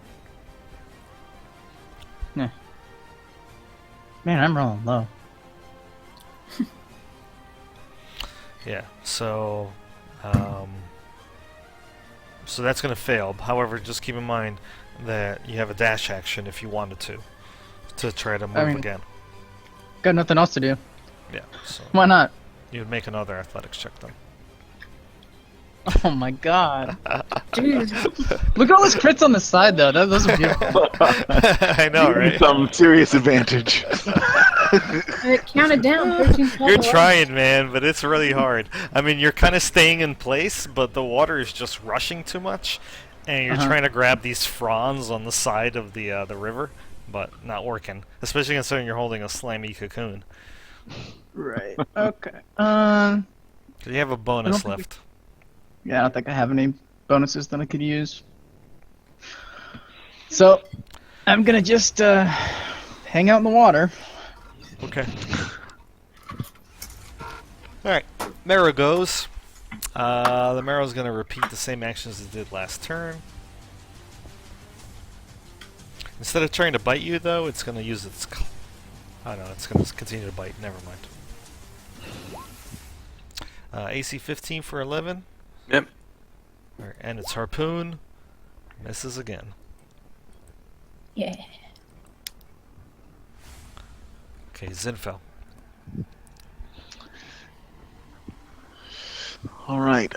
Yeah. Man, I'm rolling low. Yeah, so so that's going to fail. However, just keep in mind that you have a dash action if you wanted to try to move mean- again. Got nothing else to do. Yeah, so Why not? you'd make another athletics check then. Oh my god. Dude, Look at all those crits on the side, though. Those are beautiful. I know, right? Some serious advantage. it counted down 13, 12, You're 11. trying, man, but it's really hard. I mean, you're kind of staying in place, but the water is just rushing too much, and you're Uh-huh. trying to grab these fronds on the side of the river, but not working. Especially considering you're holding a slimy cocoon. Right. Okay. You have a bonus think we- left. Yeah, I don't think I have any bonuses that I could use. So, I'm gonna just hang out in the water. Okay. Alright, Mero goes. The Mero's going to repeat the same actions it did last turn. Instead of trying to bite you, though, it's going to use its... I don't know, it's going to continue to bite. Never mind. AC 15 for 11. Yep. Alright, and its harpoon misses again. Yeah. Okay, Zinfel. All right.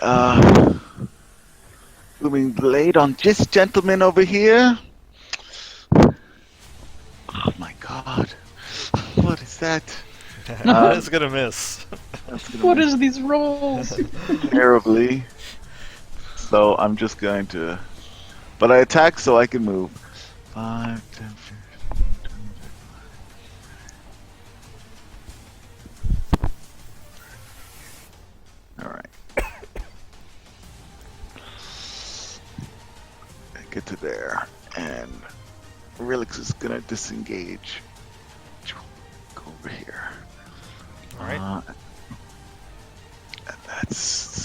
Blooming blade on this gentleman over here. Oh my God! What is that? It's going to miss. That's gonna What miss is these rolls? terribly. So I'm just going to, but I attack so I can move. 5, 10, 15, 20. All right. I get to there, and Relix is gonna disengage. Go over here. All right. And that's.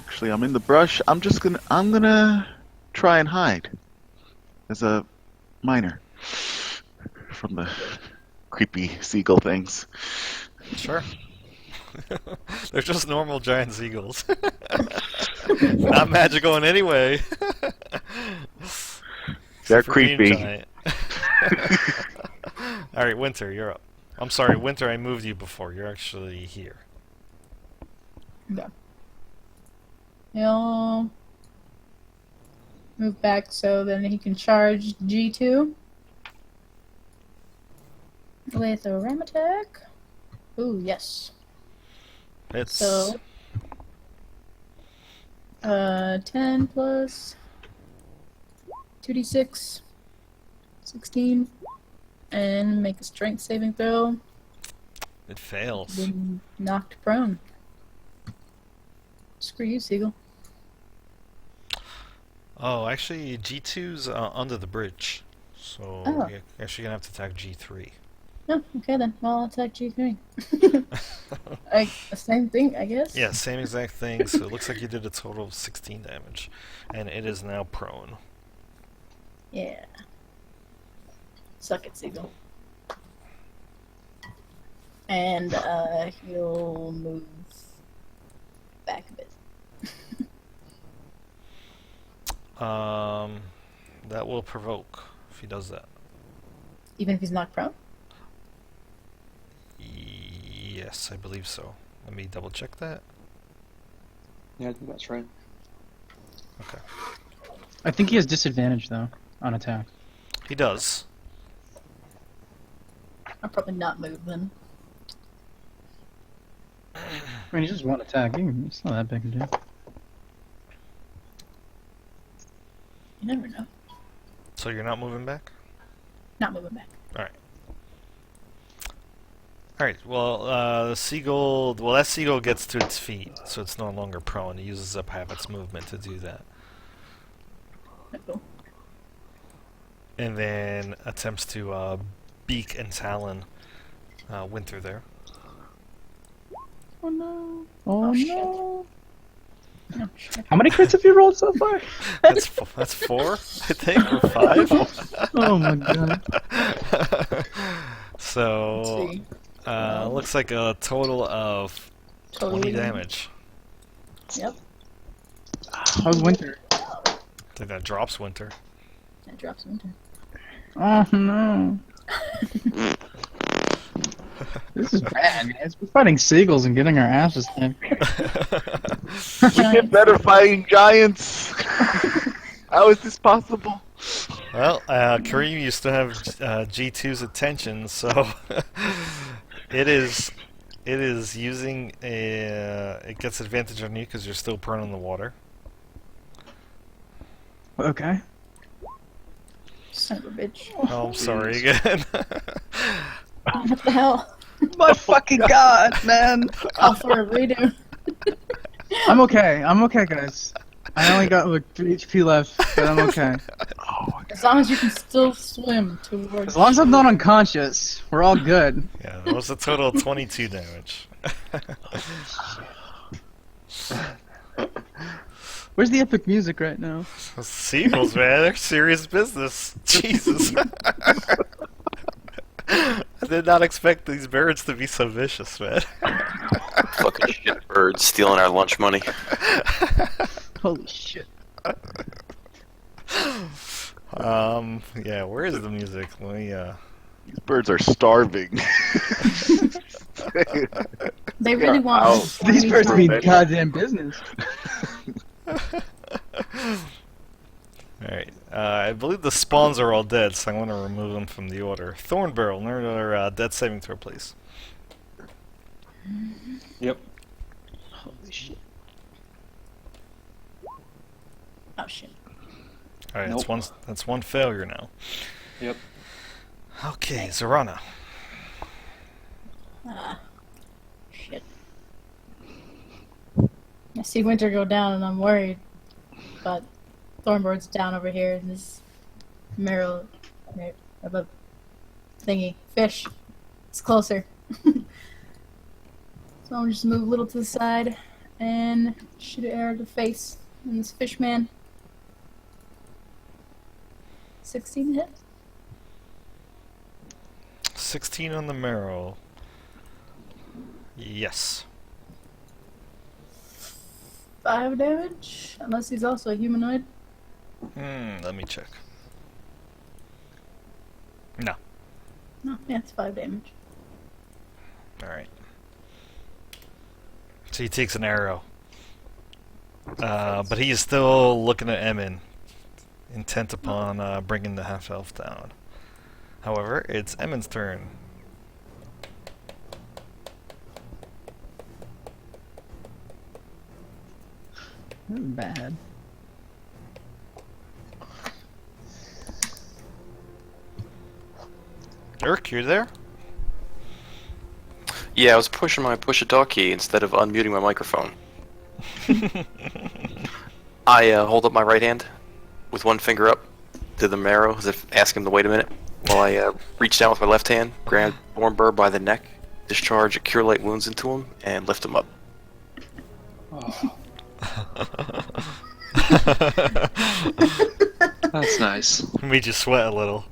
Actually, I'm in the brush. I'm gonna try and hide as a miner from the creepy seagull things. Sure. They're just normal giant seagulls. Not magical in any way. They're Except for being creepy. giant. Alright, Winter, you're up. I'm sorry, Winter, I moved you before. You're actually here. He'll move back so then he can charge G2 with a ram attack. Ooh, yes. It's So 10 plus 2d6, 16, and make a strength saving throw. it fails. Been knocked prone. Screw you, Seagull. Oh, actually, G2's under the bridge, so Oh. you're actually gonna have to attack G3. Oh, okay then. Well, I'll attack G3. Same thing, I guess. Yeah, same exact thing. So it looks like you did a total of 16 damage, and it is now prone. Yeah. Suck it, Seagull. And he'll move back a bit. That will provoke if he does that. Even if he's not prone? Yes, I believe so. Let me double check that. Yeah, I think that's right. Okay. I think he has disadvantage though on attack. He does. I'll probably not move then. I mean, he's just one attack. It's not that big a deal. You never know. So you're not moving back? Not moving back. Alright, well, the seagull... Well, that seagull gets to its feet, so it's no longer prone. It uses up half its movement to do that. Cool. And then attempts to beak and talon Winter there. Oh no! Oh, shit. no! Oh, shit. How many crits have you rolled so far? That's 4, I think, or 5. Oh my god! So, Let's see. looks like a total of 20 Totally. damage. Yep. How's Winter? I think that drops Winter. That drops Winter. Oh no! This is bad, guys. We're fighting seagulls and getting our asses kicked. We get better fighting giants. How is this possible? Well, Kareem, you still have G2's attention, so it is using a. It gets advantage on you because you're still prone in the water. Okay. Son of a bitch. Oh, I'm sorry again. What the hell? My fucking god, man! Call for a redo. I'm okay, guys. I only got like 3 HP left, but I'm okay. As long as you can still swim towards. As long as I'm not unconscious, we're all good. Yeah, that was a total of 22 damage. Where's the epic music right now? Seagulls, man, they're serious business. Jesus. I did not expect these birds to be so vicious, man. Fucking shit birds stealing our lunch money. Holy shit. Yeah, where is the music? Let me, These birds are starving. They really want. Ow. These birds mean Alright. goddamn business. Alright, I believe the spawns are all dead, so I'm going to remove them from the order. Thornbarrel, another death saving throw, please. Yep. Holy shit. Oh shit. Alright, Nope. that's one failure now. Yep. Okay, Zorana. Ah. Shit. I see Winter go down and I'm worried. but Thornbird's down over here, and this marrow of a thingy fish. It's closer. So I'll just move a little to the side and shoot an arrow to the face and this fish man. 16 hit. 16 on the marrow. Yes. 5 damage, unless he's also a humanoid. Let me check. No. No, yeah, it's 5 damage. Alright. So he takes an arrow. But he is still looking at Emin, intent upon bringing the half-elf down. However, it's Emin's turn. Bad. Urk, you're there? Yeah, I was pushing my push-a-talk key instead of unmuting my microphone. I hold up my right hand with one finger up to the marrow as if asking him to wait a minute, while I reach down with my left hand, grab Thornbird by the neck, discharge a Cure Light Wounds into him, and lift him up. Oh, that's nice. Made you sweat a little.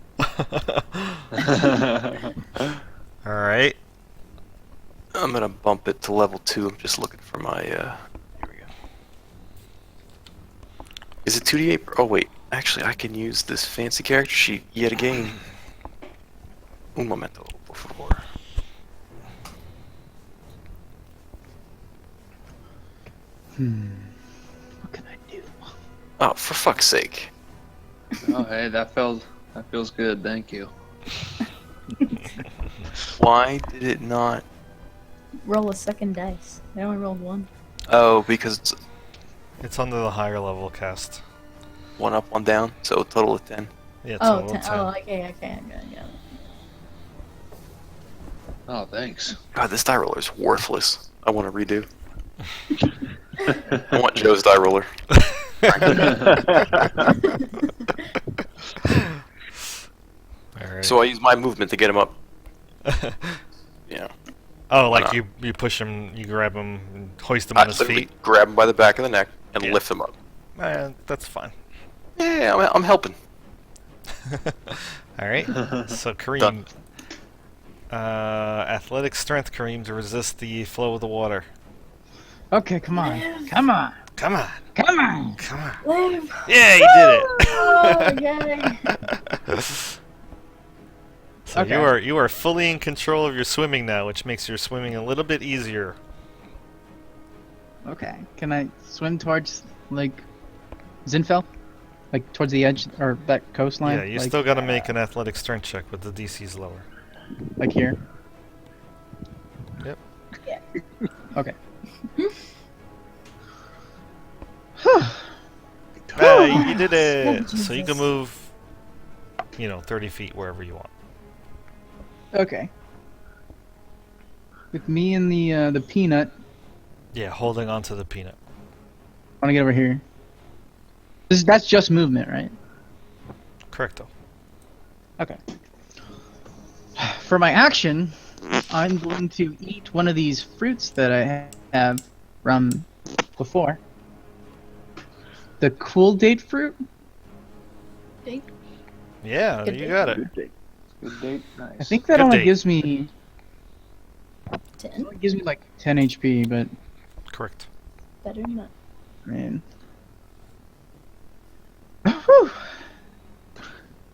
Alright. I'm gonna bump it to level 2. I'm just looking for my, here we go. Is it 2d8? Oh wait, actually I can use this fancy character sheet yet again. Un momento, por favor. What can I do? Oh, for fuck's sake. Oh, hey, that feels good. Thank you. Why did it not? Roll a second dice. I only rolled 1. Oh, because it's It's under the higher level cast. 1 up, 1 down, so a total of 10. Yeah, Oh, total 10. 10. Oh, okay, I got it. Oh, thanks. God, this die roller is worthless. I want to redo. I want Joe's die roller. Alright. So I use my movement to get him up. Yeah. Oh, like not? you push him, you grab him, and hoist him I on his literally feet? grab him by the back of the neck and Yeah. lift him up. That's fine. Yeah, I'm helping. Alright, so Kareem. Done. Athletic strength, Kareem, to resist the flow of the water. Okay, come on. Come on. Come on, Come on. come on. Live! Yeah, you did Oh, it! yay! So Okay. you are fully in control of your swimming now, which makes your swimming a little bit easier. Okay. Can I swim towards, like, Zinfel? Like, towards the edge, or that coastline? Yeah, you like, still got to make an athletic strength check, but the DC's lower. Like here? Yep. Yeah. Okay. Hey, you did it! Oh, So you can Jesus. move, 30 feet wherever you want. Okay. With me and the peanut, Yeah, holding on to the peanut. I want to get over here. That's just movement, right? Correcto. Okay. For my action, I'm going to eat one of these fruits that I have from before. The cool date fruit? Date? Yeah, Good you day. got it. Good date. Nice. I think that Good only date. gives me 10? like 10 HP, but Correct. Better than that. man. Whew.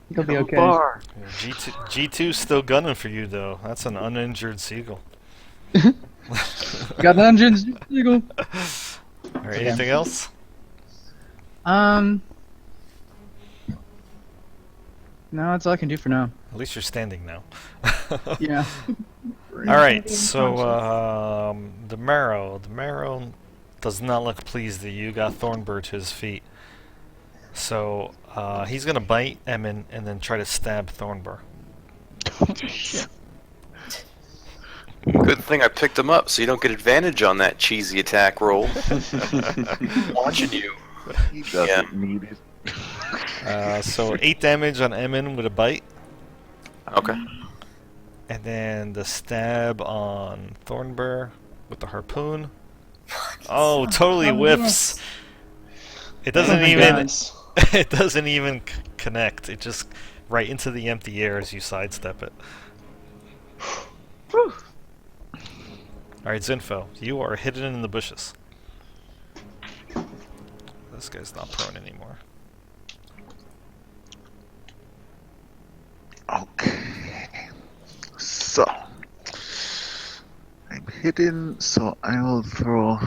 It'll be okay. Yeah, G2's still gunning for you, though. That's an uninjured seagull. Got dungeons. Alright, anything else? No, that's all I can do for now. At least you're standing now. Yeah. Alright, so the marrow does not look pleased that you got Thornbird to his feet. So he's gonna bite Emin and then try to stab Thornbird. Good thing I picked him up, so you don't get advantage on that cheesy attack roll. Watching you. He doesn't need it. So 8 damage on Emin with a bite. Okay. And then the stab on Thornbur with the harpoon. Oh, totally Oh, whiffs. yes. It doesn't my even. Nice. It doesn't even connect. It just right into the empty air as you sidestep it. Whew. All right, Zinfo, you are hidden in the bushes. This guy's not prone anymore. Okay. So I'm hidden, so I will throw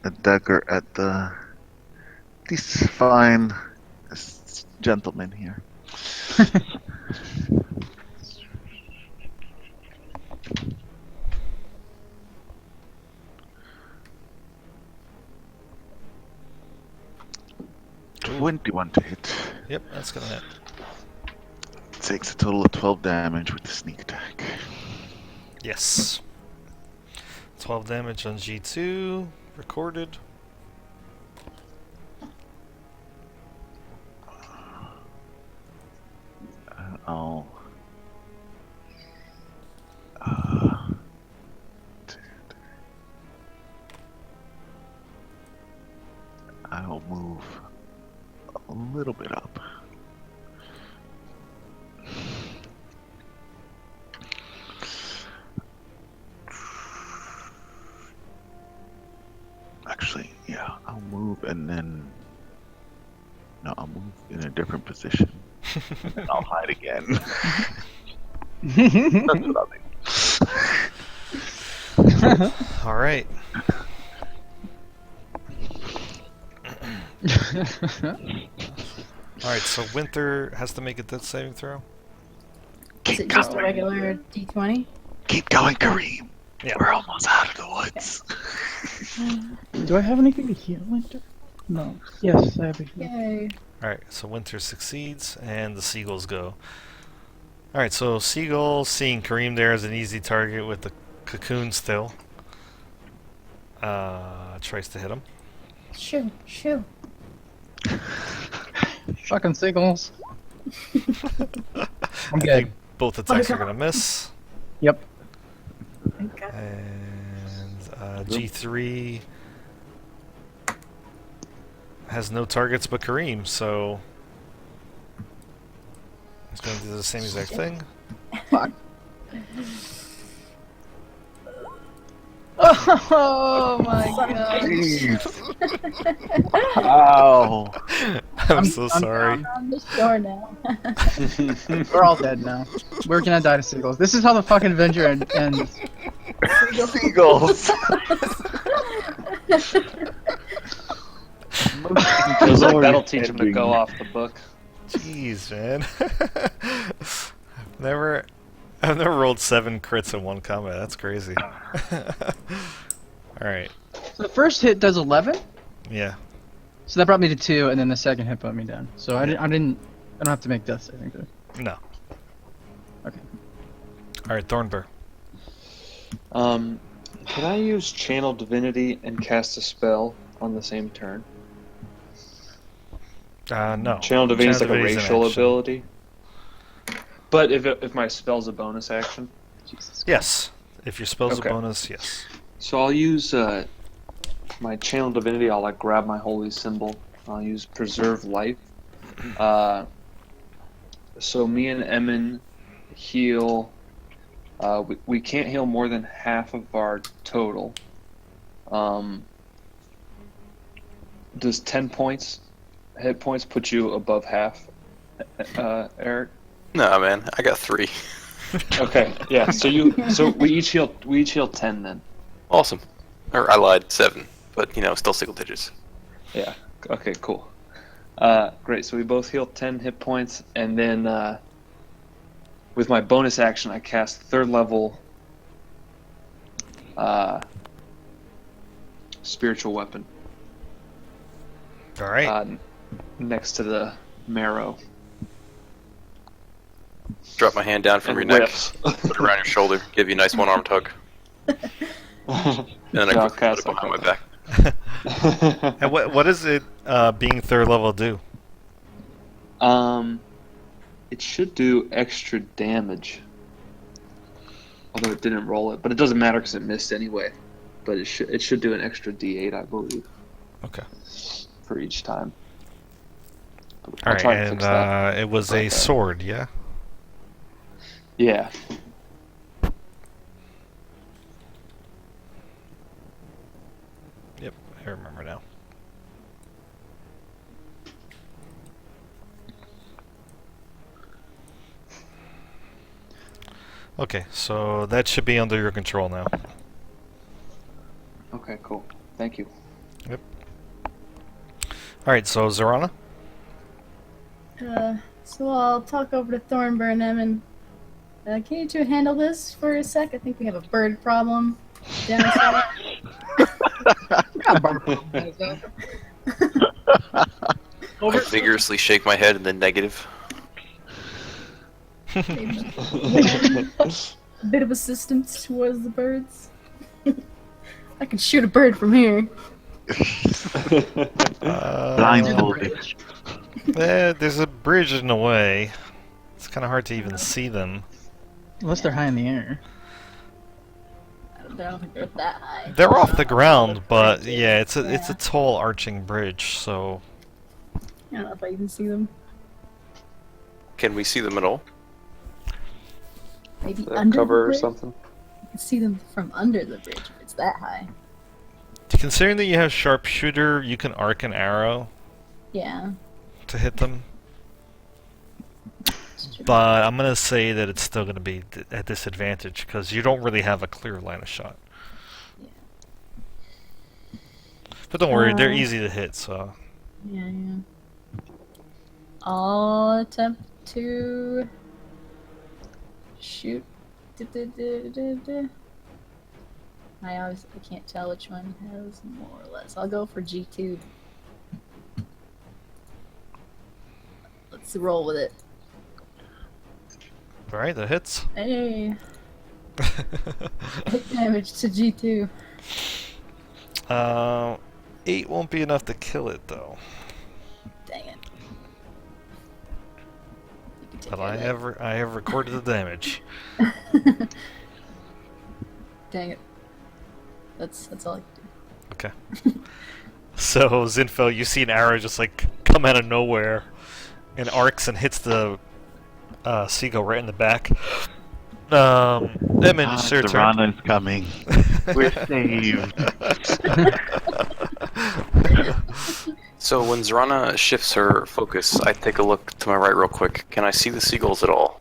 a dagger at this fine gentleman here. Ooh. 21 to hit. Yep, that's gonna hit. Takes a total of 12 damage with the sneak attack. Yes. 12 damage on G2, recorded. I'll I'll move a little bit up. Actually, yeah, I'll move and then. No, I'll move in a different position. And then I'll hide again. That's what I'll do. All right. All right. So Winter has to make a death saving throw. Is Keep it just a going. regular D20? Keep going, Kareem. Yeah. We're almost out of the woods. Do I have anything to heal Winter? No. Yes, I have a heal. Yay. All right. So Winter succeeds, and the seagulls go. All right. So Seagull, seeing Kareem there as an easy target with the cocoon still, tries to hit him. Shoo, shoo. Fucking seagulls. I'm I good. think both attacks are God. gonna miss. Yep. Thank God. And G3 has no targets but Kareem, so he's going to do the same exact thing. Oh my god. Jeez. Ow. I'm so I'm sorry. We're on the shore now. We're all dead now. We're gonna die to seagulls. This is how the fucking adventure ends. Seagulls. That'll teach him to go off the book. Jeez, man. I've never rolled 7 crits in one combat. That's crazy. Alright. So the first hit does 11. Yeah. So that brought me to 2, and then the second hit put me down. So I don't have to make death saving throw. No. Okay. Alright, Thornbur. Can I use Channel Divinity and cast a spell on the same turn? No. Channel Divinity is like a Divinity's an racial action. ability. But if my spell's a bonus action, Jesus. Yes. If your spell's Okay. a bonus, yes. so I'll use my Channel Divinity. I'll like grab my holy symbol. I'll use Preserve Life. So me and Emin heal. We can't heal more than half of our total. Does 10 hit points put you above half, Eric? No, man, I got 3. Okay, yeah. So we each heal 10 then. Awesome. Or I lied, 7, but still single digits. Yeah. Okay. Cool. Great. So we both heal 10 hit points, and then with my bonus action, I cast 3rd level spiritual weapon Alright. next to the marrow. Drop my hand down from And your neck, whiffs. put it around your shoulder, give you a nice one-armed hug, and then I Yeah, quickly put cast it behind my like back. And what is it being third level do? It should do extra damage. Although it didn't roll it, but it doesn't matter because it missed anyway. But it should do an extra D8, I believe, Okay. for each time. All I'll right, try to and fix that. it was a Okay. sword, yeah. Yeah. Yep, I remember now. Okay, so that should be under your control now. Okay, cool. Thank you. All right, so Zorana. So I'll talk over to Thornburnham and can you two handle this for a sec? I think we have a bird problem down south. I vigorously shake my head in the negative. Maybe a bit of assistance towards the birds. I can shoot a bird from here. Blindfolded. There's a bridge in the way. It's kind of hard to even see them. Unless they're high in the air. I don't think they're that high. They're off the ground, but yeah, it's a tall arching bridge. So I don't know if I even see them. Can we see them at all? Maybe That under cover the or bridge? something? You can see them from under the bridge if it's that high. considering that you have sharpshooter, you can arc an arrow Yeah. to hit them. It's true. But I'm gonna say that it's still gonna be at disadvantage because you don't really have a clear line of shot. Yeah. But don't worry, they're Uh, easy to hit. So Yeah, yeah. I'll attempt to shoot. I obviously can't tell which one has more or less. I'll go for G2. Let's roll with it. all right, that hits. Hey, hit damage to G2. 8 won't be enough to kill it though. Dang it. You can take But care I of have recorded the damage. that. Dang it. That's all I can do. So Zinfel, you see an arrow just like come out of nowhere, and arcs and hits the seagull right in the back. Edmund, it's your turn. Serana's coming. We're saved. So when Zorana shifts her focus, I take a look to my right real quick. Can I see the seagulls at all?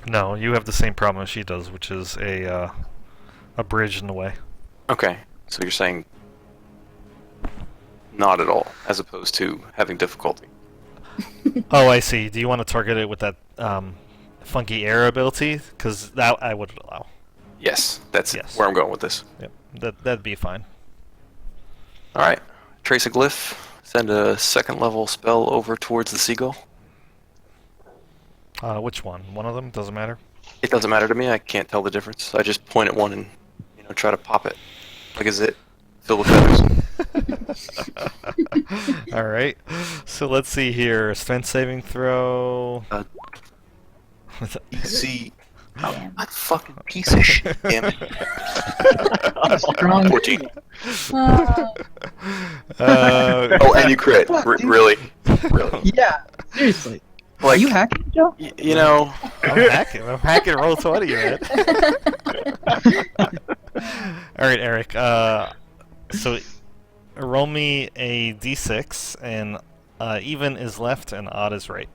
No, you have the same problem as she does, which is a bridge in the way. Okay, so you're saying not at all, as opposed to having difficulty. Oh, I see. Do you want to target it with that funky air ability? Because that I would allow. Yes, that's Yes. where I'm going with this. Yep, that'd be fine. All right, trace a glyph, send a second level spell over towards the seagull. Which one? One of them? Doesn't matter. It doesn't matter to me. I can't tell the difference. I just point at one and try to pop it like a zit filled with feathers. All right. So let's see here. Strength saving throw. See, Damn. that fucking piece of shit. Damn it. Strong. 14. Uh, Oh, and you crit. Really? Really? Yeah, seriously. Are Like, you hacking, Joe? I'm hacking. I'm hacking roll 20, man. All right, Eric. So roll me a d6, and even is left, and odd is right.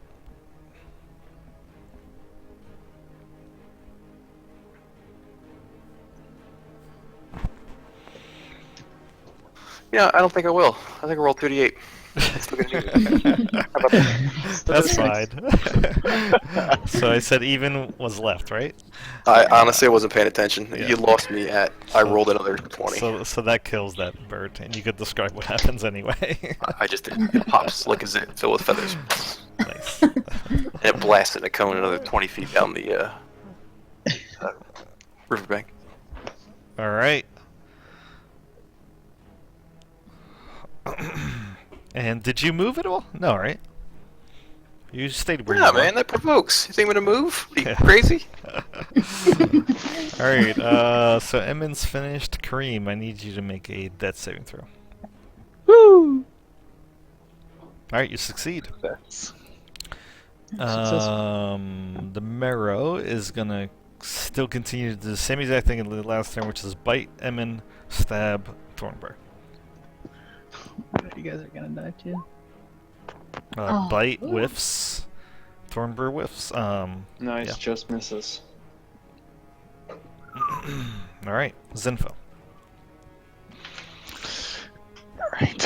I don't think I will. I think I rolled 38. Still gonna need it. How about that? That's fine. So I said even was left, right? I honestly wasn't paying attention. Yeah. You lost me at. I rolled another 20. So that kills that bird, and you could describe what happens anyway. I just did. It pops like a zit filled with feathers. Nice. And it blasted a cone another 20 feet down the riverbank. All right. And did you move at all? No, right? You stayed where Yeah, you were. man, that provokes. You think I'm gonna move? Are you Yeah. crazy? All right. So Emin's finished. Kareem, I need you to make a death saving throw. Woo! All right, you succeed. That's The Marrow is gonna still continue to do the same exact thing in the last turn, which is bite, Emin, stab, Thornburg. You guys are gonna die too. Oh. Bite Ooh. whiffs, Thornburg whiffs. Nice, Yeah. just misses. All right, Zinfo. Alright.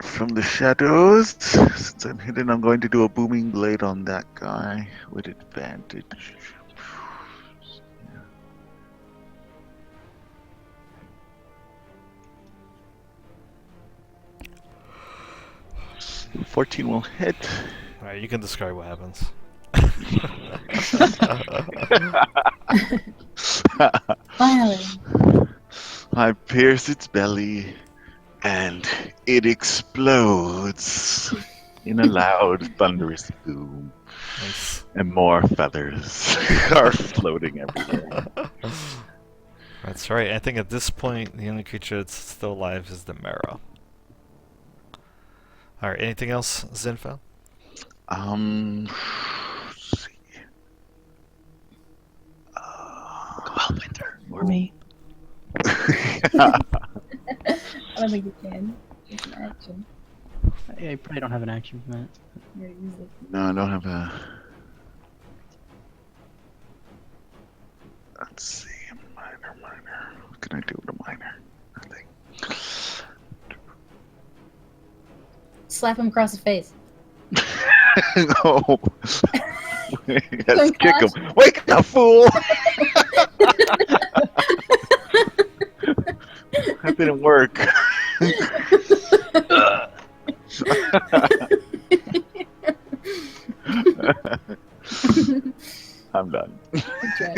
From the shadows, since I'm hidden, I'm going to do a booming blade on that guy with advantage. Yeah. 14 will hit. All right, you can describe what happens. Finally. I pierce its belly, and it explodes in a loud, thunderous boom, Nice. and more feathers are floating everywhere. That's right. I think at this point, the only creature that's still alive is the Marrow. All right. Anything else, Zinfo? Let's see. Go help Winter or me. I don't think you can. It's an action. I probably don't have an action for that. You're gonna use it. No, I don't have a. Let's see. Minor. What can I do with a minor? Nothing. Slap him across the face. No. Let's kick him. Wake up, fool! That didn't work. I'm done. Good job.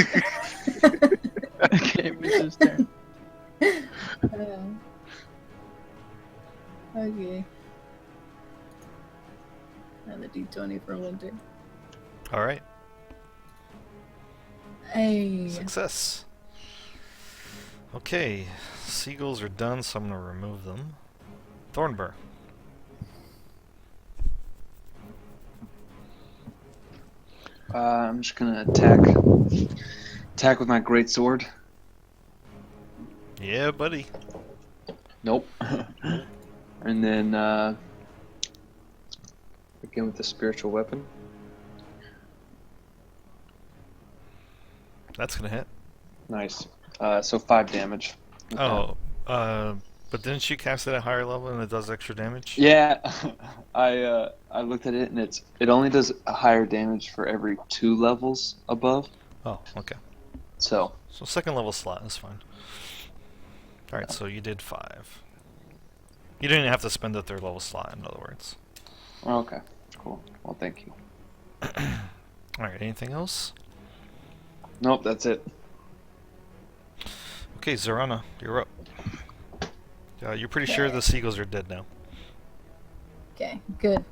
Okay, Winter's turn. Okay. Another D20 for Winter. All right. Hey. Success. Okay, seagulls are done, so I'm gonna remove them. Thornburg. I'm just gonna attack with my great sword. Yeah, buddy. Nope. And then again with the spiritual weapon. That's gonna hit. Nice. So 5 damage. with that. Oh, but didn't you cast it at higher level and it does extra damage? Yeah, I looked at it and it only does a higher damage for every 2 levels above. Oh, okay. So So second level slot is fine. All right, so you did 5. You didn't have to spend the third level slot, in other words. okay, cool. Well, thank you. All right, anything else? Nope, that's it. Okay, Zorana, you're up. You're pretty sure the seagulls are dead now. Okay, good.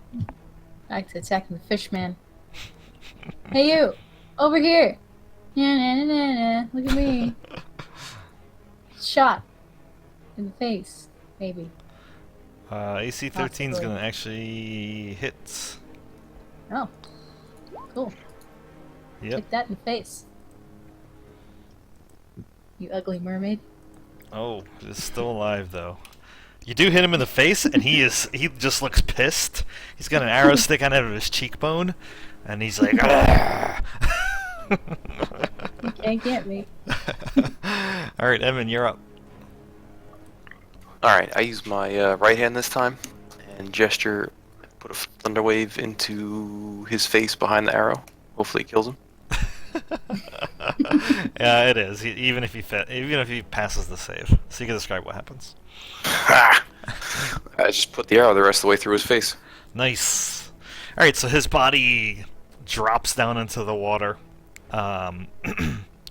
Back to attacking the fish man. Hey you! Over here! Nah. Look at me. Shot. In the face. Maybe. AC 13 is Possibly. gonna actually hit. Oh. Cool. Yep. Kick that in the face. You ugly mermaid. Oh, it's still alive though. You do hit him in the face, and he just looks pissed. He's got an arrow sticking out of his cheekbone, and he's like, "Argh!" You can't get me. All right, Evan, you're up. Alright, I use my right hand this time and gesture, put a thunder wave into his face behind the arrow. Hopefully it kills him. Yeah, it is. Even if he passes the save, so you can describe what happens. Ha! I just put the arrow the rest of the way through his face. Nice. All right, so his body drops down into the water, and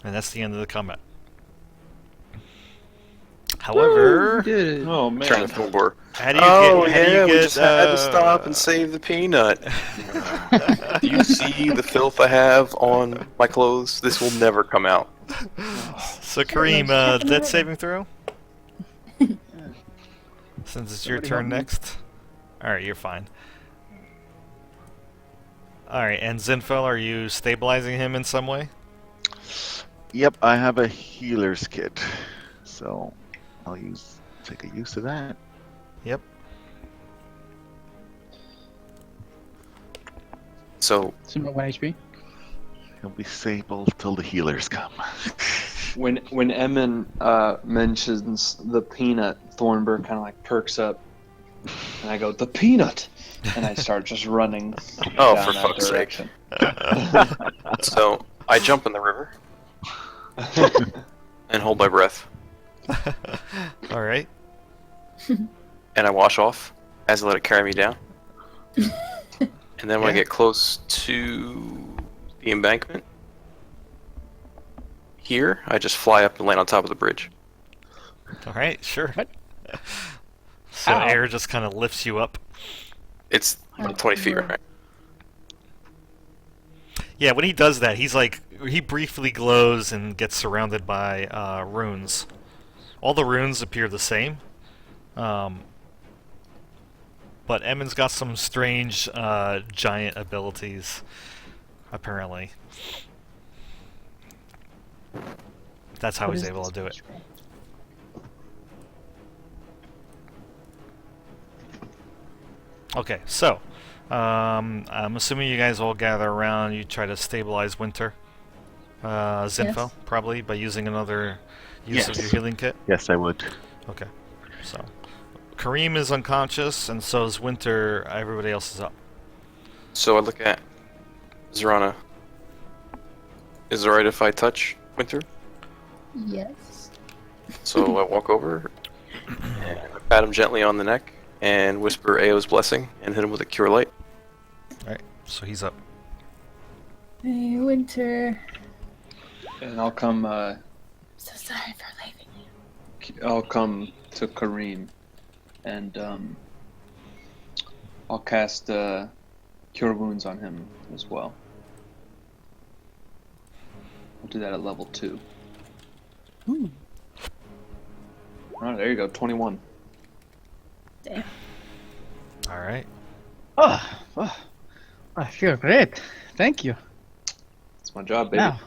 that's the end of the combat. However, Did it. Oh Turn man. the full how do you Oh get? How do yeah, you we get? just had to stop and save the peanut. Do you see the filth I have on my clothes? This will never come out. So Kareem, death saving throw. Since it's your Somebody turn help me. next. All right, you're fine. All right, and Zinfel, are you stabilizing him in some way? Yep, I have a healer's kit, so I'll take a use of that. Yep. So So no 1 HP. He'll be stable till the healers come. When Emin mentions the peanut, Thornburg kind of like perks up, and I go, "The peanut," and I start just running Oh, down for that fuck's sake. direction. so I jump in the river and hold my breath, All right. and I wash off as I let it carry me down. And then when I Yeah. get close to the embankment, here I just fly up and land on top of the bridge. All right. Sure. What? So Ow. air just kind of lifts you up. It's like 20 feet, right? Yeah, when he does that, he briefly glows and gets surrounded by runes. All the runes appear the same, but Emin's got some strange giant abilities, apparently. That's how What he's is able this? to do it. Okay, so I'm assuming you guys all gather around. You try to stabilize Winter, Zinfel, Yes. probably by using another use of Yes. your healing kit. Yes, I would. Okay, so Kareem is unconscious, and so is Winter. Everybody else is up. So I look at Zorana. Is it alright if I touch Winter? Yes. So I walk over and I pat him gently on the neck and whisper Ao's blessing and hit him with a cure light. All right, so he's up. Hey, Winter. And I'll come. So sorry for leaving you. I'll come to Kareem, and I'll cast Cure Wounds on him as well. I'll do that at level 2. Alright, there you go, 21. Damn. All right. Oh, I feel great. Thank you. That's my job, baby. Now,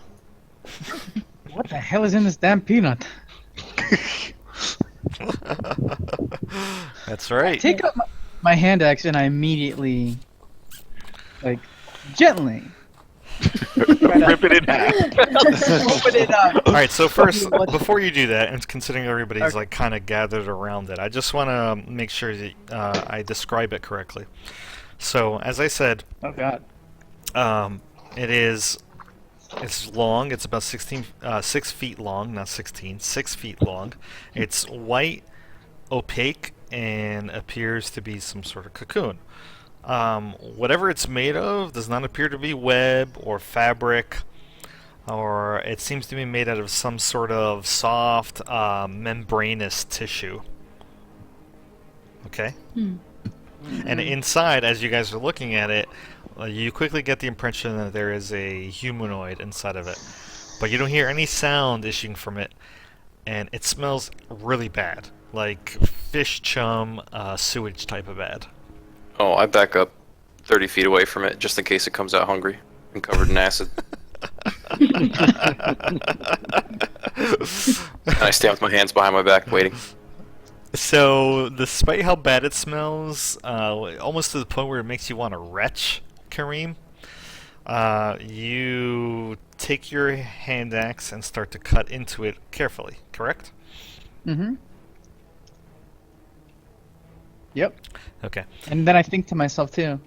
what the hell is in this damn peanut? That's right. Take up my hand axe and I immediately, gently Rip it in half. open it up. All right, so first, What- before you do that, and considering everybody's Okay. like kind of gathered around it, I just want to make sure that I describe it correctly. So, as I said, Oh god. it's long. It's about 6 feet long, not 16, 6 feet long. It's white, opaque, and appears to be some sort of cocoon. Whatever it's made of does not appear to be web or fabric, or it seems to be made out of some sort of soft, membranous tissue. Okay? And inside, as you guys are looking at it, you quickly get the impression that there is a humanoid inside of it. But you don't hear any sound issuing from it, and it smells really bad. Like fish chum, sewage type of bad. Oh, I back up 30 feet away from it just in case it comes out hungry and covered in acid. And I stand with my hands behind my back waiting. So, despite how bad it smells, almost to the point where it makes you want to retch, Kareem, you take your hand axe and start to cut into it carefully, correct? Mm-hmm. Yep. Okay. And then I think to myself too,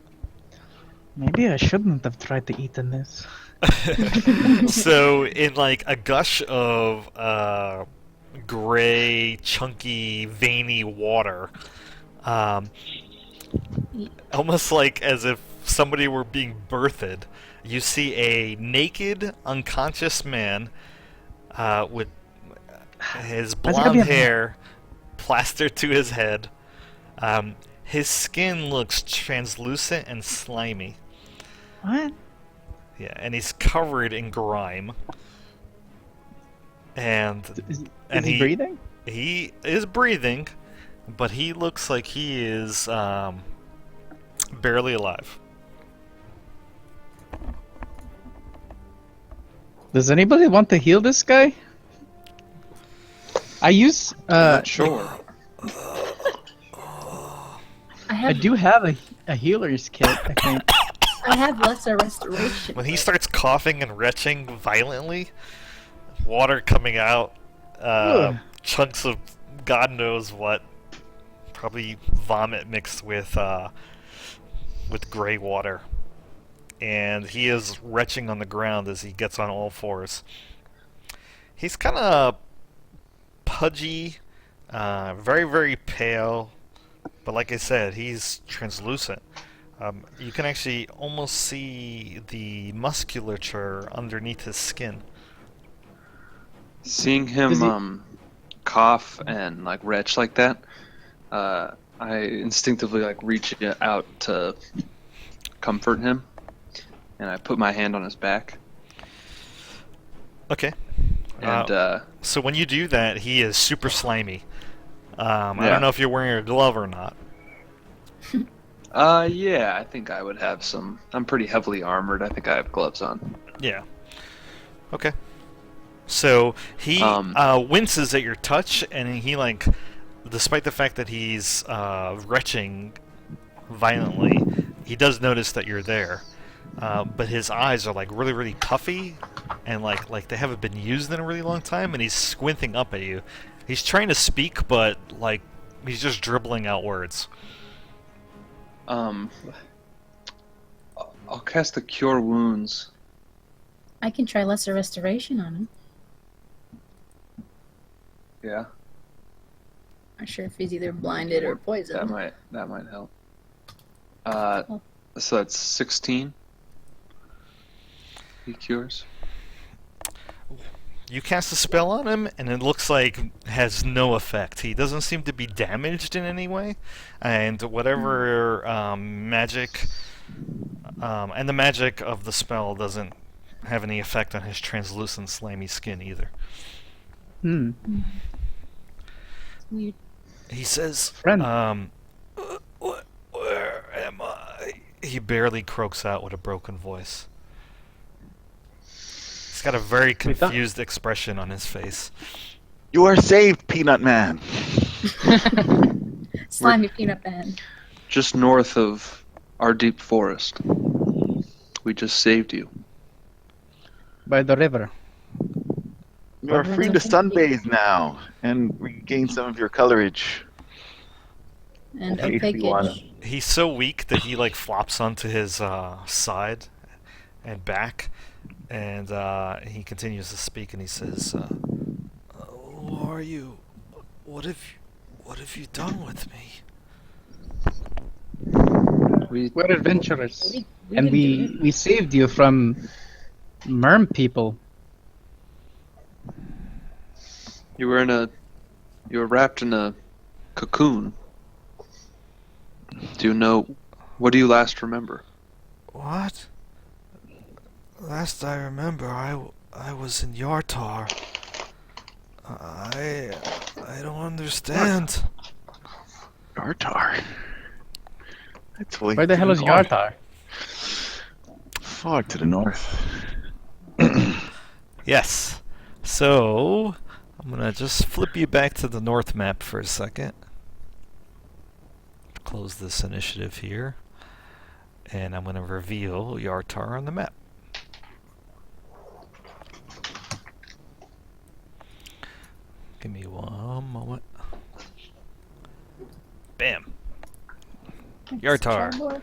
maybe I shouldn't have tried to eat in this. So, in like a gush of gray, chunky, veiny water, almost like as if somebody were being birthed, you see a naked, unconscious man with his Why's it gotta be blonde a man? hair plaster to his head. His skin looks translucent and slimy. What? Yeah, and he's covered in grime. And Is And he he- breathing? he is breathing, but he looks like he is barely alive. Does anybody want to heal this guy? I use I'm not sure. I do have a healer's kit, I think. I have lesser restoration. When he but- starts coughing and retching violently, water coming out, Ugh. chunks of God knows what, probably vomit mixed with gray water, and he is retching on the ground as he gets on all fours. He's kind of pudgy, very very pale, but like I said, he's translucent. You can actually almost see the musculature underneath his skin. Seeing Does him he- cough and like retch like that, I instinctively like reach out to comfort him, and I put my hand on his back. Okay. And So when you do that, he is super slimy. I Yeah. don't know if you're wearing a glove or not. yeah, I think I would have some. I'm pretty heavily armored. I think I have gloves on. Yeah. Okay. So he winces at your touch, and he like, despite the fact that he's retching violently, he does notice that you're there. But his eyes are like really, really puffy, and like they haven't been used in a really long time, and he's squinting up at you. He's trying to speak, but like he's just dribbling out words. I'll cast the Cure Wounds. I can try lesser restoration on him. Yeah, Not sure if he's either blinded or poisoned. that might help. Oh. So that's 16. He cures. You cast a spell on him, and it looks like has no effect. He doesn't seem to be damaged in any way, and whatever magic, and the magic of the spell doesn't have any effect on his translucent, slimy skin either. Hmm. It's weird. He says, Friend. Where am I?" He barely croaks out with a broken voice. He's got a very We thought- confused expression on his face. You are saved, Peanut Man. Slimy peanut man. Just north of our deep forest. We just saved you. By the river. You are free to Everyone's okay. sunbathe now and regain some of your colorage. And Okay, if you wanna. opaquage. He's so weak that he like flops onto his side and back, and he continues to speak, and he says, "Who are you? What have you done with me?" We're adventurers. And didn't do we saved you from merm people. You were wrapped in a cocoon. What do you last remember? What? Last I remember, I was in Yartar. I don't understand. Yartar. That's way Where the hell is too far. Yartar? Far to the north. Yes. So, I'm gonna just flip you back to the north map for a second. Close this initiative here. And I'm gonna reveal Yartar on the map. Give me one moment. Bam. Thanks, Yartar. Trevor.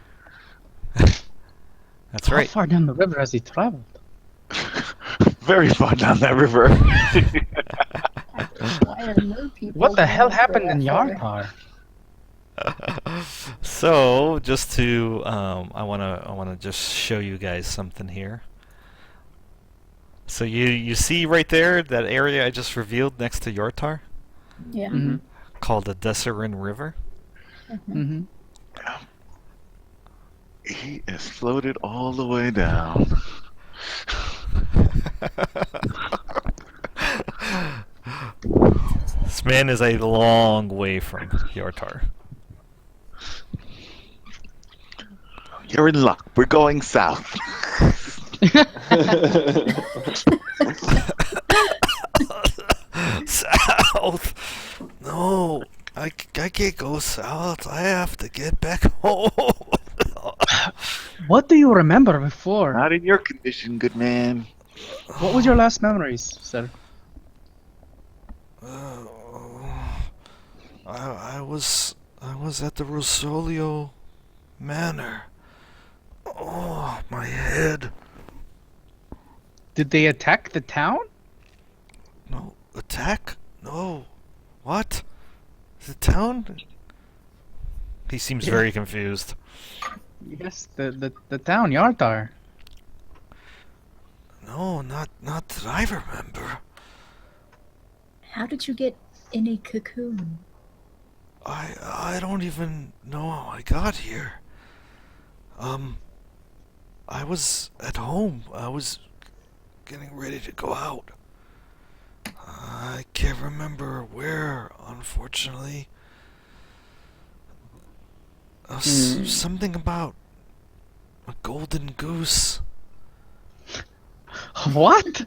That's How right. far down the river has he traveled? Very far down that river. Why are mer people What the hell going happened for in that far? Yartar? So, just to, I wanna just show you guys something here. So you see right there that area I just revealed next to Yartar? Yeah. Mhm. called the Desserin River. Mm-hmm. He is floated all the way down. This man is a long way from Yartar. You're in luck. We're going south. South. No, I can't go south. I have to get back home. What do you remember before? Not in your condition, good man. What was your last memories, sir? I was at the Rosolio Manor. Oh, my head. Did they attack the town? No, attack? No. What? The town? He seems very confused. Yes, the town, Yartar. No, not that I remember. How did you get in a cocoon? I don't even know how I got here. I was at home. I was getting ready to go out. I can't remember where, unfortunately. Something about a golden goose. What?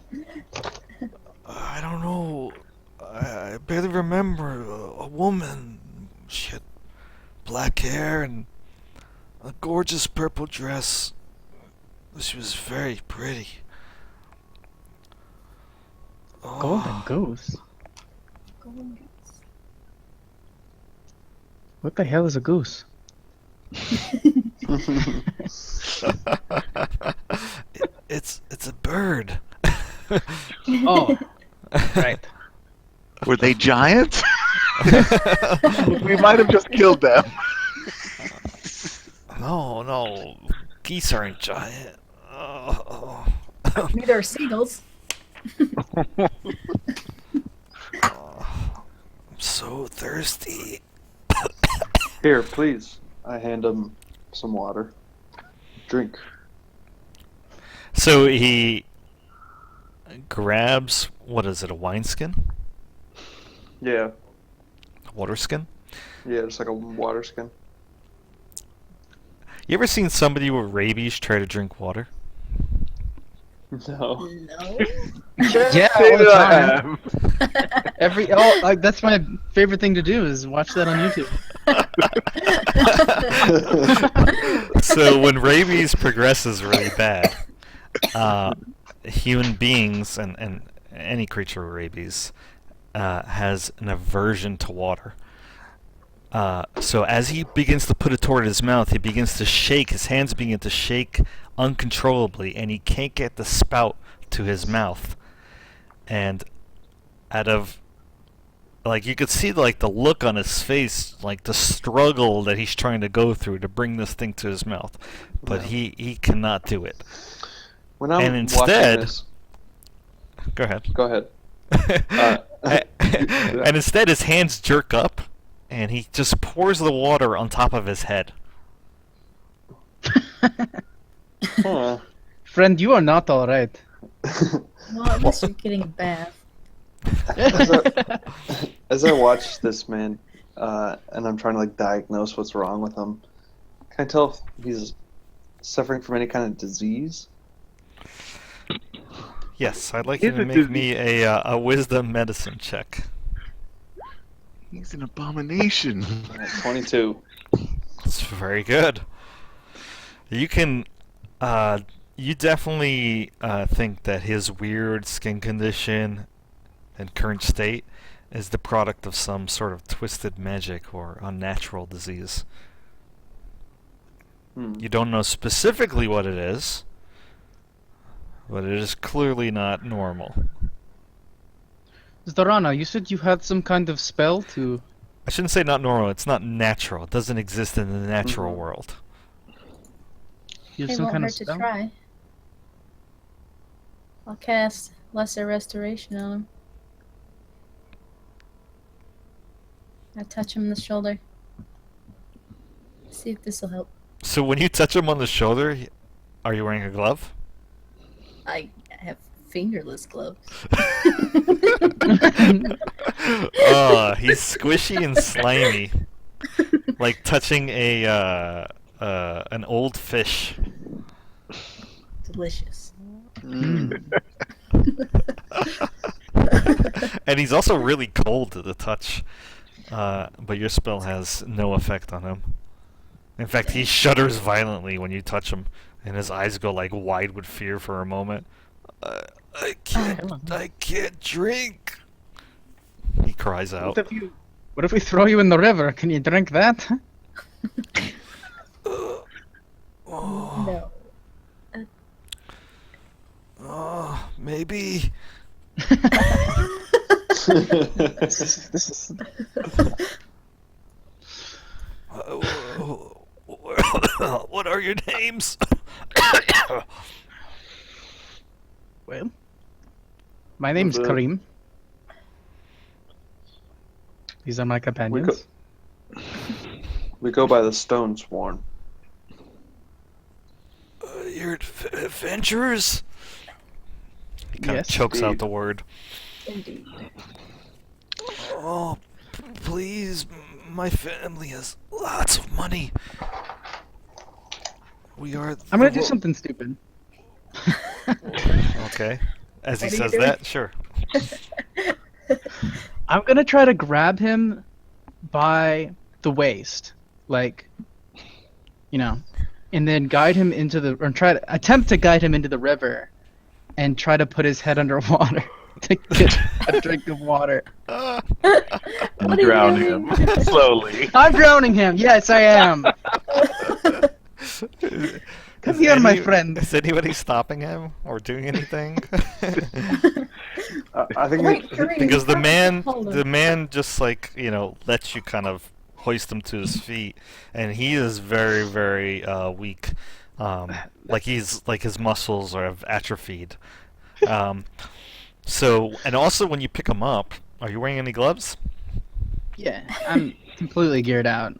I don't know. I barely remember a woman. She had black hair and a gorgeous purple dress. She was very pretty. Oh, Golden goose. What the hell is a goose? it's a bird. Oh, right. Were they giant? We might have just killed them. No, geese aren't giant. Oh. Neither are seagulls. I'm so thirsty. Here, please. I hand him some water. Drink. So he grabs, what is it, a wineskin? Yeah. A water skin? Yeah, just like a water skin. You ever seen somebody with rabies try to drink water? No. No. Yeah, all the time. That's my favorite thing to do is watch that on YouTube. So when rabies progresses really bad, human beings and any creature with rabies has an aversion to water. So as he begins to put it toward his mouth, he begins to shake. His hands begin to shake uncontrollably, and he can't get the spout to his mouth. And out of, like, you could see like the look on his face, like the struggle that he's trying to go through to bring this thing to his mouth, but he cannot do it. When I'm And instead- watching this, Go ahead. go ahead. And instead, his hands jerk up, and he just pours the water on top of his head. Huh. Friend, you are not alright. Well, at least you're getting a bath. As I watch this man, and I'm trying to like diagnose what's wrong with him, can I tell if he's suffering from any kind of disease? Yes, I'd like you Is to it make me a wisdom medicine check. He's an abomination. 22. That's very good. You can, you definitely think that his weird skin condition and current state is the product of some sort of twisted magic or unnatural disease. You don't know specifically what it is, but it is clearly not normal. Zdorana, you said you had some kind of spell to... I shouldn't say not normal, it's not natural. It doesn't exist in the natural world. You have It some won't kind hurt of to spell? try. I'll cast Lesser Restoration on him. I touch him on the shoulder. See if this will help. So when you touch him on the shoulder, are you wearing a glove? I have fingerless gloves. He's squishy and slimy, like touching a an old fish. Delicious. And he's also really cold to the touch. But your spell has no effect on him. In fact, he shudders violently when you touch him, and his eyes go like wide with fear for a moment. I can't drink. He cries out. What if we throw you in the river? Can you drink that? No. Maybe. This is What are your names? well. My name's Well, Kareem. These are my companions. We go by the Stone Sworn. You're adventurers? He kind of Yes, chokes out indeed. the word. Indeed. Oh, please, my family has lots of money. We are. I'm gonna do something stupid. Okay. As he What are you says doing? that, sure. I'm gonna try to grab him by the waist, like, and then guide him into the, or attempt to guide him into the river, and try to put his head underwater to get a drink of water. What And are you drown doing? him slowly. I'm drowning him. Yes, I am. Come Is here, my any- friend. Is anybody stopping him or doing anything? I think Wait, Kareem, Because the hold on. man just like lets you kind of hoist him to his feet, and he is very very weak. Like his muscles have atrophied. So and also when you pick him up, are you wearing any gloves? Yeah, I'm completely geared out.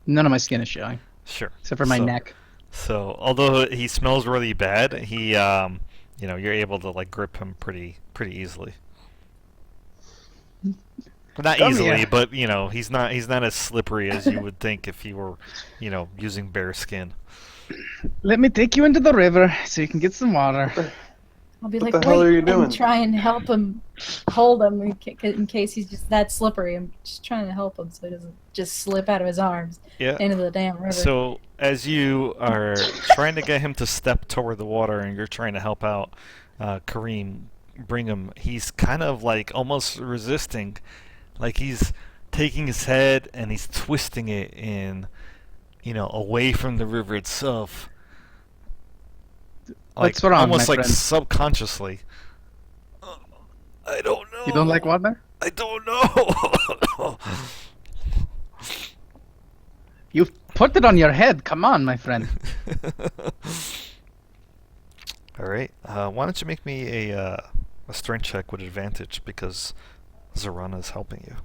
None of my skin is showing, Sure. except for my So- neck. So although he smells really bad, he you're able to like grip him pretty easily. Not Come easily, here. but he's not as slippery as you would think if he were using bare skin. Let me take you into the river so you can get some water. I'll be What like, the hell wait, are you and doing? try and help him, hold him in case he's just that slippery. I'm just trying to help him so he doesn't just slip out of his arms Yeah. into the damn river. So as you are trying to get him to step toward the water, and you're trying to help out Kareem bring him, he's kind of like almost resisting, like he's taking his head and he's twisting it in, away from the river itself. Like, What's wrong, almost my like friend? subconsciously. I don't know. You don't like water? I don't know. You put it on your head. Come on, my friend. All right. Why don't you make me a strength check with advantage because Zorana is helping you.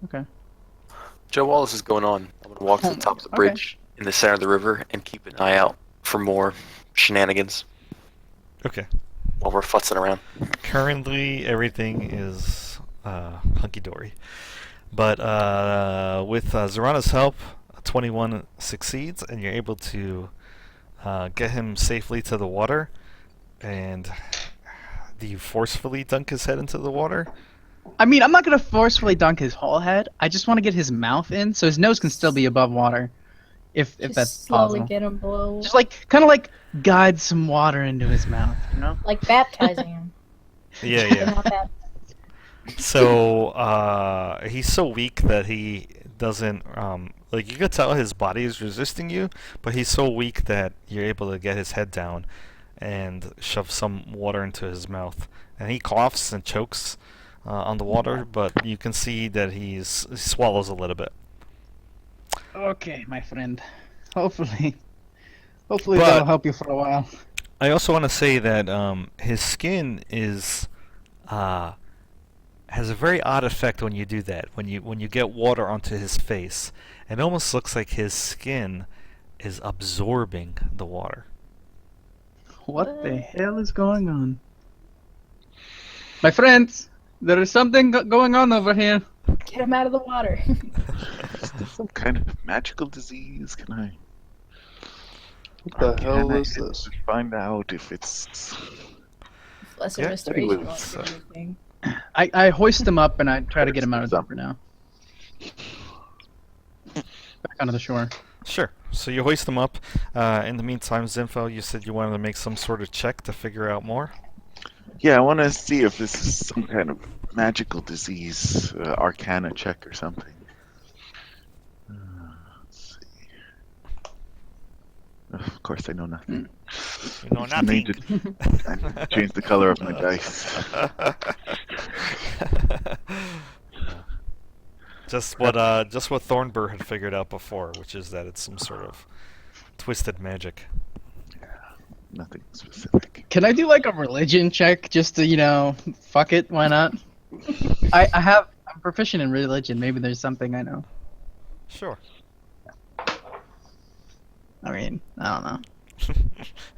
Okay. Joe Wallace is going on. I'm gonna walk to the top of the Okay. bridge in the center of the river and keep an eye out for more shenanigans Okay. while we're futzing around. Currently, everything is hunky dory, but with Zorana's help, a 21 succeeds, and you're able to get him safely to the water. And do you forcefully dunk his head into the water? I mean, I'm not gonna forcefully dunk his whole head. I just want to get his mouth in so his nose can still be above water, if just that's slowly possible. get him below, Just kind of like guide some water into his mouth, like baptizing him. Yeah, But yeah. not that. So he's so weak that he doesn't like you could tell his body is resisting you, but he's so weak that you're able to get his head down and shove some water into his mouth, and he coughs and chokes on the water, but you can see that he swallows a little bit. Okay, my friend. Hopefully But- that'll help you for a while. I also want to say that his skin is has a very odd effect when you do that. When you get water onto his face, it almost looks like his skin is absorbing the water. What the hell is going on? My friends, there is something going on over here. Get him out of the water. Is this some kind of magical disease? Can I? What the hell can I is this? Find out if it's. Lesser Yeah, restoration anyway, won't do anything. I hoist him up and I try to get him out of there for now. Back onto the shore. Sure. So you hoist them up. In the meantime, Zinfo, you said you wanted to make some sort of check to figure out more. Yeah, I want to see if this is some kind of magical disease, Arcana check or something. Let's see. Of course, I know nothing. You know I need nothing. I need to change the color of my dice. Just what Thornbur had figured out before, which is that it's some sort of twisted magic. Nothing specific. Can I do like a religion check just to, fuck it, why not? I'm proficient in religion, maybe there's something I know. Sure. I mean, I don't know.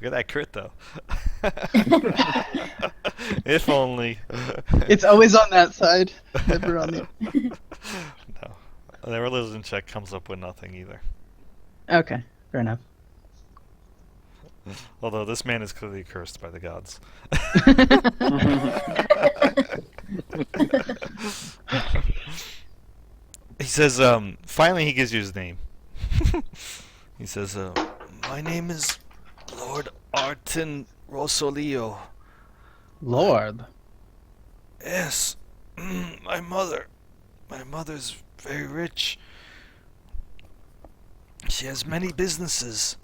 Look at that crit, though. If only. It's always on that side, never on the... No. The religion check comes up with nothing either. Okay, fair enough. Although this man is clearly cursed by the gods. He says, finally he gives you his name. He says, my name is Lord Artin Rosolio. Lord. Yes, my mother's very rich. She has many businesses.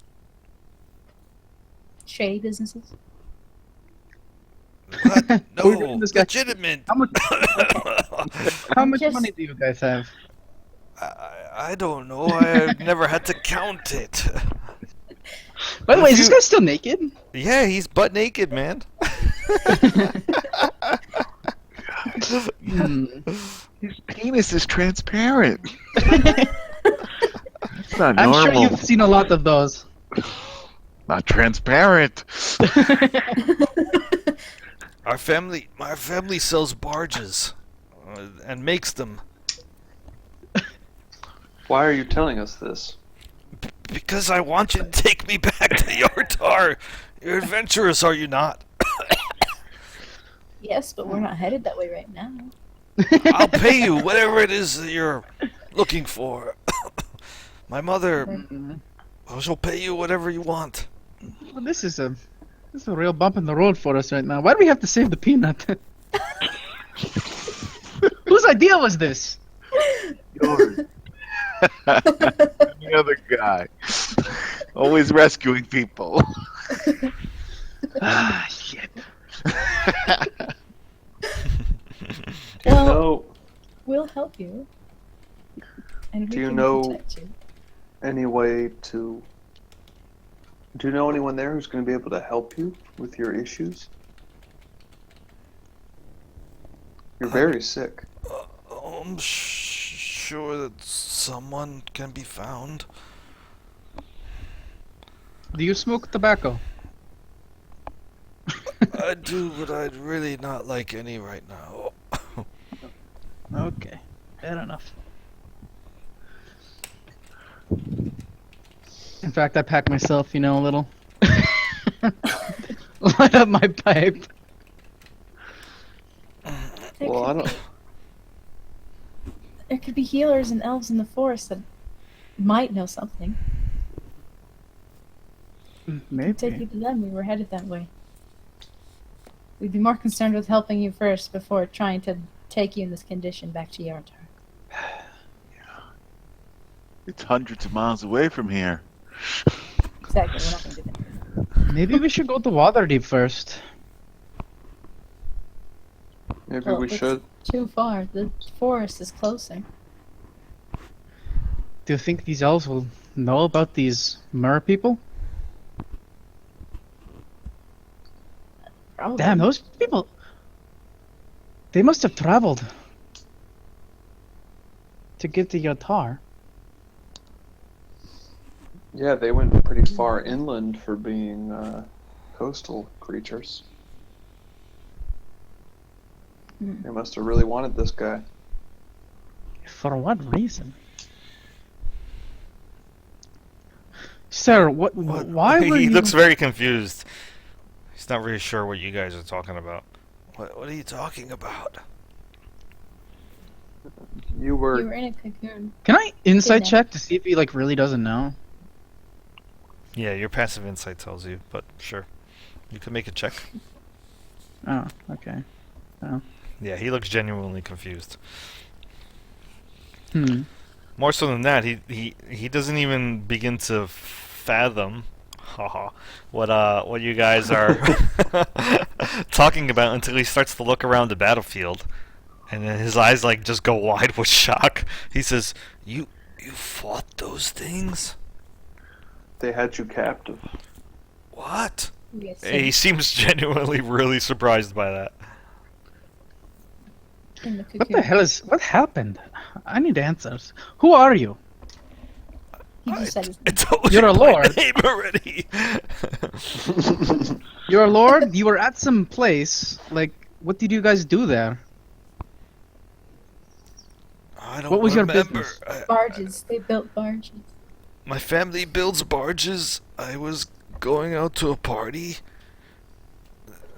Shady businesses. What? We're No, doing this guy- legitimate. How much Just- money do you guys have? I don't know. I've never had to count it. By the way, is this guy still naked? Yeah, he's butt naked, man. Hmm. His penis is transparent. That's not I'm normal. sure you've seen a lot of those. Not transparent. My family sells barges and makes them Why are you telling us this? because I want you to take me back to Yartar. You're adventurous, are you not? Yes, but we're not headed that way right now. I'll pay you whatever it is that you're looking for. My mother, she'll pay you whatever you want. Well, this is a real bump in the road for us right now. Why do we have to save the peanut? Whose idea was this? Yours. The other guy. Always rescuing people. Ah, shit. Well, No. we'll help you. And we Do you can know- protect you. Any way to... Do you know anyone there who's going to be able to help you with your issues? You're very sick. I'm sure that someone can be found. Do you smoke tobacco? I do, but I'd really not like any right now. Okay, fair enough. In fact, I pack myself, a little. Light up my pipe. Well, I don't... There could be healers and elves in the forest that might know something. Take Maybe. you to them. We were headed that way. We'd be more concerned with helping you first before trying to take you in this condition back to Yartar. It's hundreds of miles away from here. Exactly. We're not going to do that. Maybe we should go to Waterdeep first. Maybe Well, we it's should. Too far. The forest is closer. Do you think these elves will know about these Mer people? Probably. Damn, those people. They must have traveled to get to Yotar. Yeah, they went pretty far inland for being coastal creatures. Hmm. They must have really wanted this guy. For what reason? Sir, why were He you... looks very confused. He's not really sure what you guys are talking about. What are you talking about? You You were were in a cocoon. Can I insight Kidnap. check to see if he like really doesn't know? Yeah, your passive insight tells you, but sure. You can make a check. Oh, okay. Yeah, he looks genuinely confused. Hmm. More so than that, he doesn't even begin to fathom what you guys are talking about until he starts to look around the battlefield, and then his eyes like just go wide with shock. He says, "You fought those things? they had you captive. What?" Yes. He seems genuinely really surprised by that. In the What cocoon. the hell is... What happened? I need answers. Who are you? He just said his I told You're you a my lord. name already. You're a lord? You were at some place. Like, what did you guys do there? I don't What was your remember. business? barges. They built barges. My family builds barges. I was going out to a party.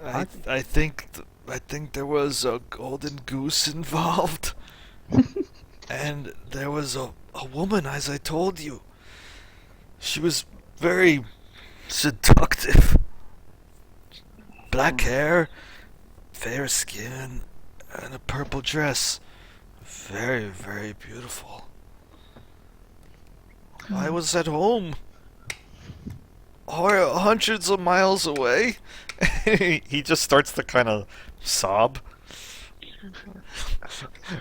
I think there was a golden goose involved, and there was a woman, as I told you. She was very seductive. Black hair, fair skin, and a purple dress. Very, very beautiful. I was at home, hundreds of miles away. He just starts to kind of sob.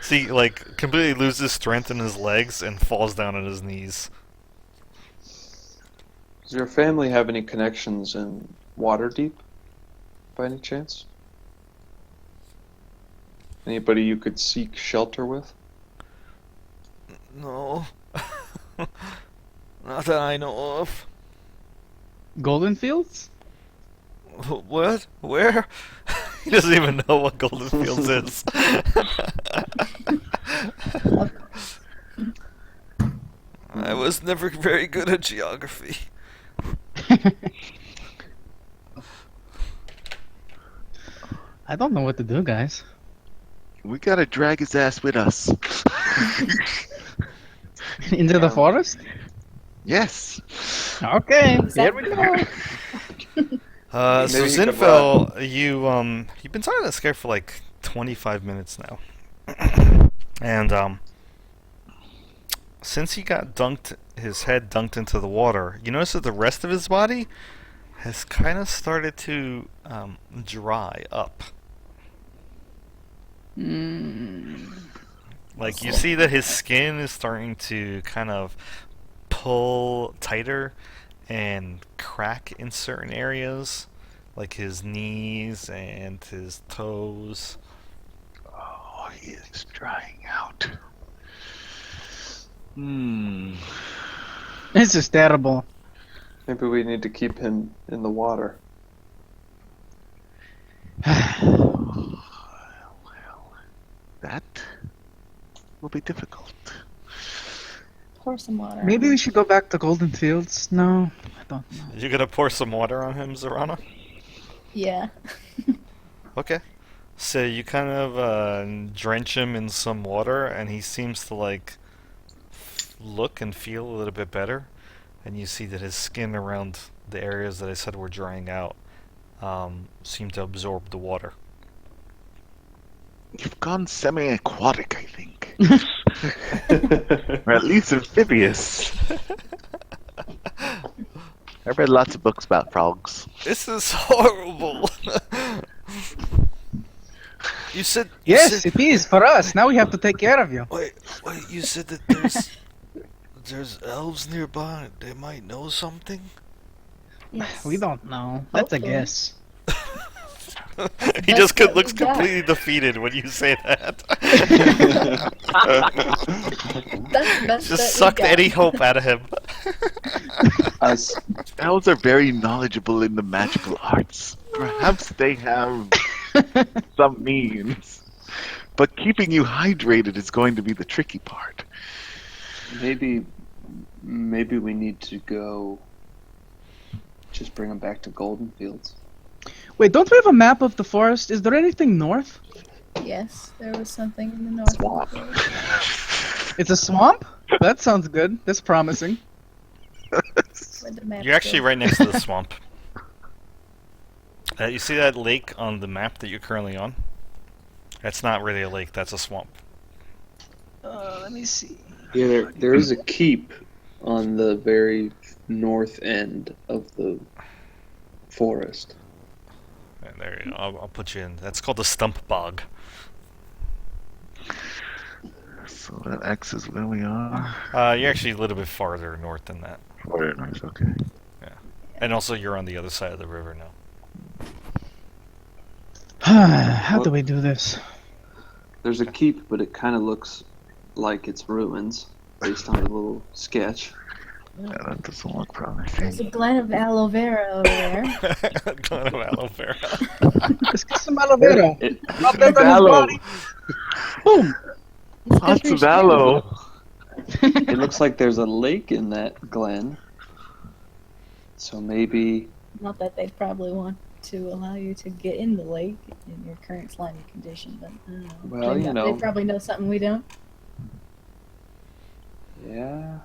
See, like, completely loses strength in his legs and falls down on his knees. Does your family have any connections in Waterdeep, by any chance? Anybody you could seek shelter with? No. Not that I know of. Golden Fields? What? Where? He doesn't even know what Golden Fields is. I was never very good at geography. I don't know what to do, guys. We gotta drag his ass with us. Into the forest? Yes. Okay, here Exactly. we go. So Maybe you could Zinfel, you've been talking to Scare for like 25 minutes now, and since he got his head dunked into the water, you notice that the rest of his body has kind of started to dry up. Like you see that his skin is starting to kind of pull tighter and crack in certain areas, like his knees and his toes. Oh, he is drying out. Hmm. This is terrible. Maybe we need to keep him in the water. That will be difficult. Pour some water. Maybe we should go back to Golden Fields. No, I don't know. You gonna pour some water on him, Zarana? Yeah. Okay. So you kind of drench him in some water, and he seems to like look and feel a little bit better. And you see that his skin around the areas that I said were drying out seem to absorb the water. You've gone semi-aquatic, I think. Or at least amphibious. I read lots of books about frogs. This is horrible. You said Yes, it is for us. Now we have to take care of you. Wait, you said that there's elves nearby. They might know something. Yes. We don't know. That's a Hopefully. guess. He That's just what looks we got. completely defeated when you say that. That's the best Just that we sucked got. any hope out of him. Us. Elves are very knowledgeable in the magical arts. Perhaps they have some means. But keeping you hydrated is going to be the tricky part. Maybe we need to go. Just bring him back to Golden Fields. Wait, don't we have a map of the forest? Is there anything north? Yes, there was something in the north. Swamp. It's a swamp? That sounds good. That's promising. Where'd the map You're actually go? right next to the swamp. You see that lake on the map that you're currently on? That's not really a lake, that's a swamp. Let me see. Yeah, there is a keep on the very north end of the forest. And there, I'll put you in. That's called the Stump Bog. So that X is where we are. You're actually a little bit farther north than that. Very nice, okay. And also, you're on the other side of the river now. How do we do this? There's a keep, but it kind of looks like it's ruins based on the little sketch. Yeah, that doesn't look There's promising. a glen of aloe vera over there. Kind of aloe vera. Let's get some aloe vera. It, Rub that on his Aloe. body. Boom! It's Lots country of aloe. it looks like there's a lake in that glen. So maybe Not that they'd probably want to allow you to get in the lake in your current slimy condition, but I don't know. Well, they, you know. They probably know something we don't. yeah.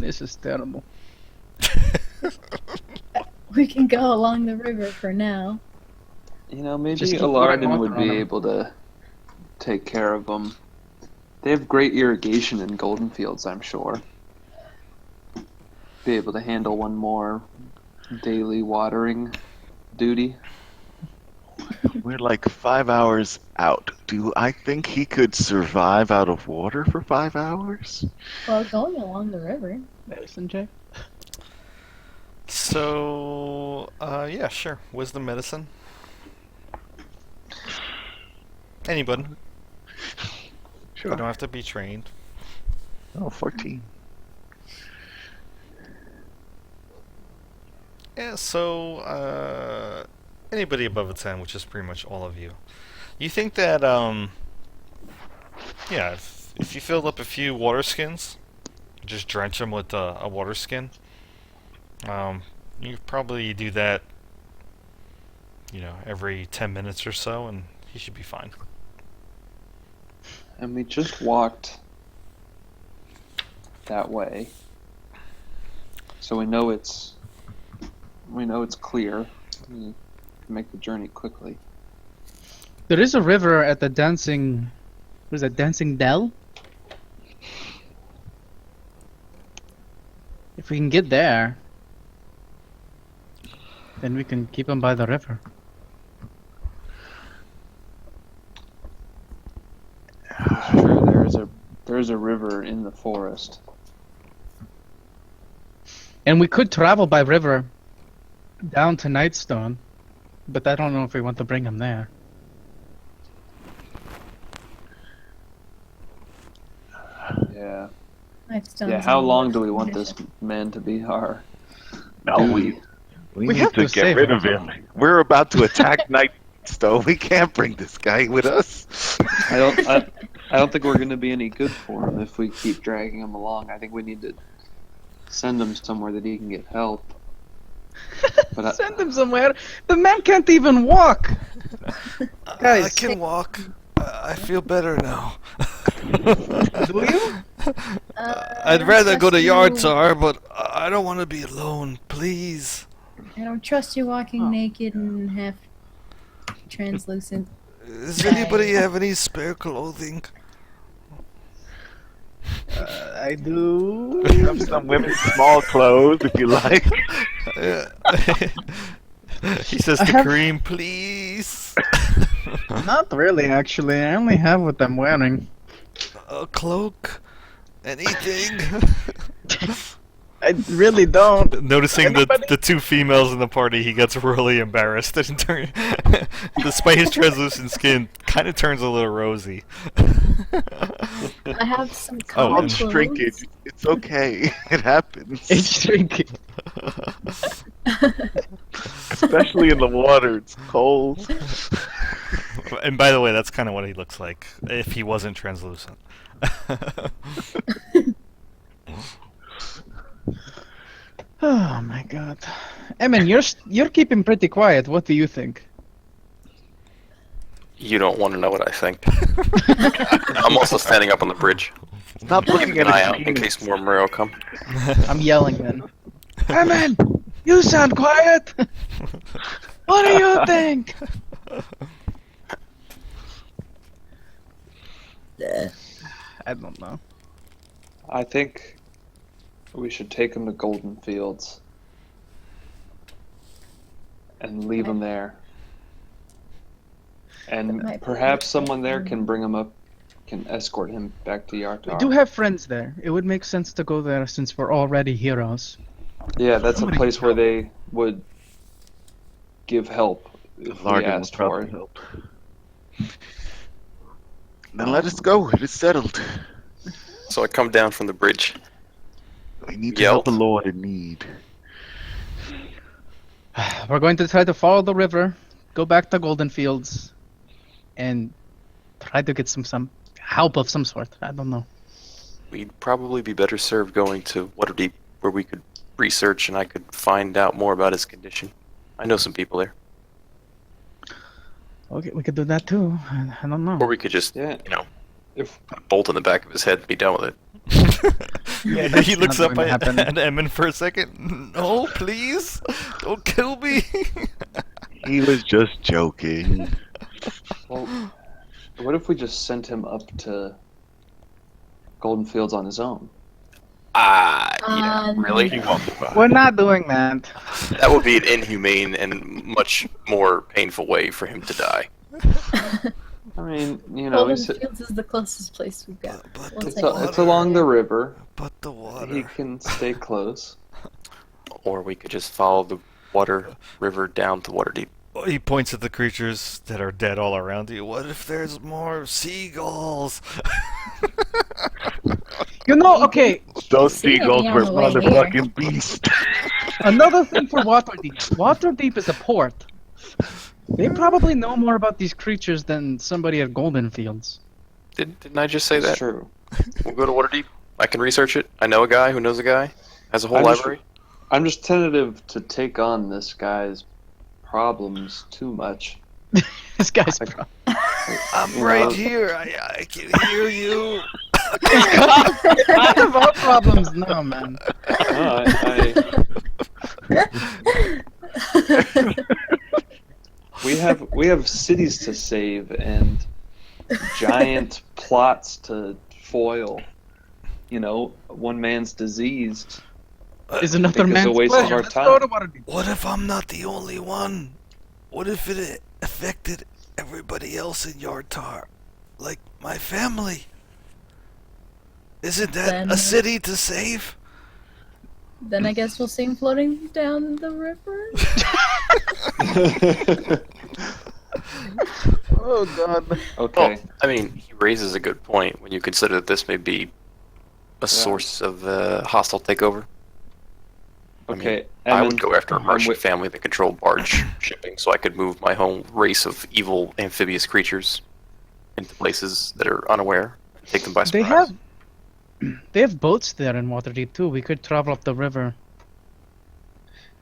This is terrible. We can go along the river for now. You know, maybe Just keep pouring Alardin would water on be 'em. able to take care of them. They have great irrigation in Golden Fields, I'm sure. Be able to handle one more daily watering duty. We're like 5 hours out. Do I think he could survive out of water for 5 hours? Well, going along the river. Medicine check. So, yeah, sure. Wisdom medicine. Anybody. You don't have to be trained. Oh, 14. Yeah, so, anybody above a 10, which is pretty much all of you. You think that, yeah, if you filled up a few water skins, just drench them with a water skin, you probably do that, you know, every 10 minutes or so, and he should be fine. And we just walked that way. So we know it's clear. We can make the journey quickly. There is a river at the Dancing... What is that? Dancing Dell? If we can get there, then we can keep him by the river. It's true. There's a river in the forest. And we could travel by river down to Nightstone, but I don't know if we want to bring him there. Yeah. Nightstone's Yeah. How in long worse do we want this condition. man to be our? No, we We need have to to get save rid him. of him. We're about to attack Nightstone. We can't bring this guy with us. I don't think we're going to be any good for him if we keep dragging him along. I think we need to send him somewhere that he can get help. But Send him somewhere. The man can't even walk. Guys. I can walk. I feel better now. Do you? I I'd don't rather go to trust you- Yardsar, but I don't want to be alone. Please. I don't trust you walking naked and half translucent. Does anybody have any spare clothing? I do. We have some women's small clothes if you like. He says I to have- Kareem, please. Not really, actually. I only have what I'm wearing. A cloak? Anything? I really don't. Noticing Anybody? the two females in the party, he gets really embarrassed and despite his translucent skin, kind of turns a little rosy. I have some Oh, common and clothes. Shrinkage. It's okay. It happens. It's shrinking. Especially in the water. It's cold. And by the way, that's kind of what he looks like if he wasn't translucent. Oh my god. Emin, you're keeping pretty quiet. What do you think? You don't want to know what I think. I'm also standing up on the bridge. Stop looking Keeping at an eye his out in penis. case more Murrow come. I'm yelling then. Emin, you sound quiet. What do you think? I don't know. I think we should take him to Golden Fields and leave him there. That And might be perhaps good. someone there can bring him up, can escort him back to We Yartar. do have friends there. It would make sense to go there since we're already heroes. Yeah, that's a Somebody place can where they would give help if we Largan will asked for probably it. help. Then let us go. It is settled. So I come down from the bridge. We need to help a Yelled. lord in need. We're going to try to follow the river, go back to Golden Fields, and try to get some help of some sort. I don't know. We'd probably be better served going to Waterdeep, where we could research and I could find out more about his condition. I know some people there. Okay, we could do that too. I don't know. Or we could just, Yeah, you know, if bolt in the back of his head and be done with it. Yeah, He that's looks not up going to at, happen. at Emin for a second. No, please, don't kill me. He was just joking. well, what if we just sent him up to Golden Fields on his own? Yeah, really? We're not doing that. That would be an inhumane and much more painful way for him to die. I mean, you know, Golden he's, Fields is the closest place we've got. But We'll the take it. it's along the river. But the He water. can stay close. Or we could just follow the water river down to Waterdeep. He points at the creatures that are dead all around you. What if there's more seagulls? You know, okay, Those See seagulls me on were the way here. motherfucking beasts. another thing for Waterdeep. Waterdeep is a port. They probably know more about these creatures than somebody at Golden Fields. Didn't I just say That's that? true. We'll go to Waterdeep. I can research it. I know a guy who knows a guy. Has a whole I'm just- library. I'm just tentative to take on this guy's problems too much. This guy's Like- pro- I'm You right know- here. I can hear you. I have all problems now, man. No, we have cities to save and giant plots to foil. You know, one man's disease. Is another think it's a man's waste of pleasure. our Let's time. go to Waterdeep. What if I'm not the only one? What if it affected everybody else in Yartar? Like my family? Isn't that Then- a city to save? Then I guess we'll see him floating down the river. Oh god. Okay. Well, I mean, he raises a good point when you consider that this may be a source of hostile takeover. Okay. I Emin, would go after a I'm merchant with- family that controlled barge shipping, so I could move my whole race of evil amphibious creatures into places that are unaware and take them by surprise. They have boats there in Waterdeep too. We could travel up the river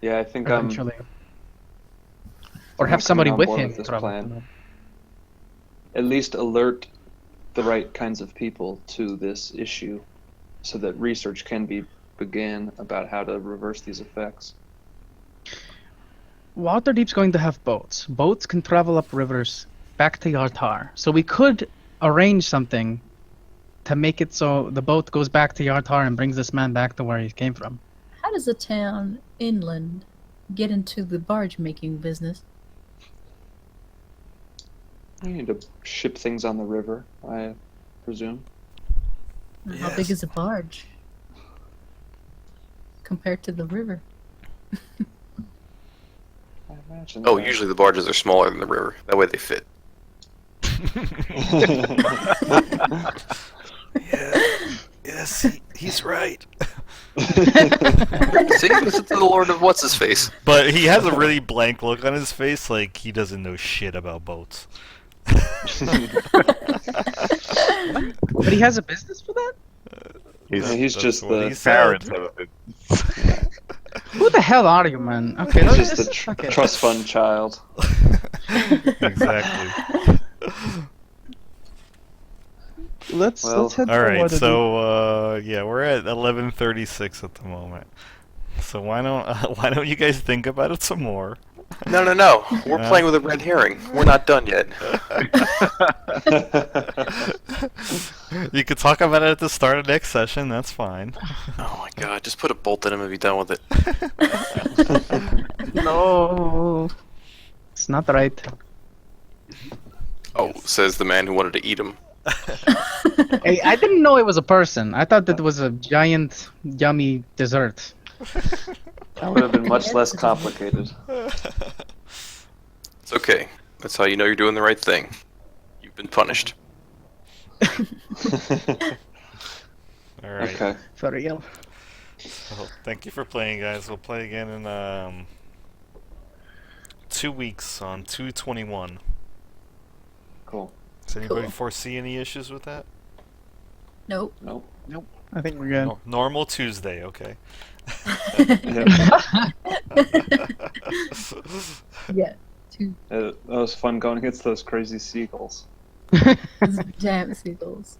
Yeah, I think I'm. eventually. Or I'm have somebody coming on with board him with this travel. plan. At least alert the right kinds of people to this issue, so that research can be began about how to reverse these effects. Waterdeep's going to have boats. Boats can travel up rivers back to Yartar. So we could arrange something to make it so the boat goes back to Yartar and brings this man back to where he came from. How does a town inland get into the barge making business? You need to ship things on the river, I presume. How big Yes. is a barge? compared to the river. I imagine. Oh, that. usually the barges are smaller than the river. That way they fit. Yes, he's right. See, listen to the Lord of what's his face. But he has a really blank look on his face, like he doesn't know shit about boats. But he has a business for that? He's That's just what the he said. Parents have a bit. Who the hell are you, man? Okay, He's let's just the okay. trust fund child. Exactly. Let's Well, head All right, toward the- so yeah, we're at 11:36 at the moment. So why don't you guys think about it some more? No. We're playing with a red herring. We're not done yet. You could talk about it at the start of next session. That's fine. Oh my god, just put a bolt in him and be done with it. No, it's not right. Oh, says the man who wanted to eat him. Hey, I didn't know it was a person. I thought that was a giant, yummy dessert. That would have been much less complicated. It's okay. That's how you know you're doing the right thing. You've been punished. All right. Okay. For real. So, thank you for playing, guys. We'll play again in 2 weeks on 2/21. Cool. Does anybody Cool. foresee any issues with that? Nope. Nope. I think we're good. Normal Tuesday, okay. Yeah. Yeah. Two That was fun going against those crazy seagulls. giant seagulls.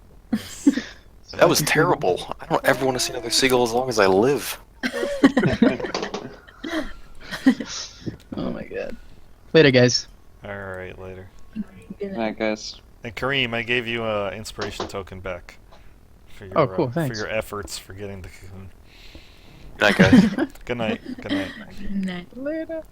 That was terrible. I don't ever want to see another seagull as long as I live. Oh my god. Later, guys. All right, later. Good night. Alright, guys. And Kareem, I gave you a inspiration token back for your Oh, cool, for thanks. your efforts for getting the cocoon. Good night, guys. Good night. Good night. Good night. Later.